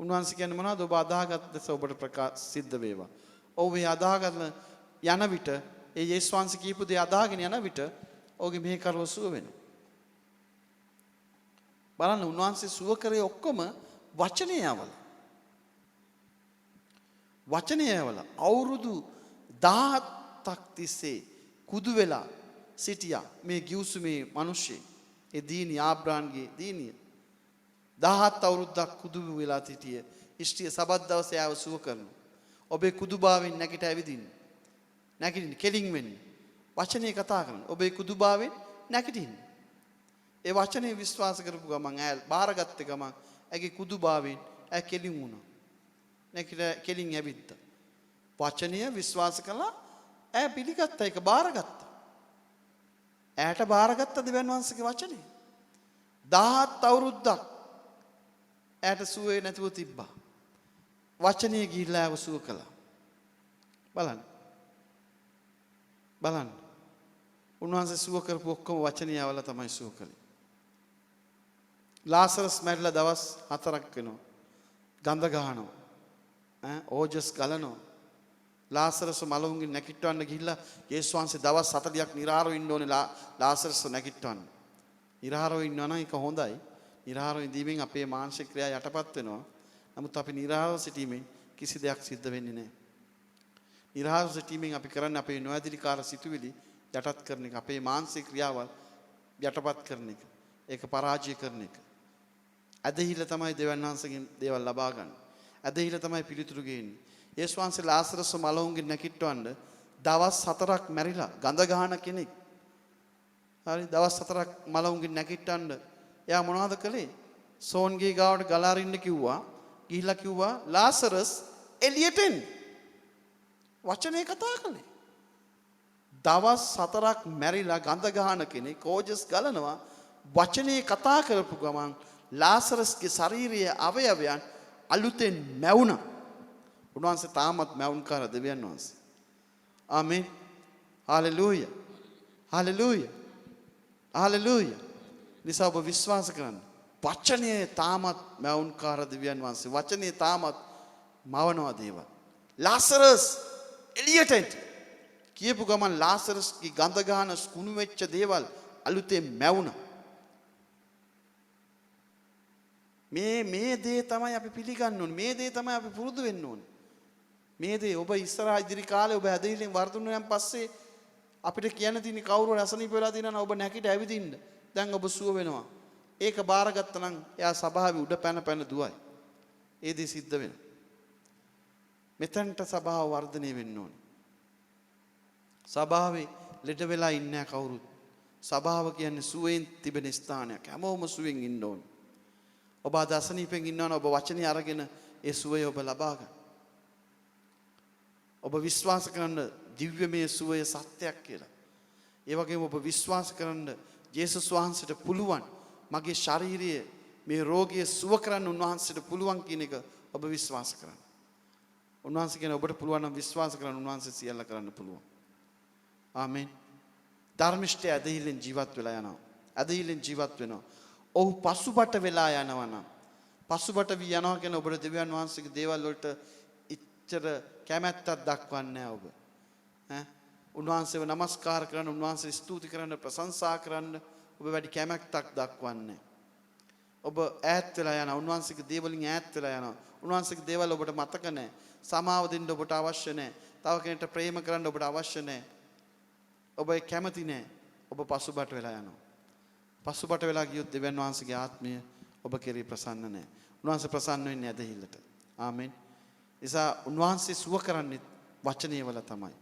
උන්වහන්සේ කියන්නේ මොනවද? ඔබ අදාහගත් දස ඔබට සිද්ධ වේවා. ඔව් මේ අදාහගන්න යන විට ඒ යේසුස් වහන්සේ කියපු දේ අදාහගෙන යන විට ඔහුගේ මේ කරුව සුව වෙනවා. බලන්න උන්වහන්සේ සුව කරේ ඔක්කොම වචනය යවල. වචනය යවල අවුරුදු 17ක් තිස්සේ කුදු වෙලා සිටියා මේ ගිවිසුමේ මිනිස්සෙක්. ඒ දීනි ආබ්‍රාන්ගේ දීනිය 17 අවුරුද්දක් කුදු වෙලා සිටියේ. ඉෂ්ටිය සබත් දවසේ ආව සුව කරනවා. ඔබේ කුදුභාවයෙන් නැගිට ඇවිදින්න. නැගිටින්න කෙලින් වෙන්න. වචනේ කතා කරන්න. ඔබේ කුදුභාවයෙන් නැගිටින්න. ඒ වචනේ විශ්වාස කරපු ගමන් ඈ බාරගත්ත ගමන් ඇගේ කුදුභාවයෙන් ඈ කෙලින් වුණා. නැගිට කෙලින් ඇවිත්තා. වචනය විශ්වාස කළා ඈ පිළිගත්තා, ඒක බාරගත්තා. ඈට බාරගත්ත දෙවියන් වහන්සේගේ වචනේ. 17 අවුරුද්දක් ඈට සුවේ නැතුව තිබ්බා. වචනේ ගිහිල්ලා ආව සුව කළා. බලන්න. බලන්න. උන්වහන්සේ සුව කරපු ඔක්කොම වචනේ ආවලා තමයි සුව කළේ. ලාසරස් මැරිලා දවස් 4ක් වෙනවා. ගඳ ගහනවා. ඕජස් ගලනවා. ලාසරස් මලවුන්ගෙන් නැගිටවන්න ගිහිල්ලා යේසුස් වහන්සේ දවස් 40ක් නිරාරව ඉන්න ඕනේ ලාසරස් නැගිටවන්න. නිරාරව ඉන්නවා නම් ඒක හොඳයි. නිරාරව ඉඳීමෙන් අපේ මානසික ක්‍රියා යටපත් වෙනවා. නමුත් අපි නිරාරව සිටීමෙන් කිසි දෙයක් සිද්ධ වෙන්නේ නැහැ. නිරාරව සිටීමෙන් අපි කරන්නේ අපේ නොඇදිරිකාර සිතුවිලි යටත් කරන එක. අපේ මානසික ක්‍රියාවල් යටපත් කරන එක. ඒක පරාජය කරන එක. ඇදහිල්ල තමයි දෙවියන් වහන්සේගෙන් දේවල් ලබා ගන්න. ඇදහිල්ල තමයි පිළිතුරු ගේන්නේ. යේසුස් වහන්සේ ලාසරස් මලවුන්ගෙන් නැගිටවන්න දවස් 4ක් මැරිලා ගඳ ගහන කෙනෙක්. හරි දවස් 4ක් මලවුන්ගෙන් නැගිටවන්න එයා මොනවද කළේ? සෝන්ගේ ගාවට ගලා අරින්න කිව්වා. ගිහිල්ලා කිව්වා ලාසරස් එළියට එන්න. වචනේ කතා කළේ. දවස් 4ක් මැරිලා ගඳ ගහන කෙනෙක් ඕජස් ගලනවා. වචනේ කතා කරපු ගමන් ලාසරස්ගේ ශාරීරික අවයවයන් අලුතෙන් මැවුණා. උන්වහන්සේ තාමත් මැවුම්කාර දෙවියන් වහන්සේ. ආමේන්. හාලෙලූයා. හාලෙලූයා. හාලෙලූයා. නිසා ඔබ විශ්වාස කරන්න. වචනේ තාමත් මැවුම්කාර දෙවියන් වහන්සේ. වචනේ තාමත් මවනවා දේවල්. ලාසරස් එළියට එන්න. කියපු ගමන් ලාසරස්ගේ ගඳ ගහන කුණු වෙච්ච දේවල් අලුතෙන් මැවුණා. මේ දේ තමයි අපි පිළිගන්න ඕනේ. මේ දේ තමයි අපි පුරුදු වෙන්න ඕනේ. මේ දේ ඔබ ඉස්සරහා ඉදිරි කාලේ ඔබ ඇදහිල්ලෙන් වර්ධුණුවෙන් පස්සේ අපිට කියන්න තියෙන කවුරු අසනීප වෙලා තියෙනවා ඔබ නැකිට ඇවිදින්න. දැන් ඔබ සුව වෙනවා. ඒක බාරගත්තා නම් එයා සභාවේ උඩ පැන පැන දුවයි. ඒ දේ සිද්ධ වෙනවා. මෙතනට සභාව වර්ධනය වෙන්න ඕනේ. සභාවේ ලෙඩ වෙලා ඉන්නේ කවුරුත්. සභාව කියන්නේ සුවයෙන් තිබෙන ස්ථානයක්. හැමෝම සුවෙන් ඉන්න ඕනේ. ඔබ අසනීපෙන් ඉන්නවනේ ඔබ වචනේ අරගෙන ඒ සුවය ඔබ ලබා ගන්න. ඔබ විශ්වාස කරන්න දිව්‍යමය සුවය සත්‍යයක් කියලා. ඒ වගේම ඔබ විශ්වාස කරන්න ජේසුස් වහන්සේට පුළුවන් මගේ ශාරීරියේ මේ රෝගය සුව කරන්න උන්වහන්සේට පුළුවන් කියන එක ඔබ විශ්වාස කරන්න. උන්වහන්සේ කියන ඔබට පුළුවන් නම් විශ්වාස කරන්න උන්වහන්සේ සියල්ල කරන්න පුළුවන්. ආමෙන්. ධර්මිෂ්ඨය ඇදහිල්ලෙන් ජීවත් වෙලා යනවා. ඇදහිල්ලෙන් ජීවත් වෙනවා. ඔහු පසුබට වෙලා යනවා නම් පසුබට වී යනවා කියන ඔබට දෙවියන් වහන්සේගේ දේවල් වලට ඉච්ඡර කැමැත්තක් දක්වන්නේ නැහැ ඔබ. උන්වහන්සේව নমස්කාර කරන්න, උන්වහන්සේ ස්තුති කරන්න, ප්‍රශංසා කරන්න ඔබ වැඩි කැමැත්තක් දක්වන්නේ. ඔබ ඈත් වෙලා යනවා. උන්වහන්සේගේ දේවලින් ඈත් වෙලා යනවා. උන්වහන්සේගේ දේවල් ඔබට මතක නැහැ. සමාව දෙන්න ඔබට අවශ්‍ය නැහැ. තව කෙනෙක්ට ප්‍රේම කරන්න ඔබට අවශ්‍ය නැහැ. ඔබ කැමති නැහැ. ඔබ පසුබට වෙලා යනවා. පසුබට වෙලා ගියොත් දෙවියන් වහන්සේගේ ආත්මය ඔබ කෙරෙහි ප්‍රසන්න නැහැ. උන්වහන්සේ ප්‍රසන්න වෙන්නේ ඇදහිල්ලට. ආමෙන්. නිසා උන්වහන්සේ සුව කරන්නේ වචනය වල තමයි.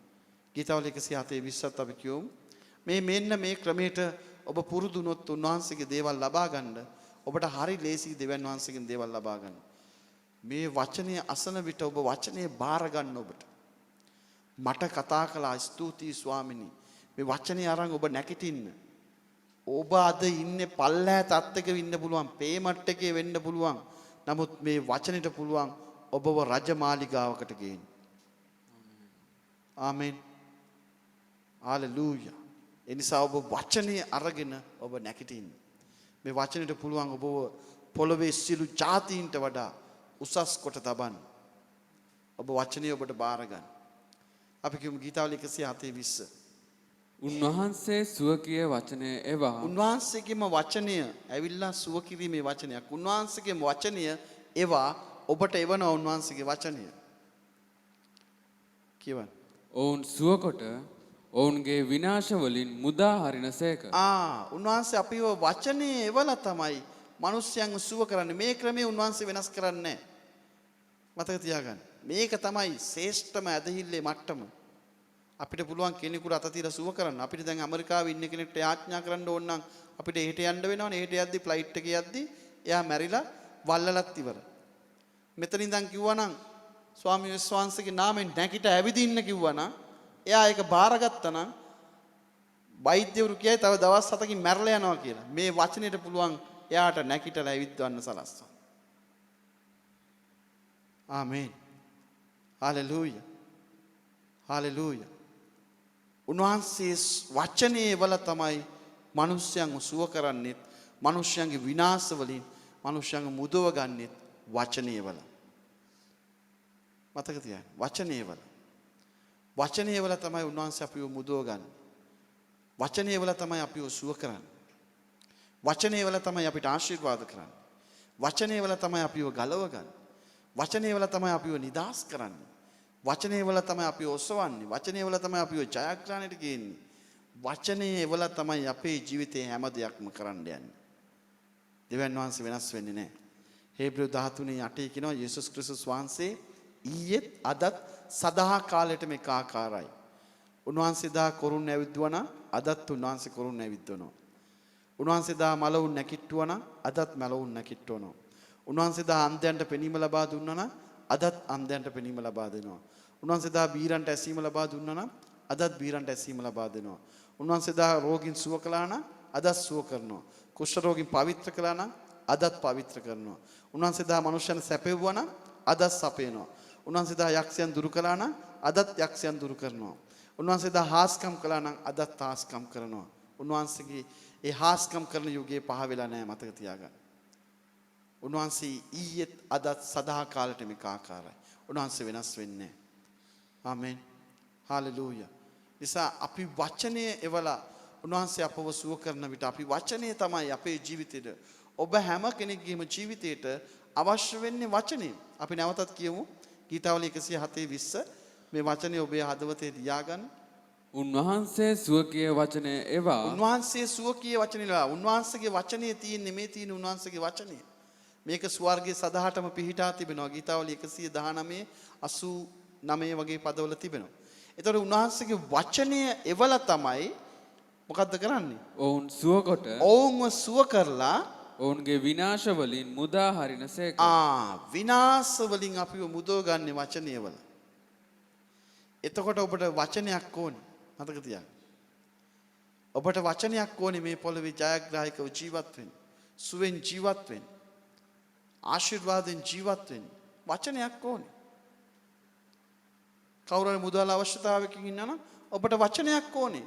ගීතවල 107:20ත් අපි කියමු. මෙන්න මේ ක්‍රමයට ඔබ පුරුදු වුණොත් උන්වහන්සේගේ දේවල් ලබා ගන්න ඔබට හරි ලේසි දෙවියන් වහන්සේගෙන් දේවල් ලබා ගන්න. මේ වචනය අසන විට ඔබ වචනේ බාර ගන්න ඔබට. මට කතා කළා ස්තුතියි ස්වාමිනී. මේ වචනේ අරන් ඔබ නැගිටින්න. ඔබ අද ඉන්නේ පල්ලෑ තත්ත්වයක ඉන්න පුළුවන්, පේමට් එකේ වෙන්න පුළුවන්. නමුත් මේ වචනෙට පුළුවන් ඔබව රජමාලිගාවකට ගේන්න. ආමෙන්. හalleluya. එනිසා ඔබ වචනේ අරගෙන ඔබ නැගිටින්න. මේ වචනෙට පුළුවන් ඔබව පොළවේ සිළු ජාතීන්ට වඩා උසස් කොට තබන්න. ඔබ වචනේ ඔබට බාර ගන්න. අපි කියමු ගීතාවලිය 107:20. උන්වහන්සේ සුව කිය වචනය එවා. උන්වහන්සේගේම වචනය ඇවිල්ලා සුව කිරීමේ වචනයක්. උන්වහන්සේගේම වචනය එවා ඔබට එවනවා උන්වහන්සේගේ වචනය. කියවන්න. ඔවුන් සුවකොට ඔවුන්ගේ විනාශ වලින් මුදා හරිනසේක. උන්වහන්සේ අපිව වචනේ එවලා තමයි මිනිස්යන්ව සුව කරන්නේ. මේ ක්‍රමයේ උන්වහන්සේ වෙනස් කරන්නේ නැහැ. මතක තියාගන්න. මේක තමයි ශ්‍රේෂ්ඨම ඇදහිල්ලේ මට්ටම. අපිට පුළුවන් කෙනෙකුට අත තියලා සුව කරන්න. අපිට දැන් ඇමරිකාවේ ඉන්න කෙනෙක්ට යාඥා කරන්න ඕන නම් අපිට එහෙට යන්න වෙනවනේ. එහෙට යද්දි ෆ්ලයිට් එකේ යද්දි එයා මැරිලා වල්ලලත් ඉවර. මෙතන ඉඳන් කිව්වනම් ස්වාමී වහන්සේගේ නාමයෙන් නැගිට ඇවිදින්න කිව්වනම් එයා ඒක බාරගත්තා නම් වෛද්‍යවරු කියයි තව දවස් 7කින් මැරලා යනවා කියලා. මේ වචනෙට පුළුවන් එයාට නැගිටලා ඇවිද්වන්න සලස්වා. ආමේන්. හalleluya. හalleluya. උන්වහන්සේ වචනේ වල තමයි මිනිස්යන්ව සුව කරන්නේත්, මිනිස්යන්ගේ විනාශ වලින් මිනිස්යන්ව මුදව ගන්නෙත් වචනේ වල. මතක තියාගන්න. වචනේ වල. වචනේ වල තමයි උන්වහන්සේ අපිව මුදව ගන්න. වචනේ වල තමයි අපිව සුව කරන්නේ. වචනේ වල තමයි අපිට ආශිර්වාද කරන්නේ. වචනේ වල තමයි අපිව ගලව ගන්න. වචනේ වල තමයි අපිව නිදාස් කරන්නේ. වචනේ වල තමයි අපිව ඔසවන්නේ. වචනේ වල තමයි අපිව ජයග්‍රහණයට ගේන්නේ. වචනේ වල තමයි අපේ ජීවිතේ හැම දෙයක්ම කරන්න යන්නේ. දෙවියන් වහන්සේ වෙනස් වෙන්නේ නැහැ. හේබ්‍රුව 13:8 කියනවා යේසුස් ක්‍රිස්තුස් වහන්සේ ඊයේත් අදත් සදා කාලෙටම එකාකාරයි. උන්වහන්සේ දා කොරුන් ඇවිද්දුවා නම් අදත් උන්වහන්සේ කොරුන් ඇවිද්දනවා. උන්වහන්සේ දා මලවුන් නැකිට්ටුවා නම් අදත් මලවුන් නැකිට්ටවනවා. උන්වහන්සේ දා අන්ධයන්ට පෙනීම ලබා දුන්නා නම් අදත් අන්ධයන්ට පෙනීම ලබා දෙනවා. උන්වහන්සේ දා බීරන්ට ඇසීම ලබා දුන්නා නම් අදත් බීරන්ට ඇසීම ලබා දෙනවා. උන්වහන්සේ දා රෝගීන් සුව කළා නම් අදත් සුව කරනවා. කුෂ්ඨ රෝගීන් පවිත්‍ර කළා නම් අදත් පවිත්‍ර කරනවා. උන්වහන්සේ දා මනුෂ්‍යයන් සැපෙවුවා නම් අදත් සපේනවා. උන්වහන්සේ දා යක්ෂයන් දුරු කළා නම් අදත් යක්ෂයන් දුරු කරනවා. උන්වහන්සේ දා හාස්කම් කළා නම් අදත් හාස්කම් කරනවා. උන්වහන්සේගේ ඒ හාස්කම් කරන යුගයේ පහ වෙලා නැහැ මතක තියාගන්න. උන්වහන්සේ ඊයේත් අදත් සදා කාලෙටම එකාකාරයි. උන්වහන්සේ වෙනස් වෙන්නේ නැහැ. ආමෙන්. හalleluya. නිසා අපි වචනය එවලා උන්වහන්සේ අපව සුව කරන විට අපි වචනය තමයි අපේ ජීවිතේට ඔබ හැම කෙනෙක්ගේම ජීවිතේට අවශ්‍ය වෙන්නේ වචනේ. අපි නැවතත් කියමු ගීතාවලිය 107:20 මේ වචනේ ඔබේ හදවතේ තියාගන්න. උන්වහන්සේ සුවකීය වචනය එවා උන්වහන්සේ සුවකීය වචනේ ලා උන්වහන්සේගේ වචනේ තියෙන්නේ මේ තියෙන උන්වහන්සේගේ වචනේ. මේක ස්වර්ගයේ සදාහටම පිහිටා තිබෙනවා. ගීතාවලිය 119 89 වගේ පදවල තිබෙනවා. ඒතකොට උන්වහන්සේගේ වචනය එවලා තමයි මොකද්ද කරන්නේ? ඔවුන් සුවකොට ඔවුන්ව සුව කරලා ඔවුන්ගේ විනාශ වලින් මුදා හරිනසේක. විනාශ වලින් අපිව මුදව ගන්න වචනය වල. එතකොට ඔබට වචනයක් ඕනේ. මතක තියාගන්න. ඔබට වචනයක් ඕනේ මේ පොළවේ ජයග්‍රාහකව ජීවත් වෙන්න. සුවෙන් ජීවත් වෙන්න. ආශිර්වාදෙන් ජීවත් වෙන්න. වචනයක් ඕනේ. කවුරුහරි මුදල් අවශ්‍යතාවයකින් ඉන්නා නම් ඔබට වචනයක් ඕනේ.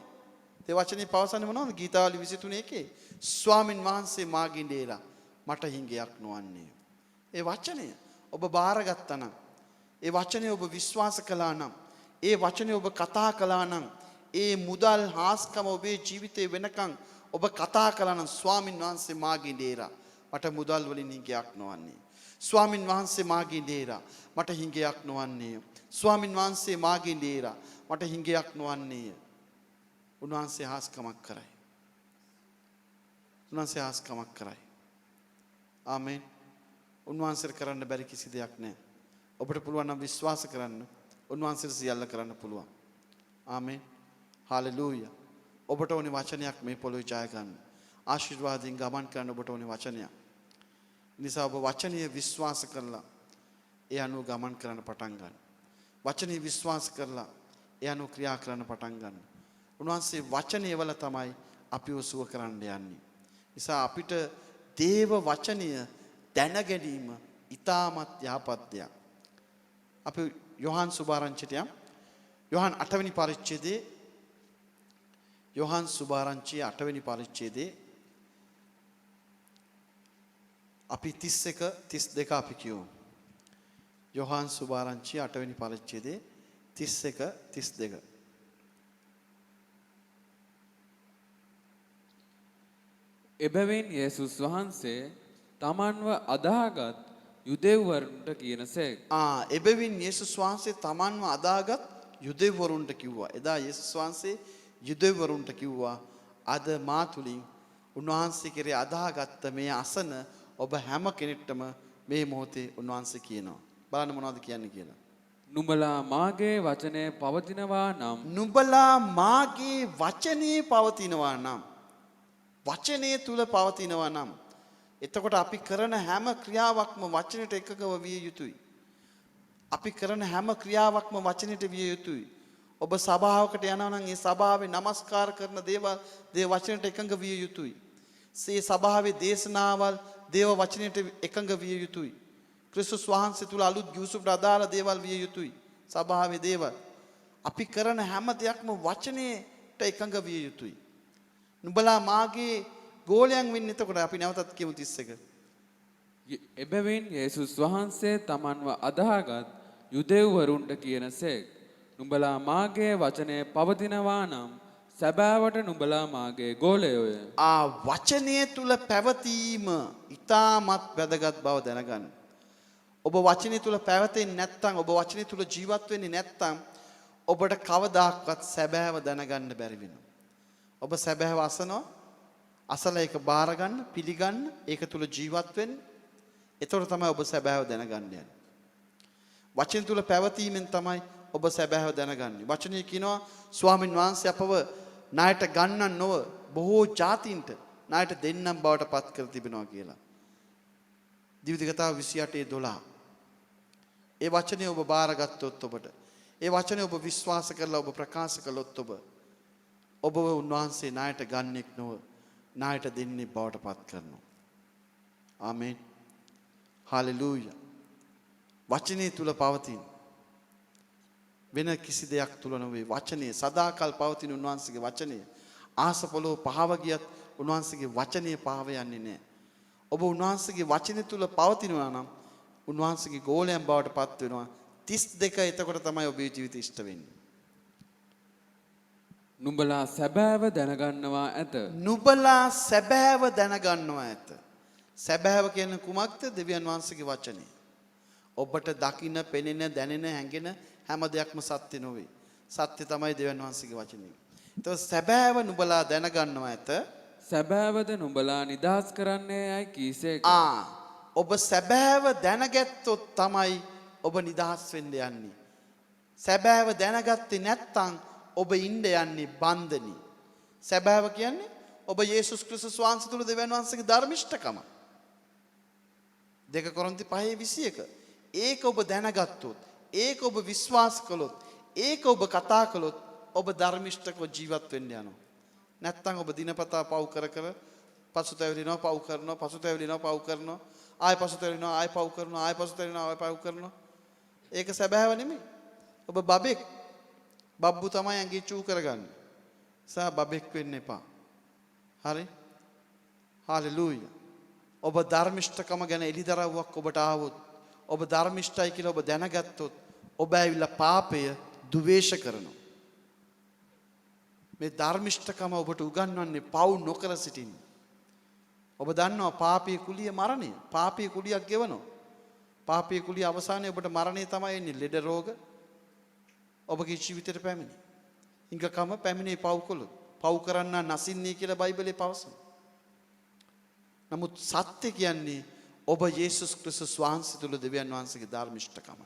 ඒ වචනේ පවසන්නේ මොනවද? ගීතාවලි 23:1 ස්වාමින් වහන්සේ මාගින් දේලා මට හිඟයක් නොවන්නේ. ඒ වචනය ඔබ බාරගත්තා නම්, ඒ වචනේ ඔබ විශ්වාස කළා නම්, ඒ වචනේ ඔබ කතා කළා නම්, ඒ මුදල් හාස්කම ඔබේ ජීවිතේ වෙනකන් ඔබ කතා කළා නම් ස්වාමින් වහන්සේ මාගින් දේලා මට මුදල් වලින් හිඟයක් නොවන්නේ. ස්වාමින් වහන්සේ මාගින් දේලා මට හිඟයක් නොවන්නේ. ස්වාමින් වහන්සේ මාගින් දේලා මට හිඟයක් නොවන්නේ. උන්වහන්සේ හාස්කමක් කරයි. උන්වහන්සේ හාස්කමක් කරයි. ආමේන්. උන්වහන්සේට කරන්න බැරි කිසි දෙයක් නැහැ. ඔබට පුළුවන් නම් විශ්වාස කරන්න. උන්වහන්සේට සියල්ල කරන්න පුළුවන්. ආමේන්. හාලෙලූයා. ඔබට ඕනේ වචනයක් මේ පොළොවේ ජය ගන්න. ආශිර්වාදයෙන් ගමන් කරන්න ඔබට ඕනේ වචනයක්. නිසා ඔබ වචනීය විශ්වාස කරලා ඒ අනුව ගමන් කරන්න පටන් ගන්න. වචනීය විශ්වාස කරලා ඒ අනුව ක්‍රියා කරන්න පටන් ගන්න. උන්වහන්සේ වචනය වල තමයි අපිව සුව කරන්න යන්නේ. නිසා අපිට දේව වචනය දැන ගැනීම ඉතාමත් යහපත් දෙයක්. අපි යොහන් සුභාරංචියට යමු. යොහන් 8 වෙනි පරිච්ඡේදයේ යොහන් සුභාරංචියේ 8 වෙනි පරිච්ඡේදයේ අපි 31 32 අපි කියමු. යොහන් සුභාරංචියේ 8 වෙනි පරිච්ඡේදයේ 31 32 එබැවින් යේසුස් වහන්සේ තමන්ව අදාගත් යුදෙව්වරුන්ට කියනසේක. එබැවින් යේසුස් වහන්සේ තමන්ව අදාගත් යුදෙව්වරුන්ට කිව්වා. එදා යේසුස් වහන්සේ යුදෙව්වරුන්ට කිව්වා අද මා තුලින් උන්වහන්සේ කෙරේ අදාගත්ත මේ අසන ඔබ හැම කෙනෙක්ටම මේ මොහොතේ උන්වහන්සේ කියනවා. බලන්න මොනවද කියන්නේ කියලා. නුඹලා මාගේ වචනේ පවතිනවා නම් නුඹලා මාගේ වචනේ පවතිනවා නම් වචනේ තුල පවතිනවා නම් එතකොට අපි කරන හැම ක්‍රියාවක්ම වචනයට එකගව විය යුතුයි. අපි කරන හැම ක්‍රියාවක්ම වචනයට විය යුතුයි. ඔබ සභාවකට යනවා නම් ඒ සභාවේ নমස්කාර කරන දේවල් දේව වචනයට එකඟ විය යුතුයි. මේ සභාවේ දේශනාවල් දේව වචනයට එකඟ විය යුතුයි. ක්‍රිස්තුස් වහන්සේ තුල අලුත් යූසුෆ්ට අදාළ දේවල් විය යුතුයි. සභාවේ දේවල් අපි කරන හැම දෙයක්ම වචනයට එකඟ විය යුතුයි. නුඹලා මාගේ ගෝලයන් වෙන්න. එතකොට අපි නැවතත් කියමු 31. එබැවින් යේසුස් වහන්සේ තමන්ව අදාගත් යුදෙව්වරුන්ට කියනසේක. නුඹලා මාගේ වචනේ පවතිනවා නම් සැබෑවට නුඹලා මාගේ ගෝලයෝය. වචනය තුල පැවතීම ඊටමත් වැදගත් බව දැනගන්න. ඔබ වචනය තුල පැවතෙන්නේ නැත්නම්, ඔබ වචනය තුල ජීවත් වෙන්නේ නැත්නම් ඔබට කවදාක්වත් සැබෑව දැනගන්න බැරි වෙනවා. ඔබ සැබෑව අසනවා, අසල ඒක බාර ගන්න, පිළිගන්න, ඒක තුල ජීවත් වෙන්න. එතකොට තමයි ඔබ සැබෑව දැනගන්න යන්නේ. වචන තුල පැවතීමෙන් තමයි ඔබ සැබෑව දැනගන්නේ. වචනේ කියනවා ස්වාමින් වහන්සේ අපව ණයට ගන්නන් නොව බොහෝ ජාතීන්ට ණයට දෙන්නම් බවට පත් කර තිබෙනවා කියලා. දිවිදිගතාව 28:12. ඒ වචනේ ඔබ බාරගත්තොත් ඔබට, ඒ වචනේ ඔබ විශ්වාස කරලා ඔබ ප්‍රකාශ කළොත් ඔබ උන්වහන්සේ ණයට ගන්නෙක් නොව ණයට දෙන්නේ බවට පත් කරනවා. ආමේන්. හාලෙලූයා. වචනේ තුල පවතින වෙන කිසි දෙයක් තුල නොවේ. වචනේ සදාකල් පවතින උන්වහන්සේගේ වචනේ. ආස පොළොව පහව ගියත් උන්වහන්සේගේ වචනේ පහව යන්නේ නැහැ. ඔබ උන්වහන්සේගේ වචනේ තුල පවතිනවා නම් උන්වහන්සේගේ ගෝලයන් බවට පත් වෙනවා. 32 එතකොට තමයි ඔබේ ජීවිතය ඉෂ්ට වෙන්නේ. නුඹලා සැබෑව දැනගන්නවා ඇත. නුඹලා සැබෑව දැනගන්නවා ඇත. සැබෑව කියන්නේ කුමක්ද? දෙවියන් වහන්සේගේ වචනේ. ඔබට දකින්න, පෙනෙන, දැනෙන, හැඟෙන හැම දෙයක්ම සත්‍ය නොවේ. සත්‍ය තමයි දෙවියන් වහන්සේගේ වචනේ. ඒතකොට සැබෑව නුඹලා දැනගන්නවා ඇත. සැබෑවද නුඹලා නිදහස් කරන්නේ යයි කීසේක. ඔබ සැබෑව දැනගත්තොත් තමයි ඔබ නිදහස් වෙන්න යන්නේ. සැබෑව දැනගත්තේ නැත්නම් ඔබ ඉන්න යන්නේ බන්ධනේ. සැබෑව කියන්නේ ඔබ යේසුස් ක්‍රිස්තුස් වහන්සේ තුල දෙවියන් වහන්සේගේ ධර්මිෂ්ඨකම. 2 කොරින්ති 5:21. ඒක ඔබ දැනගත්තොත්, ඒක ඔබ විශ්වාස කළොත්, ඒක ඔබ කතා කළොත් ඔබ ධර්මිෂ්ඨකව ජීවත් වෙන්න යනවා. නැත්නම් ඔබ දිනපතා පව් කර කර පසුතැවිලිනවා, පව් කරනවා, පසුතැවිලිනවා, පව් කරනවා, ආය පසුතැවිලිනවා, ආය පව් කරනවා, ආය පසුතැවිලිනවා, ආය පව් කරනවා. ඒක සැබෑව නෙමෙයි. ඔබ බබෙක්. බබ්බු තමයි ඇඟි චූ කරගන්නේ. සා බබෙක් වෙන්න එපා. හරි? හාලෙලූයා. ඔබ ධර්මිෂ්ඨකම ගැන එලිදරව්වක් ඔබට ආවොත්, ඔබ ධර්මිෂ්ඨයි කියලා ඔබ දැනගත්තොත්, ඔබ ඇවිල්ලා පාපය දුවේෂ කරනවා. මේ ධර්මිෂ්ඨකම ඔබට උගන්වන්නේ පව් නොකර සිටින්න. ඔබ දන්නවා පාපයේ කුලිය මරණය. පාපයේ කුලියක් ගෙවනවා. පාපයේ කුලිය අවසානයේ ඔබට මරණය තමයි එන්නේ. ලෙඩ රෝග ඔබගේ ජීවිතයට පැමිණි. හිඟකම පැමිණේ පව් කළොත්. පව් කරන්නා නසින්නේ කියලා බයිබලයේ පවසනවා. නමුත් සත්‍ය කියන්නේ ඔබ යේසුස් ක්‍රිස්තුස් වහන්සේ තුල දෙවියන් වහන්සේගේ ධර්මිෂ්ඨකම.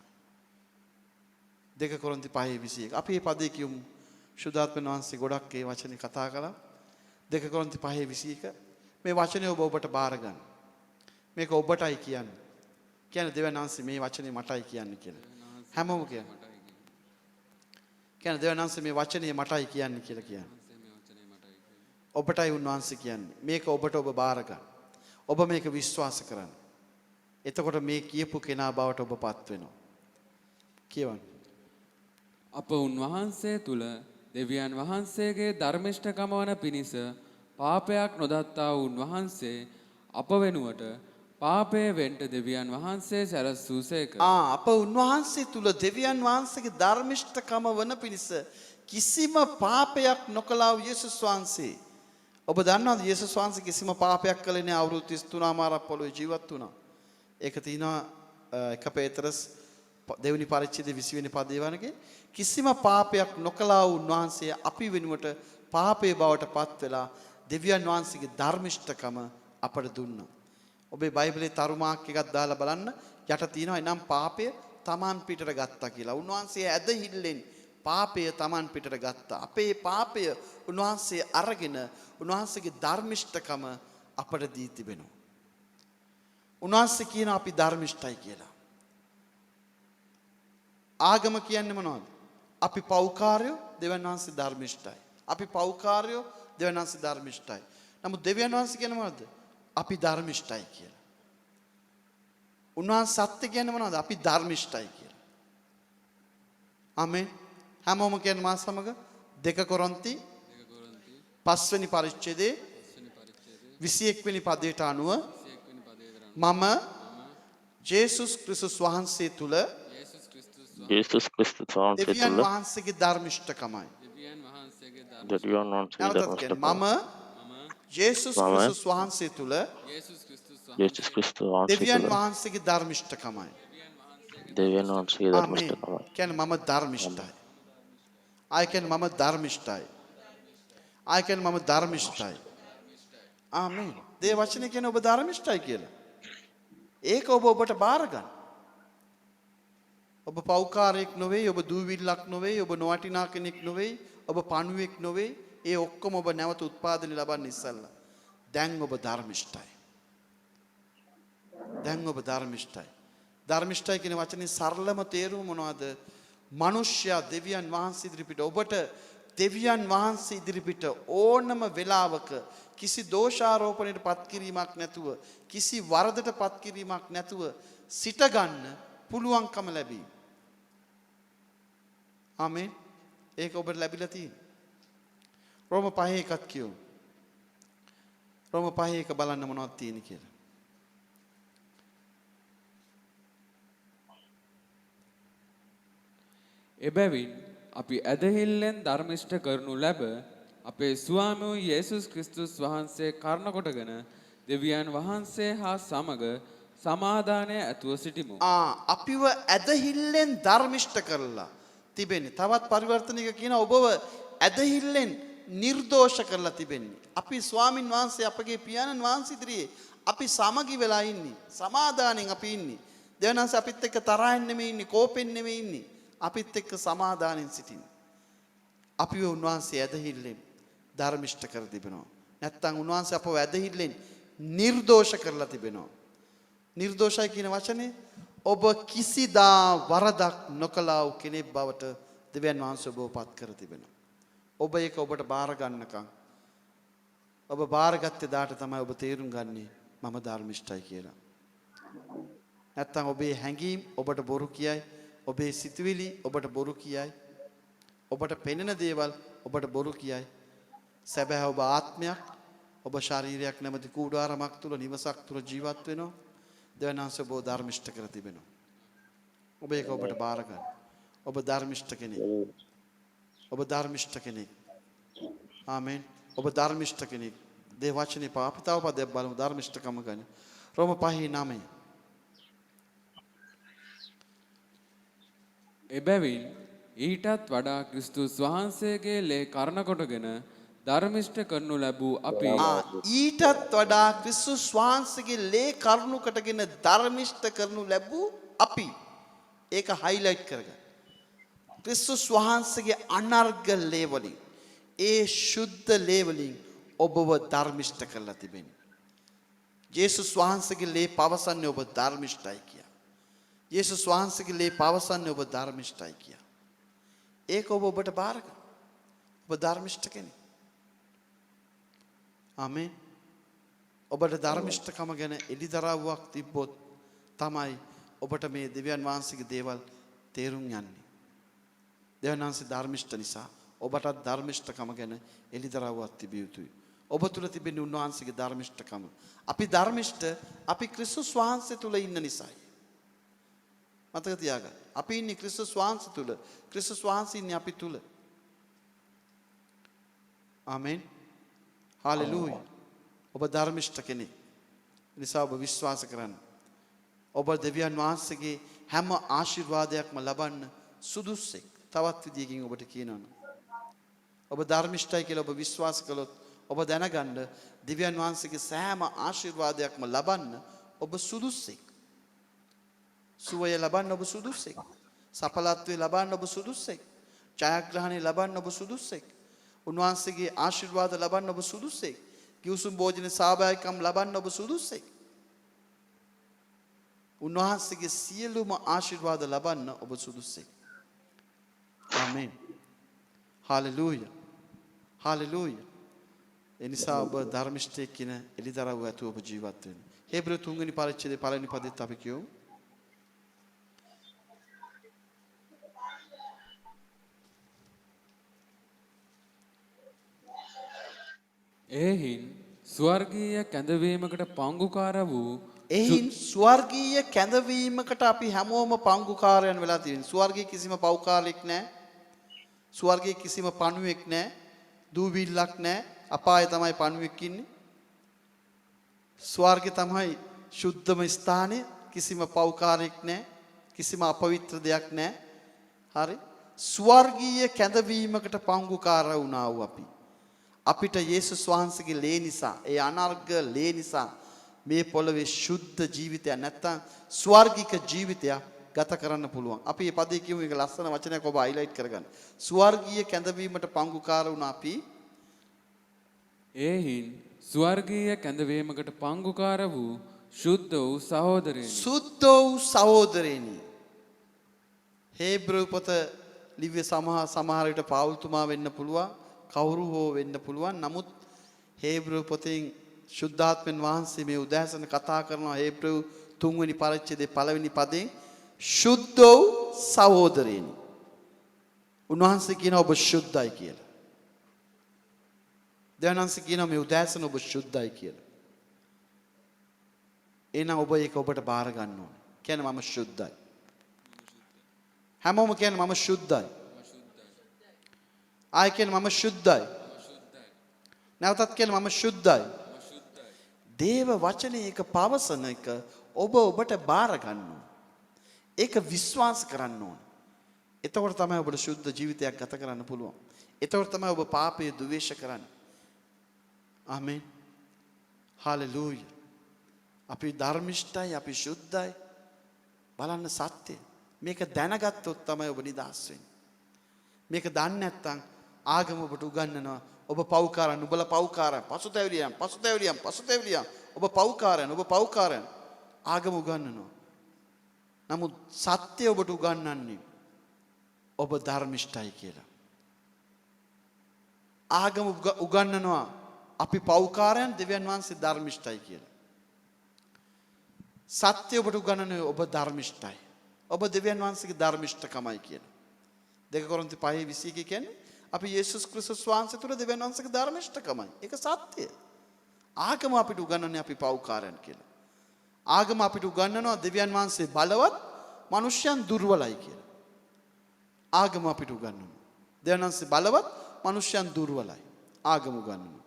2 කොරින්ති 5:21. අපි මේ පදේ කියමු. ශුද්ධාත්ම වහන්සේ ගොඩක් මේ වචනේ කතා කළා. 2 කොරින්ති 5:21. මේ වචනේ ඔබට බාර ගන්න. මේක ඔබටයි කියන්නේ. කියන්නේ දෙවියන් වහන්සේ මේ වචනේ මටයි කියන්නේ කියලා. හැමෝම කියන්නේ. කියන්නේ දෙවියන් වහන්සේ මේ වචනේ මටයි කියන්නේ කියලා කියන්නේ. ඔබටයි උන්වහන්සේ කියන්නේ. මේක ඔබට ඔබ බාර ගන්න. ඔබ මේක විශ්වාස කරන්න. එතකොට මේ කියපු කෙනා බවට ඔබපත් වෙනවා. කියවන්න. අප උන්වහන්සේ තුල දෙවියන් වහන්සේගේ ධර්මිෂ්ඨකම වන පිණිස පාපයක් නොදත්තා වූ උන්වහන්සේ අප වෙනුවට පාපය වෙන්ට දෙවියන් වහන්සේ සැලසූසේක. අප උන්වහන්සේ තුල දෙවියන් වහන්සේගේ ධර්මිෂ්ඨකම වන පිණිස කිසිම පාපයක් නොකළා වූ යේසුස් වහන්සේ. ඔබ දන්නවද යේසුස් වහන්සේ කිසිම පාපයක් කළේ නැහැ. අවුරුදු 33 මාරක් පොළොවේ ජීවත් වුණා. ඒක තියෙනවා 1 පේතරස් දෙවෙනි පරිච්ඡේදයේ 20 වෙනි පදේ වගේ කිසිම පාපයක් නොකළා වූ උන්වහන්සේ අපි වෙනුවට පාපේ බවට පත් වෙලා දෙවියන් වහන්සේගේ ධර්මිෂ්ඨකම අපට දුන්නා. ඔබේ බයිබලයේ තරුමාක් එකක් දාලා බලන්න යට තියෙනවා එනම් පාපය Taman පිටට ගත්තා කියලා. උන්වහන්සේ ඇදහිල්ලෙන් පාපය Taman පිටට ගත්තා. අපේ පාපය උන්වහන්සේ අරගෙන උන්වහන්සේගේ ධර්මිෂ්ඨකම අපට දී තිබෙනවා. උන්වහන්සේ කියන අපි ධර්මිෂ්ඨයි කියලා. ආගම කියන්නේ මොනවද? අපි පෞකාරයෝ, දෙවියන් වහන්සේ ධර්මිෂ්ඨයි. අපි පෞකාරයෝ, දෙවියන් වහන්සේ ධර්මිෂ්ඨයි. නමුත් දෙවියන් වහන්සේ කියන්නේ මොනවද? අපි ධර්මිෂ්ඨයි කියලා. උන්වහන්සේ සත්‍ය කියන්නේ මොනවද? අපි ධර්මිෂ්ඨයි කියලා. ආමෙන්. හැමෝම කියන්නේ මා සමග 2 කොරින්ති 5 වෙනි පරිච්ඡේදයේ 21 වෙනි පදයට අනුව මම ජේසුස් ක්‍රිස්තුස් වහන්සේ තුල යේසුස් ක්‍රිස්තුස් වහන්සේ දෙවියන් තුල වහන්සේගේ ධර්මිෂ්ඨකමයි. දෙවියන් වහන්සේගේ ධර්මස්ථකම මම ජේසුස් ක්‍රිස්තුස් වහන්සේ තුල යේසුස් ක්‍රිස්තුස් වහන්සේ දෙවියන් තුල වහන්සේගේ ධර්මිෂ්ඨකමයි. දෙවියන් වහන්සේගේ ධර්මස්ථකම කියන්නේ මම ධර්මිෂ්ඨයි. ආය කියන්නේ මම ධර්මිෂ්ඨයි. ආය කියන්නේ මම ධර්මිෂ්ඨයි. ආමේන්. දේ වචනේ කියන්නේ ඔබ ධර්මිෂ්ඨයි කියලා. ඒක ඔබට බාර ගන්න. ඔබ පෞකාරයෙක් නොවේ, ඔබ දූවිල්ලක් නොවේ, ඔබ නොවටිනා කෙනෙක් නොවේ, ඔබ පණුවෙක් නොවේ. ඒ ඔක්කොම ඔබ නැවත උත්පාදනය ලබන්න ඉස්සල්ලා. දැන් ඔබ ධර්මිෂ්ඨයි. දැන් ඔබ ධර්මිෂ්ඨයි. ධර්මිෂ්ඨයි කියන වචනේ සරලම තේරුම මොනවද? මිනිස්යා දෙවියන් වහන්සේ ඉදිරිපිට ඔබට දෙවියන් වහන්සේ ඉදිරිපිට ඕනම වෙලාවක කිසි දෝෂාරෝපණයට පත් කිරීමක් නැතුව, කිසි වරදට පත් කිරීමක් නැතුව සිට ගන්න පුළුවන්කම ලැබී. ආමේන්. ඒක ඔබට ලැබිලා තියෙනවා. රෝම 5:1ක් කියමු. රෝම 5:1 බලන්න මොනවද තියෙන්නේ කියලා. එබැවින් අපි ඇදහිල්ලෙන් ධර්මිෂ්ඨ කරනු ලැබ අපේ ස්වාමී යේසුස් ක්‍රිස්තුස් වහන්සේ කරුණ කොටගෙන දෙවියන් වහන්සේ හා සමග සමාදානය ඇතුව සිටිමු. අපිව ඇදහිල්ලෙන් ධර්මිෂ්ඨ කරලා තිබෙන්නේ. තවත් පරිවර්තනයක කියන ඔබව ඇදහිල්ලෙන් නිර්දෝෂ කරලා තිබෙන්නේ. අපි ස්වාමින් වහන්සේ අපගේ පියාණන් වහන්සේ ඉදිරියේ අපි සමගි වෙලා ඉන්නේ. සමාදානෙන් අපි ඉන්නේ. දෙවනන්ස අපිත් එක්ක තරහින් නෙමෙයි ඉන්නේ, කෝපෙන් නෙමෙයි ඉන්නේ. අපිත් එක්ක සමාදානෙන් සිටින්නේ. අපිව උන්වහන්සේ ඇදහිල්ලෙන් ධර්මිෂ්ඨ කර තිබෙනවා. නැත්තම් උන්වහන්සේ අපව ඇදහිල්ලෙන් නිර්දෝෂ කරලා තිබෙනවා. නිර්දෝෂයි කියන වචනේ ඔබ කිසිදා වරදක් නොකළා වූ කෙනෙක් බවට දෙවියන් වහන්සේ ඔබව පත් කර තිබෙනවා. ඔබ ඒක ඔබට බාර ගන්නකම් ඔබ බාරගත්තේ දාට තමයි ඔබ තේරුම් ගන්නේ මම ධර්මිෂ්ඨයි කියලා. නැත්තම් ඔබේ හැඟීම් ඔබට බොරු කියයි, ඔබේ සිතුවිලි ඔබට බොරු කියයි, ඔබට පෙනෙන දේවල් ඔබට බොරු කියයි. සැබෑ ඔබ ආත්මයක්, ඔබ ශරීරයක් නැමැති කූඩාරමක් තුල නිවසක් තුල ජීවත් වෙනවා. දෙවියන් වහන්සේ ඔබව ධර්මිෂ්ඨ කර තිබෙනවා. ඔබ ඒක ඔබට බාර ගන්න. ඔබ ධර්මිෂ්ඨ කෙනෙක්. ඔබ ධර්මිෂ්ඨ කෙනෙක්. ආමෙන්. ඔබ ධර්මිෂ්ඨ කෙනෙක්. දේ වචනේ පාපිතාව පදයක් බලමු ධර්මිෂ්ඨකම ගැන. රෝම 5:9. එබැවින් ඊටත් වඩා ක්‍රිස්තුස් වහන්සේගේ ලේ කරන කොටගෙන ධර්මිෂ්ඨ කරනු ලැබූ අපි ඊටත් වඩා ක්‍රිස්තුස් වහන්සේගේ ලේ කරුණු කොටගෙන ධර්මිෂ්ඨ කරනු ලැබූ අපි. ඒක හයිලයිට් කරගන්න. ක්‍රිස්තුස් වහන්සේගේ අනර්ග ලේ වලින්, ඒ ශුද්ධ ලේ වලින් ඔබව ධර්මිෂ්ඨ කරලා තිබෙනවා. යේසුස් වහන්සේගේ ලේ පවසන්නේ ඔබ ධර්මිෂ්ඨයි කියා. යේසුස් වහන්සේගේ ලේ පවසන්නේ ඔබ ධර්මිෂ්ඨයි කියා. ඒක ඔබට බාර ගන්න. ඔබ ධර්මිෂ්ඨ කෙනෙක්. ආමේන්. ඔබට ධර්මිෂ්ඨකම ගැන එලිදරව්වක් තිබ්බොත් තමයි ඔබට මේ දෙවියන් වහන්සේගේ දේවල් තේරුම් යන්නේ. දෙවියන් වහන්සේ ධර්මිෂ්ඨ නිසා ඔබට ධර්මිෂ්ඨකම ගැන එලිදරව්වක් තිබිය යුතුයි. ඔබ තුල තිබෙන උන්වහන්සේගේ ධර්මිෂ්ඨකම. අපි ධර්මිෂ්ඨ අපි ක්‍රිස්තුස් වහන්සේ තුල ඉන්න නිසායි. මතක තියාගන්න. අපි ඉන්නේ ක්‍රිස්තුස් වහන්සේ තුල. ක්‍රිස්තුස් වහන්සේ ඉන්නේ අපි තුල. ආමෙන්. හාලෙලූයා. ඔබ ධර්මිෂ්ඨ කෙනෙක්. නිසා ඔබ විශ්වාස කරන්න. ඔබ දෙවියන් වහන්සේගේ හැම ආශිර්වාදයක්ම ලබන්න සුදුස්සෙක්. තවත් විදියකින් ඔබට කියනවා. ඔබ ධර්මිෂ්ඨයි කියලා ඔබ විශ්වාස කළොත් ඔබ දැනගන්න දෙවියන් වහන්සේගේ සෑම ආශිර්වාදයක්ම ලබන්න ඔබ සුදුස්සෙක්. සුවය ලබන්න ඔබ සුදුස්සෙක්. සඵලත්වය ලබන්න ඔබ සුදුස්සෙක්. ජයග්‍රහණය ලබන්න ඔබ සුදුස්සෙක්. උන්වහන්සේගේ ආශිර්වාද ලබන්න ඔබ සුදුස්සෙක්. කිව්සුම් භෝජන සහභාගීකම් ලබන්න ඔබ සුදුස්සෙක්. උන්වහන්සේගේ සියලුම ආශිර්වාද ලබන්න ඔබ සුදුස්සෙක්. ආමේන්. හාලෙලූයා. හාලෙලූයා. එනිසා ඔබ ධර්මිෂ්ඨයෙක් කියන එලිදරව් ඇතුව ඔබ ජීවත් වෙන්න. හේබ්‍ර 3 වෙනි පරිච්ඡේදයේ පළවෙනි පදෙත් අපි කියමු. එහින් ස්වර්ගීය කැඳවීමකට පංගුකාර වූ එහින් ස්වර්ගීය කැඳවීමකට අපි හැමෝම පංගුකාරයන් වෙලා තියෙනවා. ස්වර්ගයේ කිසිම පෞකාරයක් නැහැ. ස්වර්ගයේ කිසිම පණුවෙක් නැහැ. දූවිල්ලක් නැහැ. අපායේ තමයි පණුවෙක් ඉන්නේ. ස්වර්ගය තමයි සුද්ධම ස්ථානය. කිසිම පෞකාරයක් නැහැ. කිසිම අපවිත්‍ර දෙයක් නැහැ. හරි? ස්වර්ගීය කැඳවීමකට පංගුකාර වුණා වූ අපි. අපිට යේසුස් වහන්සේගේ ලේ නිසා, ඒ අනර්ග ලේ නිසා මේ පොළවේ සුද්ධ ජීවිතයක් නැත්තම් ස්වර්ගික ජීවිතයක් ගත කරන්න පුළුවන්. අපි මේ පදේ කියමු, ඒක ලස්සන වචනයක් ඔබ හයිලයිට් කරගන්න. ස්වර්ගීය කැඳවීමට පංගුකාර වුණ අපි එහින් ස්වර්ගීය කැඳවීමකට පංගුකාර වූ ශුද්ධ වූ සහෝදරයනි. සුද්ධ වූ සහෝදරයනි. හේබ්‍ර පොත ලිව්වේ සමහර විට පාවුල්තුමා වෙන්න පුළුවන්, කවුරු හෝ වෙන්න පුළුවන්. නමුත් හේබ්‍ර පොතෙන් ශුද්ධාත්මෙන් වහන්සේ මේ උදෑසන කතා කරනවා. හේබ්‍ර 3 වෙනි පරිච්ඡේදයේ පළවෙනි පදයෙන් සුද්ධ වූ සහෝදරයනි. උන්වහන්සේ කියනවා ඔබ සුද්ධයි කියලා. දෙවනන්සේ කියනවා මේ උදෑසන ඔබ සුද්ධයි කියලා. එහෙනම් ඔබ ඒක ඔබට බාර ගන්න ඕනේ. කියන්නේ මම සුද්ධයි. හැමෝම කියන්නේ මම සුද්ධයි. ආයෙ කියන්නේ මම සුද්ධයි. නැවතත් කියන්නේ මම සුද්ධයි. දේව වචනේ එක පවසන එක ඔබ ඔබට බාර ගන්න ඕන. ඒක විශ්වාස කරන්න ඕන. එතකොට තමයි ඔබට සුද්ධ ජීවිතයක් ගත කරන්න පුළුවන්. එතකොට තමයි ඔබ පාපයේ ද්වේෂ කරන්නේ. ආමේන්. හාලෙලූයා. අපි ධර්මිෂ්ඨයි, අපි සුද්ධයි. බලන්න සත්‍යය. මේක දැනගත්තොත් තමයි ඔබ නිදහස් වෙන්නේ. මේක දන්නේ නැත්නම් ආගම ඔබට උගන්වනවා ඔබ පව්කාරයන්, නුඹලා පව්කාරයන්, පසුතැවිලියන්, ඔබ පව්කාරයන් ආගම උගන්වනවා. නමුත් සත්‍ය ඔබට උගන්වන්නේ ඔබ ධර්මිෂ්ඨයි කියලා. ආගම උගන්වනවා අපි පව්කාරයන්, දෙවියන් වහන්සේ ධර්මිෂ්ඨයි කියලා. සත්‍ය ඔබට උගන්වන්නේ ඔබ ධර්මිෂ්ඨයි. ඔබ දෙවියන් වහන්සේගේ ධර්මිෂ්ඨකමයි කියලා. 2 කොරින්ති 5:21 කියන්නේ අපි යේසුස් ක්‍රිස්තුස් වහන්සේ තුළ දෙවියන් වහන්සේගේ ධර්මිෂ්ඨකමයි. ඒක සත්‍යය. ආගම අපිට උගන්වන්නේ අපි පව්කාරයන් කියලා. ආගම අපිට උගන්වනවා දෙවියන් වහන්සේ බලවත්, මිනිස්යන් දුර්වලයි කියලා. ආගම අපිට උගන්වනවා දෙවියන් වහන්සේ බලවත්, මිනිස්යන් දුර්වලයි. ආගම උගන්වනවා.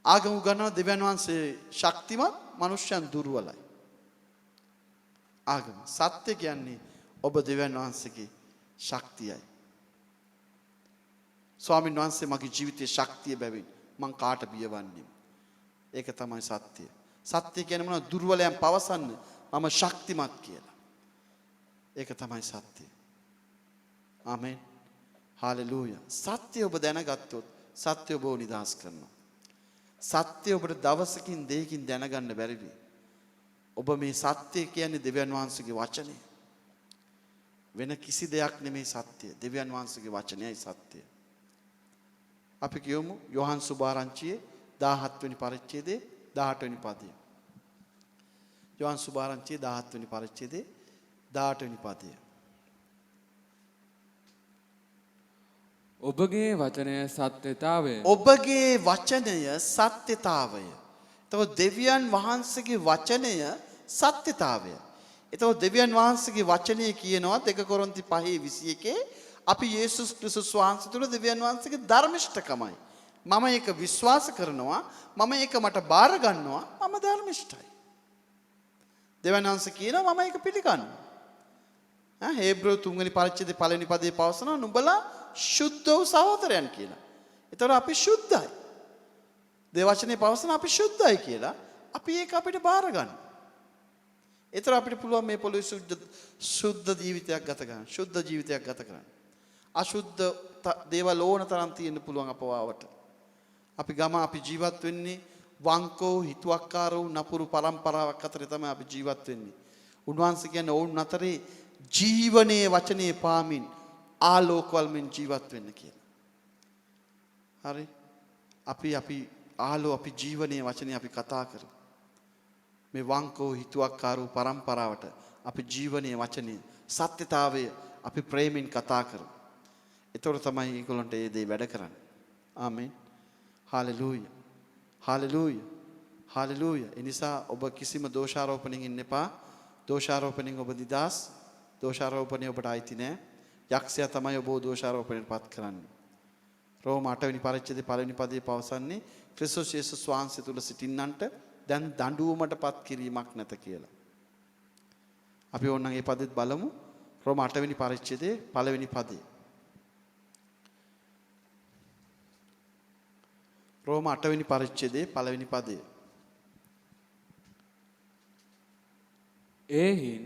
ආගම උගන්වනවා දෙවියන් වහන්සේ ශක්තිමත්, මිනිස්යන් දුර්වලයි. ආගම. සත්‍ය කියන්නේ ඔබ දෙවියන් වහන්සේගේ ශක්තියයි. ස්වාමීන් වහන්සේ මගේ ජීවිතයේ ශක්තිය බැවින් මං කාට බියවන්නේ? ඒක තමයි සත්‍යය. සත්‍ය කියන්නේ මොනවද? දුර්වලයන් පවසන්න මම ශක්තිමත් කියලා. ඒක තමයි සත්‍යය. ආමේන්. හාලෙලූයා. සත්‍ය ඔබ දැනගත්තොත් සත්‍ය ඔබව නිදහස් කරනවා. සත්‍ය ඔබට දවසකින් දෙකකින් දැනගන්න බැරි වෙයි. ඔබ මේ සත්‍ය කියන්නේ දෙවියන් වහන්සේගේ වචනය. වෙන කිසි දෙයක් නෙමෙයි සත්‍ය. දෙවියන් වහන්සේගේ වචනයයි සත්‍ය. අපි කියමු යෝහන් සුභාරංචියේ 17 වෙනි පරිච්ඡේදයේ 18 වෙනි පදය. යෝහන් සුභාරංචියේ 17 වෙනි පරිච්ඡේදයේ 18 වෙනි පදය. ඔබගේ වචනය සත්‍යතාවය. ඔබගේ වචනය සත්‍යතාවය. එතකොට දෙවියන් වහන්සේගේ වචනය සත්‍යතාවය. එතකොට දෙවියන් වහන්සේගේ වචනය කියනවා 2 කොරින්ති 5:21 අපි යේසුස් ක්‍රිස්තුස් වහන්සේ තුළ දෙවියන් වහන්සේගේ ධර්මිෂ්ඨකමයි. මම ඒක විශ්වාස කරනවා, මම ඒක මට බාර ගන්නවා, මම ධර්මිෂ්ඨයි. දෙවියන් වහන්සේ කියනවා මම ඒක පිළිගන්නවා. හේබ්‍රෙව් 3 වෙනි පරිච්ඡේදයේ 1 වෙනි පදයේ පවසනවා නුඹලා සුද්ධ වූ සහෝදරයන් කියලා. ඒතර අපි සුද්ධයි. දේවචනේ පවසන අපි සුද්ධයි කියලා. අපි ඒක අපිට බාර ගන්නවා. ඒතර අපිට පුළුවන් මේ පොළොවේ සුද්ධ ජීවිතයක් ගත කරන්න. සුද්ධ ජීවිතයක් ගත කරන්න. අශුද්ධ දේවල් ඕන තරම් තියෙන්න පුළුවන් අපවාවට. අපි ජීවත් වෙන්නේ වංකෝ, හිතුවක්කාරෝ, නපුරු පරම්පරාවක් අතරේ තමයි අපි ජීවත් වෙන්නේ. උන්වහන්සේ කියන්නේ ඔවුන් අතරේ ජීවනයේ වචනේ පාමින් ආලෝකවල්මින් ජීවත් වෙන්න කියලා. හරි? අපි ජීවනයේ වචනේ අපි කතා කරමු. මේ වංකෝ, හිතුවක්කාරෝ පරම්පරාවට අපි ජීවනයේ වචනේ සත්‍යතාවය අපි ප්‍රේමෙන් කතා කරමු. ඒතර තමයි ඒගොල්ලන්ට ඒ දේ වැඩ කරන්නේ. ආමේන්. හාලෙලූයා. හාලෙලූයා. හාලෙලූයා. ඒ නිසා ඔබ කිසිම දෝෂාරෝපණයෙන් ඉන්න එපා. දෝෂාරෝපණයෙන් ඔබ නිදහස්. දෝෂාරෝපණය ඔබට අයිති නෑ. යක්ෂයා තමයි ඔබ දෝෂාරෝපණයට පත් කරන්නේ. රෝම 8 වෙනි පරිච්ඡේදයේ 1 වෙනි පදයේ පවසන්නේ ක්‍රිස්තුස් යේසුස් වහන්සේ තුල සිටින්නන්ට දැන් දඬුවමට පත් කිරීමක් නැත කියලා. අපි ඕනනම් මේ පදෙත් බලමු. රෝම 8 වෙනි පරිච්ඡේදයේ 1 වෙනි පදේ. රෝම 8 වෙනි පරිච්ඡේදයේ 1 වෙනි පදය. ඒහින්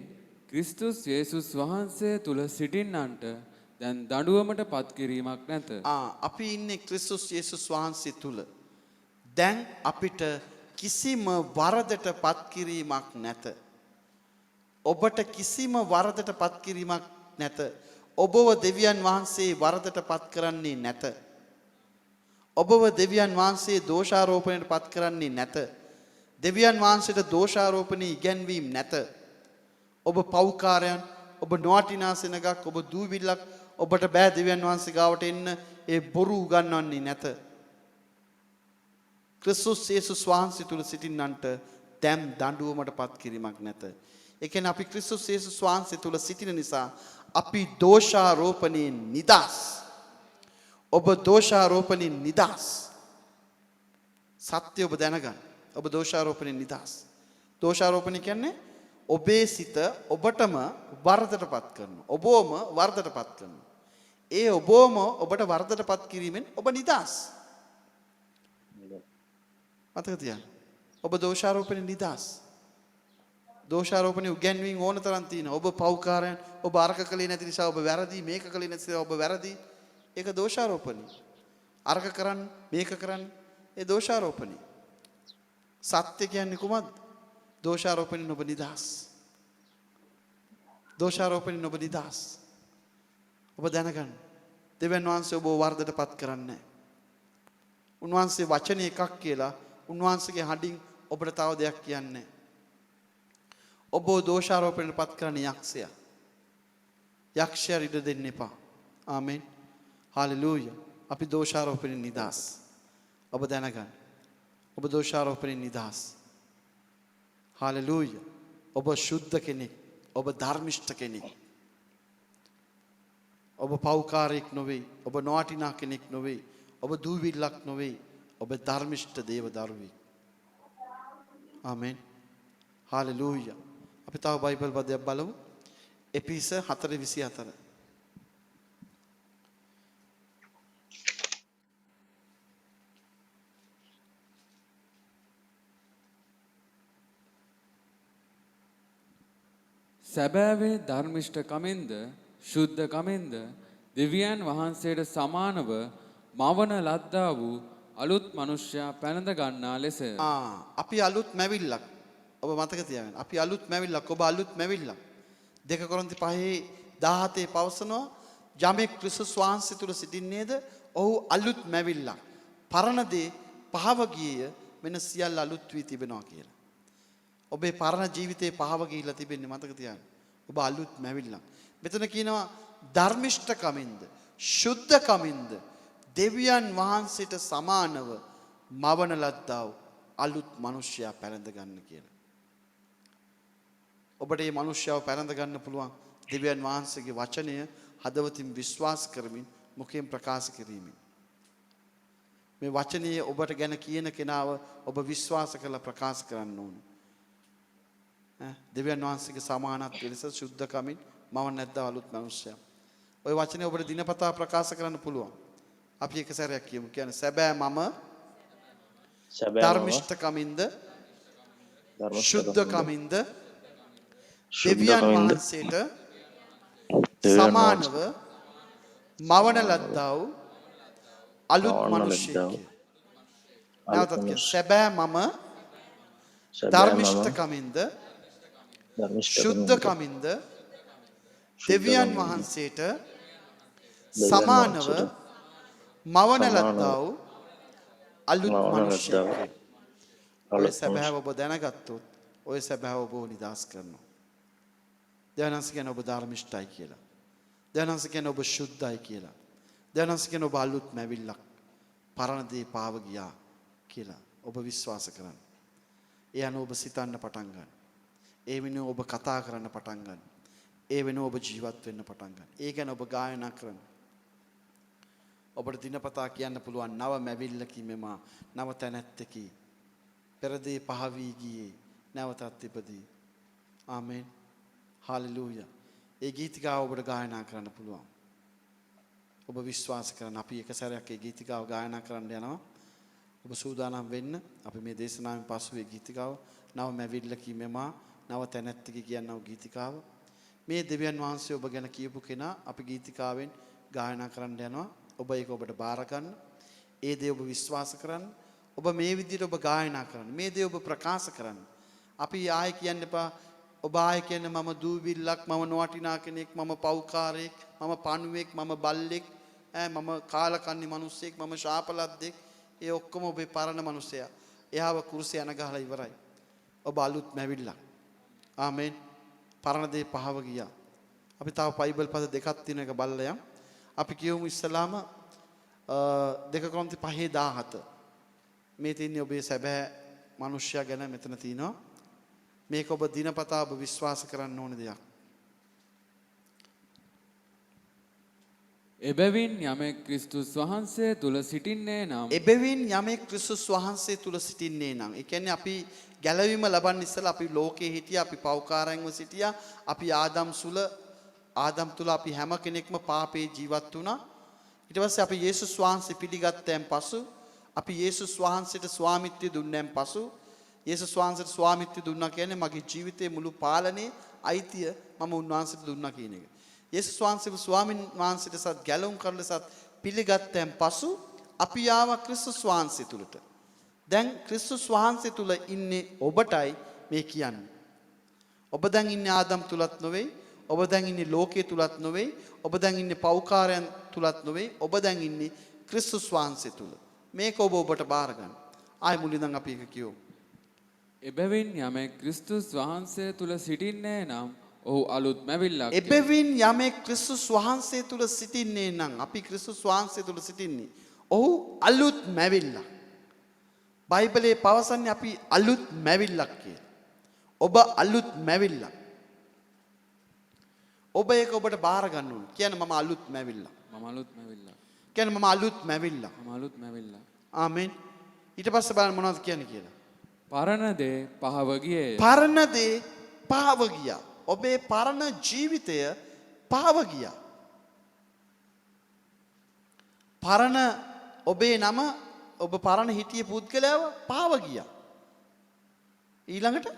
ක්‍රිස්තුස් යේසුස් වහන්සේ තුල සිටින්නන්ට දැන් දඬුවමට පත් කිරීමක් නැත. අපි ඉන්නේ ක්‍රිස්තුස් යේසුස් වහන්සේ තුල. දැන් අපිට කිසිම වරදට පත් කිරීමක් නැත. ඔබට කිසිම වරදට පත් කිරීමක් නැත. ඔබව දෙවියන් වහන්සේ වරදට පත් කරන්නේ නැත. ඔබව දෙවියන් වහන්සේ දෝෂාරෝපණයට පත් කරන්නේ නැත. දෙවියන් වහන්සේට දෝෂාරෝපණය ඉගැන්වීම නැත. ඔබ පව්කාරයන්, ඔබ නොවටිනා සෙනගක්, ඔබ දූවිල්ලක්, ඔබට බෑ දෙවියන් වහන්සේ ගාවට එන්න ඒ බොරු උගන්වන්නේ නැත. ක්‍රිස්තුස් යේසුස් වහන්සේ තුල සිටින්නන්ට දැන් දඬුවමට පත් කිරීමක් නැත. ඒ කියන්නේ අපි ක්‍රිස්තුස් යේසුස් වහන්සේ තුල සිටින නිසා අපි දෝෂාරෝපණයෙන් නිදහස්. ඔබ දෝෂාරෝපණයෙන් නිදහස්. සත්‍ය ඔබ දැනගන්න. ඔබ දෝෂාරෝපණයෙන් නිදහස්. දෝෂාරෝපණය කියන්නේ ඔබේ සිත ඔබටම වර්ධටපත් කරනවා. ඔබවම වර්ධටපත් කරනවා. ඒ ඔබවම ඔබට වර්ධටපත් කිරීමෙන් ඔබ නිදහස්. මතක තියාගන්න. ඔබ දෝෂාරෝපණය නිදහස්. දෝෂාරෝපණය උගන්වීම ඕන තරම් තියෙනවා. ඔබ පව්කාරයන්, ඔබ අරක කලේ නැති නිසා ඔබ වැරදි, මේක කලේ නැති නිසා ඔබ වැරදි. ඒක දෝෂාරෝපණය. අරක කරන්න, මේක කරන්න. ඒ දෝෂාරෝපණය. සත්‍ය කියන්නේ කුමක්ද? දෝෂාරෝපණයෙන් ඔබ නිදහස්. දෝෂාරෝපණයෙන් ඔබ නිදහස්. ඔබ දැනගන්න. දෙවියන් වහන්සේ ඔබ වර්ධටපත් කරන්නේ නැහැ. උන්වහන්සේ වචන එකක් කියලා උන්වහන්සේගේ හඬින් ඔබට තව දෙයක් කියන්නේ නැහැ. ඔබ දෝෂාරෝපණයට පත් කරන යක්ෂයා. යක්ෂයා ඉඩ දෙන්න එපා. ආමෙන්. හාලෙලූයා. අපි දෝෂාරෝපණයෙන් නිදහස්. ඔබ දැනගන්න. ඔබ දෝෂාරෝපණයෙන් නිදහස්. හාලෙලූයා. ඔබ ශුද්ධ කෙනෙක්. ඔබ ධර්මිෂ්ඨ කෙනෙක්. ඔබ පව්කාරයෙක් නොවේ. ඔබ නොවටිනා කෙනෙක් නොවේ. ඔබ දූවිල්ලක් නොවේ. ඔබ ධර්මිෂ්ඨ දේව දරුවෙක්. ආමෙන්. හාලෙලූයා. අපි තව බයිබල් පදයක් බලමු. එපිස 4:24. සැබෑවේ ධර්මිෂ්ඨ කමෙන්ද ශුද්ධ කමෙන්ද දෙවියන් වහන්සේට සමානව මවන ලද්දා වූ අලුත් මනුෂ්‍යයා පැනඳ ගන්නා ලෙසය. අපි අලුත් මැවිල්ලක්. ඔබ මතක තියාගන්න. අපි අලුත් මැවිල්ලක්. ඔබ අලුත් මැවිල්ලක්. 2 කොරින්ති 5:17 පවසනවා යමෙක් ක්‍රිස්තුස් වහන්සේ තුල සිටින්නේද ඔහු අලුත් මැවිල්ලක්. පරණ දේ පහව ගියේය වෙන සියල්ල අලුත් වී තිබෙනවා කියලා. ඔබේ පරණ ජීවිතේ පහව ගිහිලා තිබෙන්නේ මතක තියාගන්න. ඔබ අලුත් මැවිල්ලක්. මෙතන කියනවා ධර්මිෂ්ඨකමින්ද ශුද්ධකමින්ද දෙවියන් වහන්සේට සමානව මවන ලද්දා වූ අලුත් මිනිසයා පැනඳ ගන්න කියලා. ඔබට මේ මිනිසයාව පැනඳ ගන්න පුළුවන් දෙවියන් වහන්සේගේ වචනය හදවතින් විශ්වාස කරමින් මුඛයෙන් ප්‍රකාශ කිරීමෙන්. මේ වචනයේ ඔබට ගැන කියන කෙනාව ඔබ විශ්වාස කරලා ප්‍රකාශ කරන්න ඕනේ. දෙවියන් වහන්සේගේ සමානත්වය ලෙස ශුද්ධකමින් මව නැද්ද අලුත් මිනිසයා. ওই වචනේ ඔබට දිනපතා ප්‍රකාශ කරන්න පුළුවන්. අපි එක සැරයක් කියමු. කියන්නේ සැබෑ මම ධර්මිෂ්ඨකමින්ද ශුද්ධකමින්ද දෙවියන් වහන්සේට සමානව මවන ලද්දා වූ අලුත් මිනිසෙක්. නැවතත් කියන්න. සැබෑ මම ධර්මිෂ්ඨකමින්ද ශුද්ධකමින්ද දෙවියන් වහන්සේට සමානව මවන ලද්දා වූ අලුත් මිනිසෙක්. ඔය සැබෑව ඔබ දැනගත්තොත් ඔය සැබෑව ඔබ නිදහස් කරනවා. දැනන්ස කියන ඔබ ධර්මිෂ්ඨයි කියලා. දැනන්ස කියන ඔබ ශුද්ධයි කියලා. දැනන්ස කියන ඔබ අලුත් මැවිල්ලක්. පරණ දේ පාව ගියා කියලා ඔබ විශ්වාස කරන්න. ඒ අනුව ඔබ සිතන්න පටන් ගන්න. ඒ වෙනුව ඔබ කතා කරන්න පටන් ගන්න. ඒ වෙනුව ඔබ ජීවත් වෙන්න පටන් ගන්න. ඒ ගැන ඔබ ගායනා කරන්න. ඔබට දිනපතා කියන්න පුළුවන් නව මැවිල්ලකි මෙම නව තැනැත්තකි. පෙරදී පහ වී ගියේ නැවතත් ඉපදී. ආමෙන්. හාලෙලූයා. ඒ ගීතිකාව ඔබට ගායනා කරන්න පුළුවන්. ඔබ විශ්වාස කරන අපි එක සැරයක් ඒ ගීතිකාව ගායනා කරන්න යනවා. ඔබ සූදානම් වෙන්න. අපි මේ දේශනාවෙන් පසු ඒ ගීතිකාව නව මැවිල්ලකි මෙම නව තැනැත්තකි කියනව ගීතිකාව. මේ දෙවියන් වහන්සේ ඔබ ගැන කියපු කෙනා අපි ගීතිකාවෙන් ගායනා කරන්න යනවා. ඔබ ඒක ඔබට බාර ගන්න. ඒ දේ ඔබ විශ්වාස කරන්න. ඔබ මේ විදිහට ඔබ ගායනා කරන්න. මේ දේ ඔබ ප්‍රකාශ කරන්න. අපි ආයෙ කියන්න එපා. ඔබ ආයෙ කියන්නේ මම දූවිල්ලක්, මම නොවටිනා කෙනෙක්, මම පව්කාරයෙක්, මම පණුවෙක්, මම බල්ලෙක්, මම කාලකන්ණි මිනිස්සෙක්, මම ශාපලද්දෙක්. ඒ ඔක්කොම ඔබේ පරණ මිනිසයා. එයාව කුරුසේ යන ගහලා ඉවරයි. ඔබ අලුත් මැවිල්ලක්. ආමෙන්. පරණ දේ පහව ගියා. අපි තව බයිබල් පද දෙකක් තියෙන එක බලලා යමු. අපි කියමු ඉස්සලාම 2 කොරින්ති 5:17. මේ තියන්නේ ඔබේ සැබෑ මිනිසයා ගැන මෙතන තියෙනවා. මේක ඔබ දිනපතා ඔබ විශ්වාස කරන්න ඕන දෙයක්. එබැවින් යමෙක් ක්‍රිස්තුස් වහන්සේ තුල සිටින්නේ නම් එබැවින් යමෙක් ක්‍රිස්තුස් වහන්සේ තුල සිටින්නේ නම් ඒ කියන්නේ අපි ගැලවීම ලබන්න ඉස්සලා අපි ලෝකේ හිටියා අපි පෞකාරයන්ව සිටියා අපි ආදම් තුල අපි හැම කෙනෙක්ම පාපේ ජීවත් වුණා ඊට පස්සේ අපි යේසුස් වහන්සේ පිළිගත්තයන් පසු අපි යේසුස් වහන්සේට ස්වාමිත්වය දුන්නන් පසු යේසුස් වහන්සේට ස්වාමිත්වය දුන්නා කියන්නේ මගේ ජීවිතයේ මුළු පාලනේ අයිතිය මම උන්වහන්සේට දුන්නා කියන එක. යේසුස් වහන්සේ ස්වාමීන් වහන්සේට සත් ගැලවුම් කරලා සත් පිළිගත්තයන් පසු අපි ආවා ක්‍රිස්තුස් වහන්සේ තුලට. දැන් ක්‍රිස්තුස් වහන්සේ තුල ඉන්නේ ඔබටයි මේ කියන්නේ. ඔබ දැන් ඉන්නේ ආදම් තුලත් නොවේ. ඔබ දැන් ඉන්නේ ලෝකයේ තුලත් නොවේ. ඔබ දැන් ඉන්නේ පෞකාරයන් තුලත් නොවේ. ඔබ දැන් ඉන්නේ ක්‍රිස්තුස් වහන්සේ තුල. මේක ඔබට බාර ගන්න. ආයි මුලින්ම අපි එක කියමු. එබැවින් යමෙක් ක්‍රිස්තුස් වහන්සේ තුල සිටින්නේ නම් ඔහු අලුත් මැවිල්ලක්. එබැවින් යමෙක් ක්‍රිස්තුස් වහන්සේ තුල සිටින්නේ නම් අපි ක්‍රිස්තුස් වහන්සේ තුල සිටින්නේ. ඔහු අලුත් මැවිල්ලක්. බයිබලයේ පවසන්නේ අපි අලුත් මැවිල්ලක් කියලා. ඔබ අලුත් මැවිල්ලක්. ඔබ ඒක ඔබට බාර ගන්න ඕන. කියන්නේ මම අලුත් මැවිල්ලක්. මම අලුත් මැවිල්ලක්. කියන්නේ මම අලුත් මැවිල්ලක්. මම අලුත් මැවිල්ලක්. ආමෙන්. ඊට පස්සේ බලන්න මොනවද කියන්නේ කියලා. පරණ දේ පහව ගියේය. පරණ දේ පහව ගියා. ඔබේ පරණ ජීවිතය පහව ගියා. පරණ ඔබේ නම ඔබ පරණ හිටිය පුද්ගලයාව පහව ගියා. ඊළඟට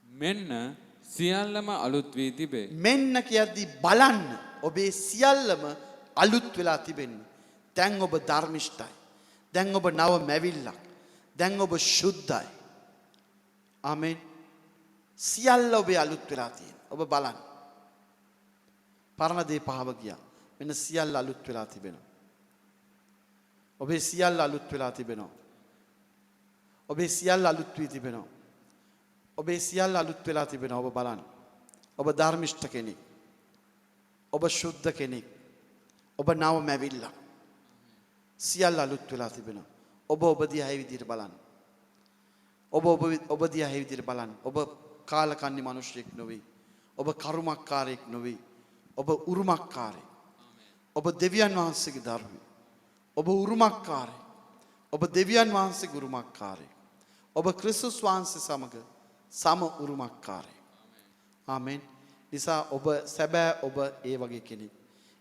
මෙන්න සියල්ලම අලුත් වී තිබේ. මෙන්න කියද්දි බලන්න ඔබේ සියල්ලම අලුත් වෙලා තිබෙන්නේ. දැන් ඔබ ධර්මිෂ්ඨයි. දැන් ඔබ නව මැවිල්ලක්. දැන් ඔබ ශුද්ධයි. ආමෙන්. සියල්ල ඔබේ අලුත් වෙලා තියෙනවා. ඔබ බලන්න. පරණ දේ පහව ගියා. මෙන්න සියල්ල අලුත් වෙලා තිබෙනවා. ඔබේ සියල්ල අලුත් වෙලා තිබෙනවා. ඔබේ සියල්ල අලුත් වී තිබෙනවා. ඔබේ සියල්ල අලුත් වෙලා තිබෙනවා. ඔබ බලන්න. ඔබ ධර්මිෂ්ඨ කෙනෙක්. ඔබ ශුද්ධ කෙනෙක්. ඔබ නව මැවිල්ලක්. සියල්ල අලුත් වෙලා තිබෙනවා. ඔබ දිහා ඒ විදිහට බලන්න. ඔබ දිහා ඒ විදිහට බලන්න. ඔබ කාලකන්ණි මිනිසෙක් නොවේ. ඔබ කරුමක්කාරයෙක් නොවේ. ඔබ උරුමක්කාරයෙක්. ඔබ දෙවියන් වහන්සේගේ දරුවෙක්. ඔබ උරුමක්කාරයෙක්. ඔබ දෙවියන් වහන්සේගේ උරුමක්කාරයෙක්. ඔබ ක්‍රිස්තුස් වහන්සේ සමග සම උරුමක්කාරයෙක්. ආමෙන්. නිසා ඔබ සැබෑ ඔබ ඒ වගේ කෙනෙක්.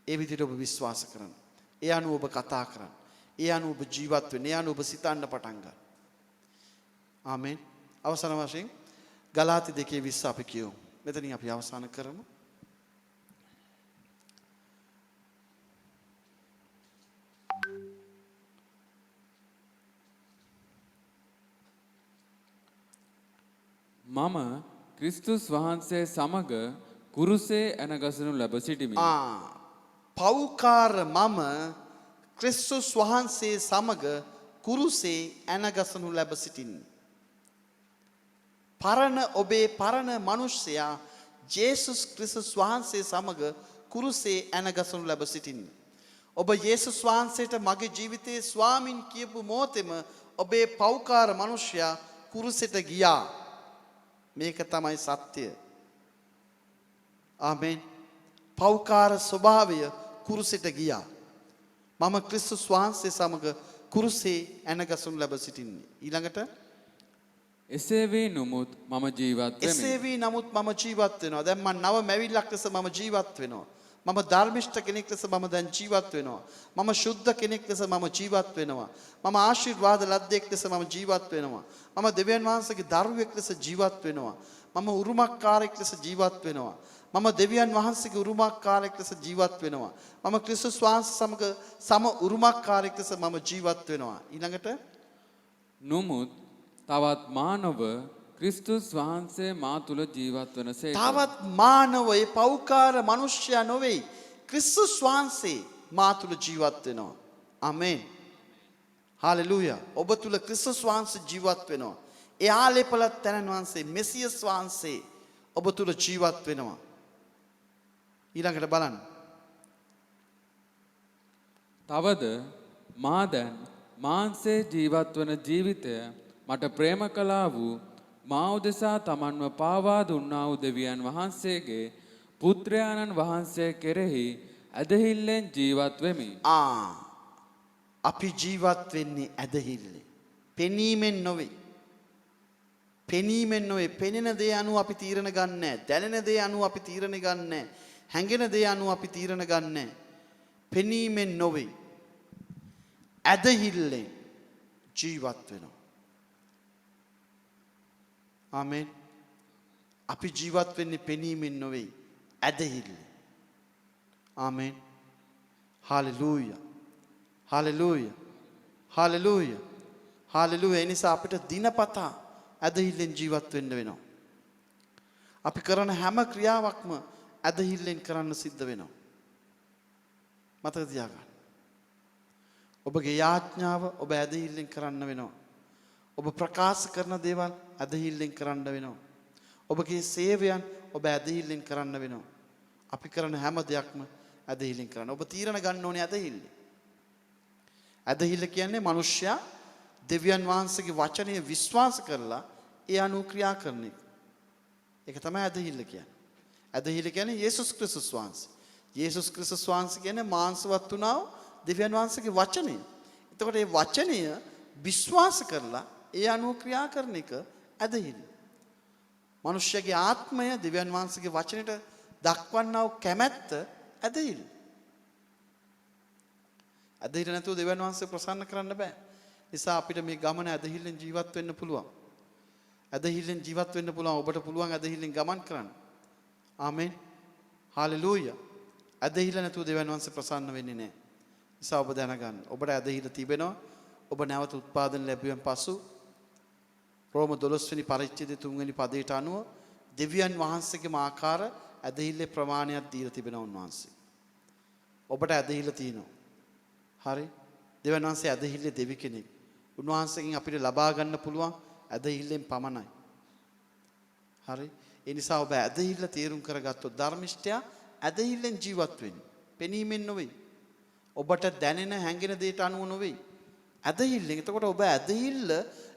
ඒ විදිහට ඔබ විශ්වාස කරන්න. ඒ අනුව ඔබ කතා කරන්න. ඒ අනුව ඔබ ජීවත් වෙන්න. ඒ අනුව ඔබ සිතන්න පටන් ගන්න. ආමෙන්. අවසාන වශයෙන් ගලාති 2:20 අපි කියමු. මෙතනින් අපි අවසන් කරමු. මම ක්‍රිස්තුස් වහන්සේ සමග කුරුසේ ඇනගසනු ලැබ සිටිමි. පෞකාර මම ක්‍රිස්තුස් වහන්සේ සමග කුරුසේ ඇනගසනු ලැබ සිටින්නේ. පරණ ඔබේ පරණ මිනිසයා ජේසුස් ක්‍රිස්තුස් වහන්සේ සමග කුරුසේ ඇනගසනු ලැබ සිටින්නේ. ඔබ යේසුස් වහන්සේට මගේ ජීවිතයේ ස්වාමින් කියපු මොහොතේම ඔබේ පෞකාර මිනිසයා කුරුසෙට ගියා. මේක තමයි සත්‍යය. ආමෙන්. පෞකාර ස්වභාවය කුරුසෙට ගියා. මම ක්‍රිස්තුස් වහන්සේ සමග කුරුසේ ඇනගසනු ලැබ සිටින්නේ. ඊළඟට එසේ වී නමුත් මම ජීවත් වෙමි. එසේ වී නමුත් මම ජීවත් වෙනවා. දැන් මම නව මැවිල්ලක් ලෙස මම ජීවත් වෙනවා. මම ධර්මිෂ්ඨ කෙනෙක් ලෙස මම දැන් ජීවත් වෙනවා. මම ශුද්ධ කෙනෙක් ලෙස මම ජීවත් වෙනවා. මම ආශිර්වාද ලද්දෙක් ලෙස මම ජීවත් වෙනවා. මම දෙවියන් වහන්සේගේ දරුවෙක් ලෙස ජීවත් වෙනවා. මම උරුමකාරයෙක් ලෙස ජීවත් වෙනවා. මම දෙවියන් වහන්සේගේ උරුමකාරයෙක් ලෙස ජීවත් වෙනවා. මම ක්‍රිස්තුස් වහන්සේ සමග සම උරුමකාරයෙක් ලෙස මම ජීවත් වෙනවා. ඊළඟට නමුත් තවත් මානව ක්‍රිස්තුස් වහන්සේ මා තුල ජීවත් වනසේ. තවත් මානව ඒ පෞකාර මිනිසයා නොවේ. ක්‍රිස්තුස් වහන්සේ මා තුල ජීවත් වෙනවා. ආමෙන්. හාලෙලූයා. ඔබ තුල ක්‍රිස්තුස් වහන්සේ ජීවත් වෙනවා. ඒ ආලේපලත් තැනන් වහන්සේ මෙසියස් වහන්සේ ඔබ තුල ජීවත් වෙනවා. ඊළඟට බලන්න. තවද මා දැන් මාංශේ ජීවත් වන ජීවිතය මට ප්‍රේම කළා වූ මා උදෙසා තමන්ව පාවා දුන්නා වූ දෙවියන් වහන්සේගේ පුත්‍රයාණන් වහන්සේ කෙරෙහි ඇදහිල්ලෙන් ජීවත් වෙමි. අපි ජීවත් වෙන්නේ ඇදහිල්ලෙන්. පෙනීමෙන් නොවේ. පෙනීමෙන් නොවේ. පෙනෙන දේ අනුව අපි තීරණ ගන්නෑ. දැනෙන දේ අනුව අපි තීරණ ගන්නෑ. හැඟෙන දේ අනුව අපි තීරණ ගන්නෑ. පෙනීමෙන් නොවේ. ඇදහිල්ලෙන් ජීවත් වෙනවා. ආමෙන්. අපි ජීවත් වෙන්නේ පෙනීමෙන් නොවේ. ඇදහිල්ලෙන්. ආමෙන්. හාලෙලූයා. හාලෙලූයා. හාලෙලූයා. හාලෙලූයා. ඒ නිසා අපිට දිනපතා ඇදහිල්ලෙන් ජීවත් වෙන්න වෙනවා. අපි කරන හැම ක්‍රියාවක්ම ඇදහිල්ලෙන් කරන්න සිද්ධ වෙනවා. මතක තියාගන්න. ඔබගේ යාඥාව ඔබ ඇදහිල්ලෙන් කරන්න වෙනවා. ඔබ ප්‍රකාශ කරන දේවල් ඇදහිල්ලෙන් කරන්න වෙනවා. ඔබගේ සේවයන් ඔබ ඇදහිල්ලෙන් කරන්න වෙනවා. අපි කරන හැම දෙයක්ම ඇදහිල්ලෙන් කරන්න. ඔබ තීරණ ගන්න ඕනේ ඇදහිල්ල. ඇදහිල්ල කියන්නේ මිනිස්සයා දෙවියන් වහන්සේගේ වචනය විශ්වාස කරලා ඒ අනුව ක්‍රියා කරන එක. ඒක තමයි ඇදහිල්ල කියන්නේ. ඇදහිල්ල කියන්නේ යේසුස් ක්‍රිස්තුස් වහන්සේ. යේසුස් ක්‍රිස්තුස් වහන්සේ කියන්නේ මාංශවත් වුණා දෙවියන් වහන්සේගේ වචනය. එතකොට මේ වචනය විශ්වාස කරලා ඒ අනුව ක්‍රියා කරන එක ඇදහිල්ල. මිනිස්යාගේ ආත්මය දෙවියන් වහන්සේගේ වචනයට දක්වන්නා වූ කැමැත්ත ඇදහිල්ල. ඇදහිල්ල නැතුව දෙවියන් වහන්සේ ප්‍රසන්න කරන්න බෑ. නිසා අපිට මේ ගමන ඇදහිල්ලෙන් ජීවත් වෙන්න පුළුවන්. ඇදහිල්ලෙන් ජීවත් වෙන්න පුළුවන්. ඔබට පුළුවන් ඇදහිල්ලෙන් ගමන් කරන්න. ආමෙන්. හාලෙලූයා. ඇදහිල්ල නැතුව දෙවියන් වහන්සේ ප්‍රසන්න වෙන්නේ නැහැ. නිසා ඔබ දැනගන්න. ඔබට ඇදහිල්ල තිබෙනවා. ඔබ නැවත උත්පාදන ලැබුවෙන් පසු රෝම 12 වෙනි පරිච්ඡේදයේ 3 වෙනි පදයට අනුව දෙවියන් වහන්සේගේම ආකාර ඇදහිල්ලේ ප්‍රමාණයක් දීලා තිබෙනවා උන්වහන්සේ. ඔබට ඇදහිල්ල තියෙනවා. හරි? දෙවියන් වහන්සේ ඇදහිල්ලේ දෙවි කෙනෙක්. උන්වහන්සේගෙන් අපිට ලබා ගන්න පුළුවන් ඇදහිල්ලෙන් පමණයි. හරි? ඒ නිසා ඔබ ඇදහිල්ල තේරුම් කරගත්තොත් ධර්මිෂ්ඨයා ඇදහිල්ලෙන් ජීවත් වෙන්නේ. පෙනීමෙන් නොවේ. ඔබට දැනෙන හැඟෙන දේට අනුව නොවේ. ඇදහිල්ලෙන්. එතකොට ඔබ ඇදහිල්ල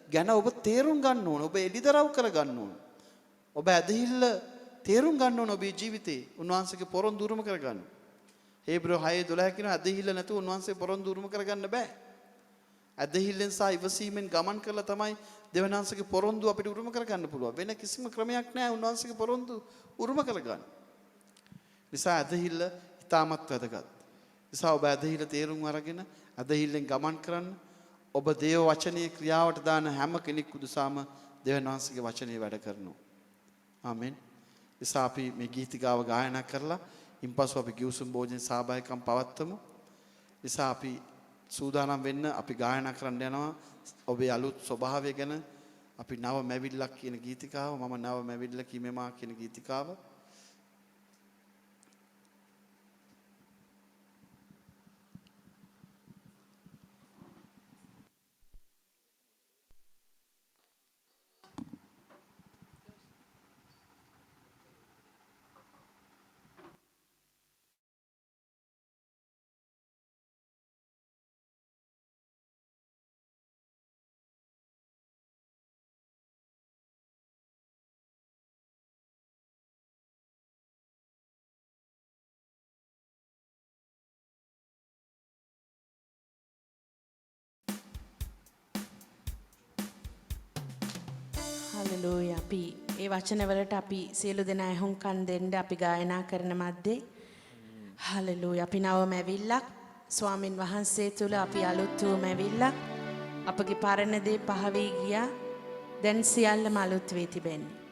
ගැන ඔබ තේරුම් ගන්න ඕන. ඔබ එලිදරව් කර ගන්න ඕන. ඔබ ඇදහිල්ල තේරුම් ගන්න ඕන ඔබේ ජීවිතේ. උන්වහන්සේගේ පොරොන්දු උරුම කර ගන්න. හේබ්‍රෝ 6:12 කියන ඇදහිල්ල නැතුව උන්වහන්සේ පොරොන්දු උරුම කර ගන්න බෑ. ඇදහිල්ලෙන් සහ ඉවසීමෙන් ගමන් කරලා තමයි දෙවියන් වහන්සේගේ පොරොන්දු අපිට උරුම කර ගන්න පුළුවන්. වෙන කිසිම ක්‍රමයක් නෑ උන්වහන්සේගේ පොරොන්දු උරුම කර ගන්න. නිසා ඇදහිල්ල ඉතාමත් වැදගත්. නිසා ඔබ ඇදහිල්ල තේරුම් අරගෙන ඇදහිල්ලෙන් ගමන් කරන්න. ඔබ දේව වචනේ ක්‍රියාවට දාන හැම කෙනෙකු දුසාම දෙවියන් වහන්සේගේ වචනේ වැඩ කරනවා. ආමෙන්. නිසා අපි මේ ගීතිකාව ගායනා කරලා ඉන්පසු අපි ගිවිසුම් භෝජන සහභාගීකම් පවත්වමු. නිසා අපි සූදානම් වෙන්න අපි ගායනා කරන්න යනවා. ඔබේ අලුත් ස්වභාවය ගැන අපි නව මැවිල්ලක් කියන ගීතිකාව මම නව මැවිල්ල කිමෙමා කියන ගීතිකාව හලෙලූයා. අපි ඒ වචනවලට අපි සියලු දෙනා ඇහුම්කන් දෙන්න අපි ගායනා කරන මැද්දේ හලෙලූයා. අපි නවම ඇවිල්ලක් ස්වාමින් වහන්සේ තුල අපි අලුත් වූම ඇවිල්ලක් අපගේ පරණ දේ පහ වී ගියා. දැන් සියල්ලම අලුත් වී තිබෙන්නේ.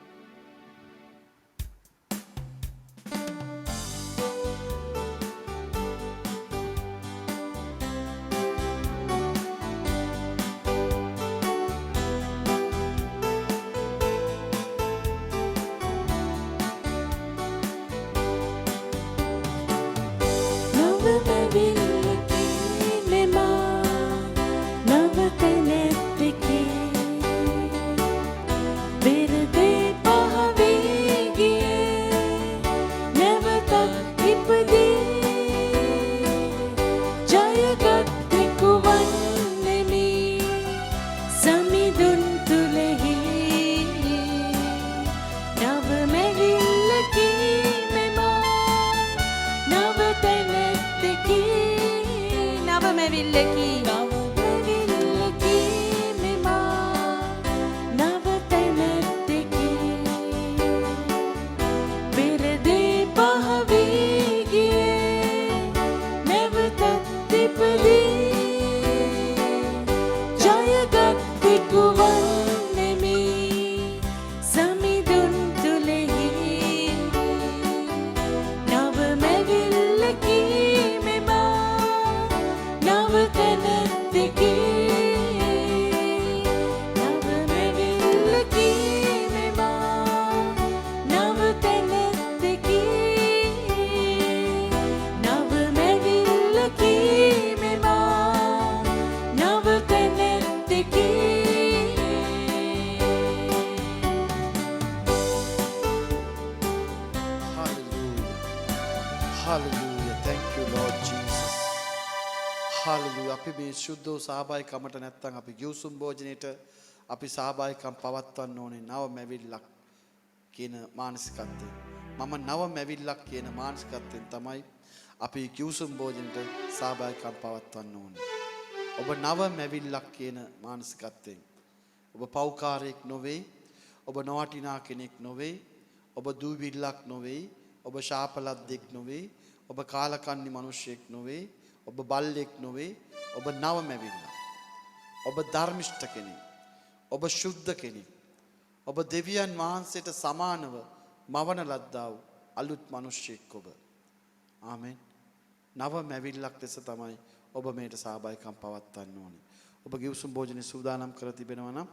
Better day. Hallelujah. Thank you, Lord Jesus. Hallelujah. අපි මේ සුද්ධ සහභාගීකමට නැත්තම් අපි ගිවිසුම් භෝජනයේට අපි සහභාගීකම් පවත්වන්න ඕනේ නව මැවිල්ලක් කියන මානසිකත්වයෙන්. මම නව මැවිල්ලක් කියන මානසිකත්වයෙන් තමයි අපි ගිවිසුම් භෝජනයේට සහභාගීකම් පවත්වන්න ඕනේ. ඔබ නව මැවිල්ලක් කියන මානසිකත්වයෙන්. ඔබ පෞකාරයෙක් නොවේ. ඔබ නොවටිනා කෙනෙක් නොවේ. ඔබ දූවිල්ලක් නොවේ. ඔබ ශාපලද්දෙක් නොවේ. ඔබ කාලකන්ණි මිනිසෙක් නොවේ. ඔබ බල්ලෙක් නොවේ. ඔබ නව මැවිල්ලක්. ඔබ ධර්මිෂ්ඨ කෙනෙක්. ඔබ ශුද්ධ කෙනෙක්. ඔබ දෙවියන් වහන්සේට සමානව මවන ලද්දා වූ අලුත් මිනිසෙක් ඔබ. ආමෙන්. නව මැවිල්ලක් ලෙස තමයි ඔබ මේට සහභාගීකම් පවත්වන්න ඕනේ. ඔබ ගිවිසුම් භෝජනේ සූදානම් කර තිබෙනවා නම්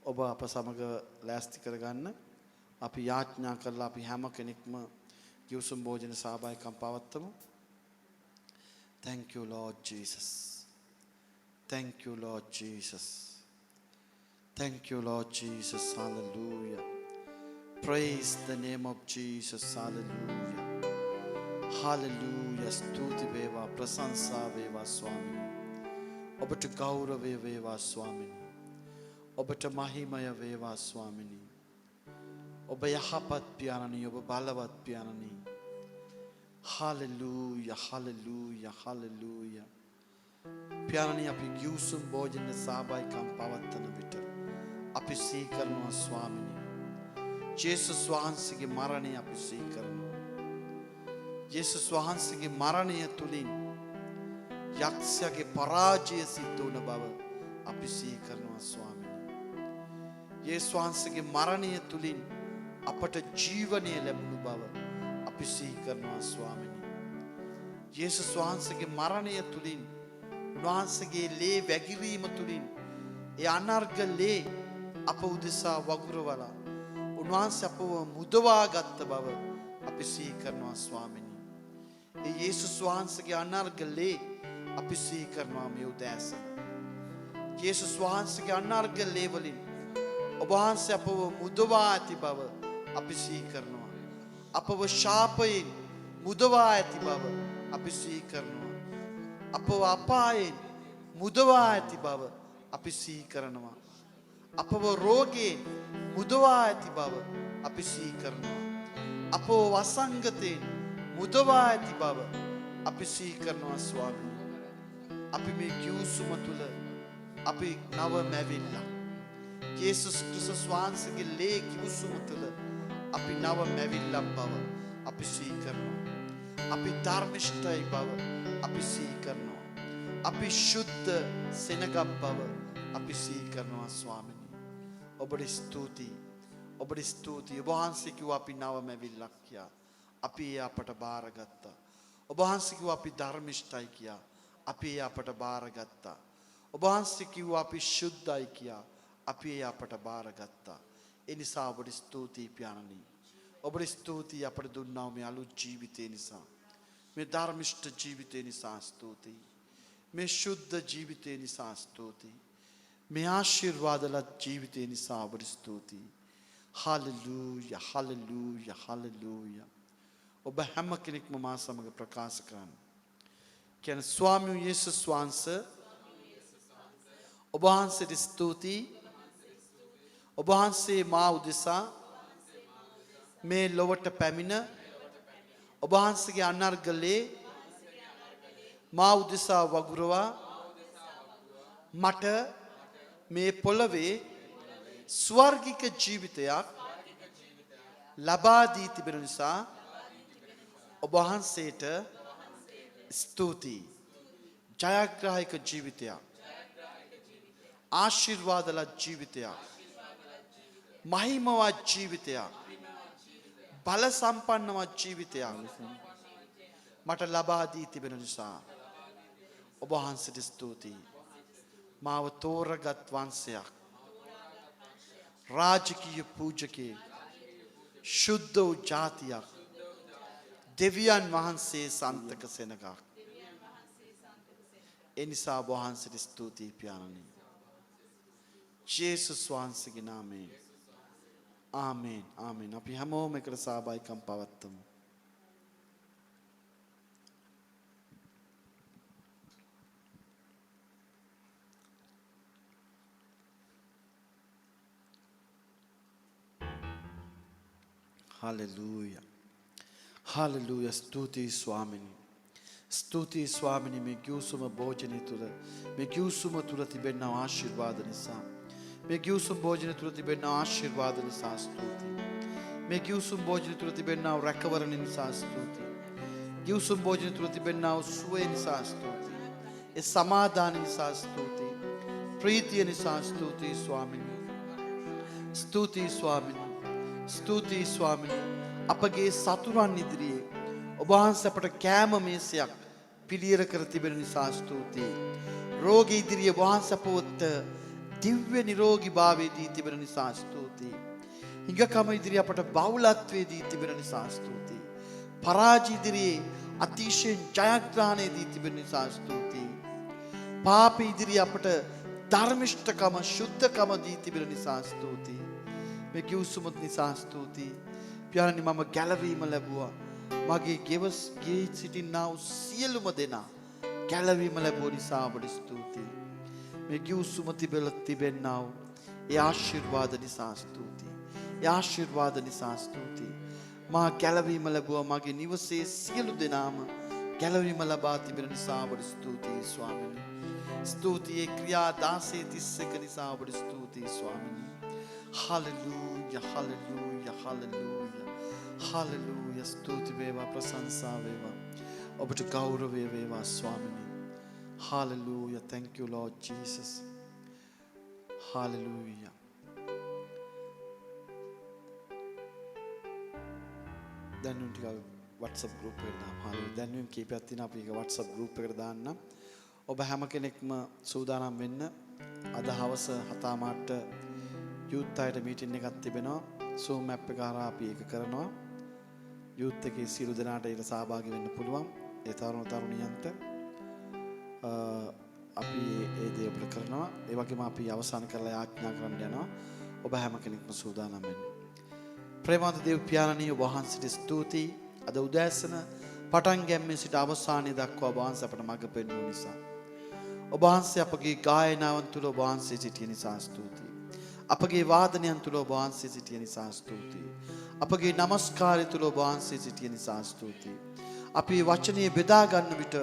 ඔබ අප සමග ලෑස්ති කරගන්න. අපි යාඥා කරලා අපි හැම කෙනෙක්ම ගිවිසුම් භෝජන සහභාගීකම් පවත්වමු. Thank you Lord Jesus. Thank you Lord Jesus. Thank you Lord Jesus. Hallelujah. Praise the name of Jesus. Hallelujah. Hallelujah. ස්තුති වේවා ප්‍රශංසා වේවා ස්වාමීනි. ඔබට ගෞරවය වේවා ස්වාමීනි. ඔබට මහිමය වේවා ස්වාමීනි. ඔබ යහපත් පියාණනි. ඔබ බලවත් පියාණනි. Hallelujah. Hallelujah. Hallelujah. පියාණනි අපි ගිවිසුම් භෝජන සහභාගීකම් පවත්වන විට අපි සිහි කරනවා ස්වාමීනි. ජේසුස් වහන්සේගේ මරණය අපි සිහි කරනවා. ජේසුස් වහන්සේගේ මරණය තුලින් යක්ෂයාගේ පරාජය සිද්ධ වුණ බව අපි සිහි කරනවා ස්වාමීනි. යේසුස් වහන්සේගේ මරණය තුලින් අපට ජීවනය ලැබුණු බව අපි සිහි කරනවා ස්වාමීනි. යේසුස් වහන්සේගේ මරණය තුලින් උන්වහන්සේගේ ලේ වැගිරීම තුලින් ඒ අනර්ග ලේ අප උදෙසා වගුරවලා උන්වහන්සේ අපව මුදවා ගත්ත බව අපි සිහි කරනවා ස්වාමීනි. ඒ යේසුස් වහන්සේගේ අනර්ග ලේ අපි සිහි කරනවා මේ උදෑසන. යේසුස් වහන්සේගේ අනර්ග ලේ වලින් ඔබ වහන්සේ අපව මුදවා ඇති බව අපි සිහි කරනවා. අපව ශාපයෙන් මුදවා ඇති බව අපි සිහි කරනවා. අපව අපායෙන් මුදවා ඇති බව අපි සිහි කරනවා. අපව රෝගයෙන් මුදවා ඇති බව අපි සිහි කරනවා. අපව වසංගතයෙන් මුදවා ඇති බව අපි සිහි කරනවා ස්වාමීනි. අපි මේ ගිවිසුම තුල අපි නව මැවිල්ල යේසුස් ක්‍රිස්තුස් වහන්සේගේ ලේ ගිවිසුම තුල අපි නව මැවිල්ලක් බව අපි සිහි කරනවා. අපි ධර්මිෂ්ඨයි බව අපි සිහි කරනවා. අපි ශුද්ධ සෙනගක් බව අපි සිහි කරනවා ස්වාමීනි. ඔබට ස්තුතියි. ඔබට ස්තුතියි. ඔබ වහන්සේ කිව්වා අපි නව මැවිල්ලක් කියා. අපි ඒ අපට බාරගත්තා. ඔබ වහන්සේ කිව්වා අපි ධර්මිෂ්ඨයි කියා. අපි ඒ අපට බාරගත්තා. ඔබ වහන්සේ කිව්වා අපි ශුද්ධයි කියා. අපි ඒ අපට බාරගත්තා. ඒ නිසා ඔබට ස්තුතියි පියාණනි. ඔබට ස්තුතියි අපට දුන්නා මේ අලුත් ජීවිතේ නිසා. මේ ධර්මිෂ්ඨ ජීවිතේ නිසා ස්තුතියි. මේ ශුද්ධ ජීවිතේ නිසා ස්තුතියි. මේ ආශිර්වාදලත් ජීවිතේ නිසා ඔබට ස්තුතියි. හල්ලෙලූයා හල්ලෙලූයා හල්ලෙලූයා. ඔබ හැම කෙනෙක්ම මා සමග ප්‍රකාශ කරන්න. කියන ස්වාමී යේසුස් වහන්සේ ඔබ වහන්සේට ස්තුතියි. ඔබ වහන්සේ මා උදෙසා මේ ලොවට පැමිණ ඔබ වහන්සේගේ අනර්ගලේ මා උදෙසා වගුරවා මට මේ පොළවේ ස්වර්ගික ජීවිතයක් ලබා දී තිබෙන නිසා ඔබ වහන්සේට ස්තුතියි. ජයග්‍රාහක ජීවිතයක්, ආශිර්වාදලත් ජීවිතයක්, මහිමවත් ජීවිතයක්, බල සම්පන්නවත් ජීවිතයක් මට ලබා දී තිබෙන නිසා ඔබ වහන්සේට ස්තුතියි. මාව තෝරගත් වංශයක්, රාජකීය පූජකයෙක්, ශුද්ධ වූ ජාතියක්, දෙවියන් වහන්සේ සන්තක සෙනගක්. ඒ නිසා ඔබ වහන්සේට ස්තුතියි පියාණනි. ජේසුස් වහන්සේගේ නාමයෙන්. ආමේන් ආමේන්. අපි හැමෝම එකට සහභාගීකම් පවත්වමු. හලෙලූයා. හලෙලූයා. ස්තුතියි ස්වාමිනී. ස්තුතියි ස්වාමිනී මේ ගිවිසුම භෝජනය තුල මේ ගිවිසුම තුල තිබෙන ආශිර්වාද නිසා මේ ගිවිසුම භෝජනය තුල තිබෙන ආශිර්වාද නිසා ස්තුතියි. මේ ගිවිසුම භෝජනය තුල තිබෙන රැකවරණ නිසා ස්තුතියි. ගිවිසුම භෝජනය තුල තිබෙන සුවය නිසා ස්තුතියි. ඒ සමාදාන නිසා ස්තුතියි. ප්‍රීතිය නිසා ස්තුතියි ස්වාමිනී. ස්තුතියි ස්වාමිනී. ස්තුතියි ස්වාමිනී. අපගේ සතුරන් ඉදිරියේ ඔබ වහන්සේ අපට කෑම මේසයක් පිළියෙල කර තිබෙන නිසා ස්තුතියි. රෝගී ඉදිරියේ ඔබ වහන්සේ අපට දිව්‍ය නිරෝගී භාවයේ දී තිබෙන නිසා ස්තුතියි. හිඟකම ඉදිරියේ අපට බහුලත්වයේ දී තිබෙන නිසා ස්තුතියි. පරාජය ඉදිරියේ අතිශයින් ජයග්‍රහණය දී තිබෙන නිසා ස්තුතියි. පාප ඉදිරියේ අපට ධර්මිෂ්ඨකම ශුද්ධකම දී තිබෙන නිසා ස්තුතියි. මේ කිව්සුමුත් නිසා ස්තුතියි. පියාණනි මම ගැලවීම ලැබුවා. මගේ ගේ සිටින්නා වූ සියලුම දෙනා ගැලවීම ලැබුව නිසා ඔබට ස්තුතියි. මේ කිව්සුම තිබෙන්නා වූ ඒ ආශිර්වාද නිසා ස්තුතියි. ඒ ආශිර්වාද නිසා ස්තුතියි. මා ගැලවීම ලැබුවා. මගේ නිවසේ සියලු දෙනාම ගැලවීම ලබා තිබෙන නිසා ඔබට ස්තුතියි ස්වාමිනී. ස්තුතියි ක්‍රියා 16:31 නිසා ඔබට ස්තුතියි ස්වාමිනී. Hallelujah hallelujah hallelujah hallelujah. ස්තුති වේවා ප්‍රශංසා වේවා ඔබට ගෞරවය වේවා ස්වාමිනී. Hallelujah. thank you Lord Jesus. Hallelujah. දැනුම් ටික WhatsApp group එකට දාන්න. හලෙලූයා. දැනුම් කීපයක් තියෙනවා අපි ඒක WhatsApp group එකට දාන්න. ඔබ හැම කෙනෙක්ම සූදානම් වෙන්න. අද හවස 7:00ට youth අයට meeting එකක් තිබෙනවා. Zoom app එක හරහා අපි ඒක කරනවා. youth එකේ සියලු දෙනාට ඒක සහභාගී වෙන්න පුළුවන්. ඒ තරුණියන්ට අපි ඒ දේ අපිට කරනවා. ඒ වගේම අපි අවසන් කරලා යාඥා කරන්න යනවා. ඔබ හැම කෙනෙක්ම සූදානම් වෙන්න. ප්‍රේමවන්ත දේව පියාණනි ඔබ වහන්සේට ස්තුතියි. අද උදෑසන පටන් ගැනීම සිට අවසානයේ දක්වා ඔබ වහන්සේ අපට මඟ පෙන්වූ නිසා ඔබ වහන්සේ අපගේ ගායනාවන් තුල ඔබ වහන්සේ සිටිය නිසා ස්තුතියි. අපගේ වාදනයන් තුල ඔබ වහන්සේ සිටිය නිසා ස්තුතියි. අපගේ নমස්කාරය තුල ඔබ වහන්සේ සිටිය නිසා ස්තුතියි. අපි වචනය බෙදා ගන්න විට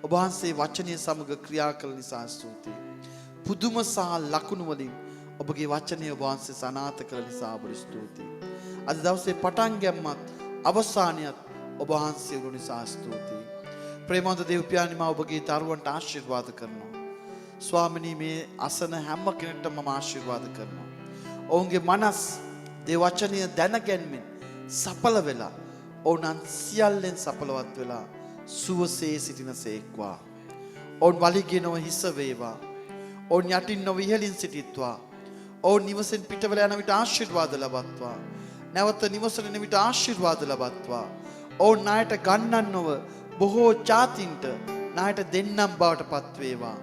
ඔබ වහන්සේ වචනය සමග ක්‍රියා කළ නිසා ස්තුතියි. පුදුම සහ ලකුණු වලින් ඔබගේ වචනය ඔබ වහන්සේ සනාථ කළ නිසා ඔබට ස්තුතියි. අද දවසේ පටන් ගැනීමත් අවසානයත් ඔබ වහන්සේ වූ නිසා ස්තුතියි. ප්‍රේමවන්ත දේව පියාණනි මා ඔබගේ දරුවන්ට ආශිර්වාද කරනවා. ස්වාමිනී මේ අසන හැම කෙනෙක්ටම මම ආශිර්වාද කරනවා. ඔවුන්ගේ මනස් දේ වචනය දැනගැන්මෙන් සඵල වෙලා ඔවුන් සියල්ලෙන් සඵලවත් වෙලා සුවසේ සිටිනසේක්වා. ඔවුන් වලිගේ නොව හිස වේවා. ඔවුන් යටින් නොව ඉහළින් සිටිත්වා. ඔවුන් නිවසෙන් පිටවල යන විට ආශිර්වාද ලබත්වා. නැවත නිවසට එන විට ආශිර්වාද ලබත්වා. ඔවුන් ණයට ගන්නන් නොව බොහෝ ජාතින්ට ණයට දෙන්නම් බවට පත් වේවා.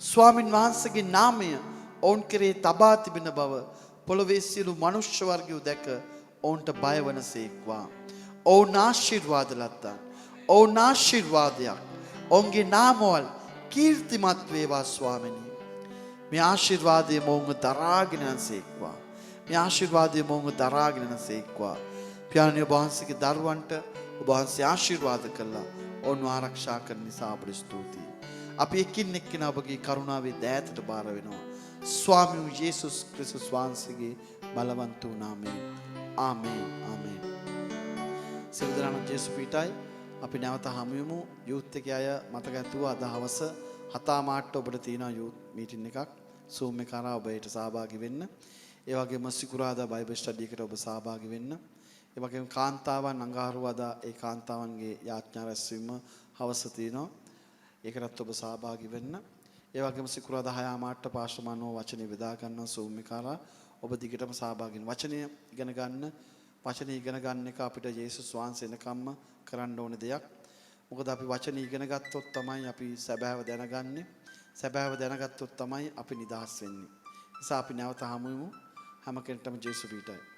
ස්වාමින් වහන්සේගේ නාමය ඔවුන් කෙරේ තබා තිබෙන බව පොළොවේ සියලු මනුෂ්‍ය වර්ගය දැක ඔවුන්ට බය වනසේක්වා. ඔවුන් ආශිර්වාද ලද්දා. ඔවුන් ආශිර්වාදයක්. ඔවුන්ගේ නාමවල කීර්තිමත් වේවා ස්වාමිනී. මේ ආශිර්වාදය මොවුන්ව දරාගෙන යනසේක්වා. මේ ආශිර්වාදය මොවුන්ව දරාගෙන යනසේක්වා. පියාණනි ඔබ වහන්සේගේ දරුවන්ට ඔබ වහන්සේ ආශිර්වාද කළා. ඔවුන්ව ආරක්ෂා කරන නිසා අපට ස්තුතියි. අපි එකින් එක්කිනා ඔබගේ කරුණාවේ දෑතට බාර වෙනවා. ස්වාමී වූ යේසුස් ක්‍රිස්තුස් වහන්සේගේ බලවන්ත වූ නාමයෙන්. ආමේන් ආමේන්. සියලු දෙනාට ජේසුස් පීඨයි. අපි නැවත හමු වෙමු. යූත් එකේ අය මතක ඇතුව අද හවස 7:00 ඔබට තියෙනවා යූත් මීටින් එකක්. Zoom එක කරා ඔබ ඒට සහභාගී වෙන්න. ඒ වගේම සිකුරාදා බයිබල් ස්ටඩි එකට ඔබ සහභාගී වෙන්න. ඒ වගේම කාන්තාවන් අඟහරුවාදා ඒ කාන්තාවන්ගේ යාඥා රැස්වීම හවස තියෙනවා. ඒකටත් ඔබ සහභාගී වෙන්න. ඒ වගේම සිකුරාදා 6:00 පාර්ශ්වමානව වචනේ බෙදා ගන්නවා Zoom එක කරා. ඔබ දිගටම සහභාගී වෙන්න. වචනය ඉගෙන ගන්න. වචනේ ඉගෙන ගන්න එක අපිට යේසුස් වහන්සේ එනකම්ම කරන්න ඕන දෙයක්. මොකද අපි වචනේ ඉගෙන ගත්තොත් තමයි අපි සැබෑව දැනගන්නේ. සැබෑව දැනගත්තොත් තමයි අපි නිදහස් වෙන්නේ. නිසා අපි නැවත හමු වෙමු. හැම කෙනෙක්ටම ජේසුස් පීඨයි.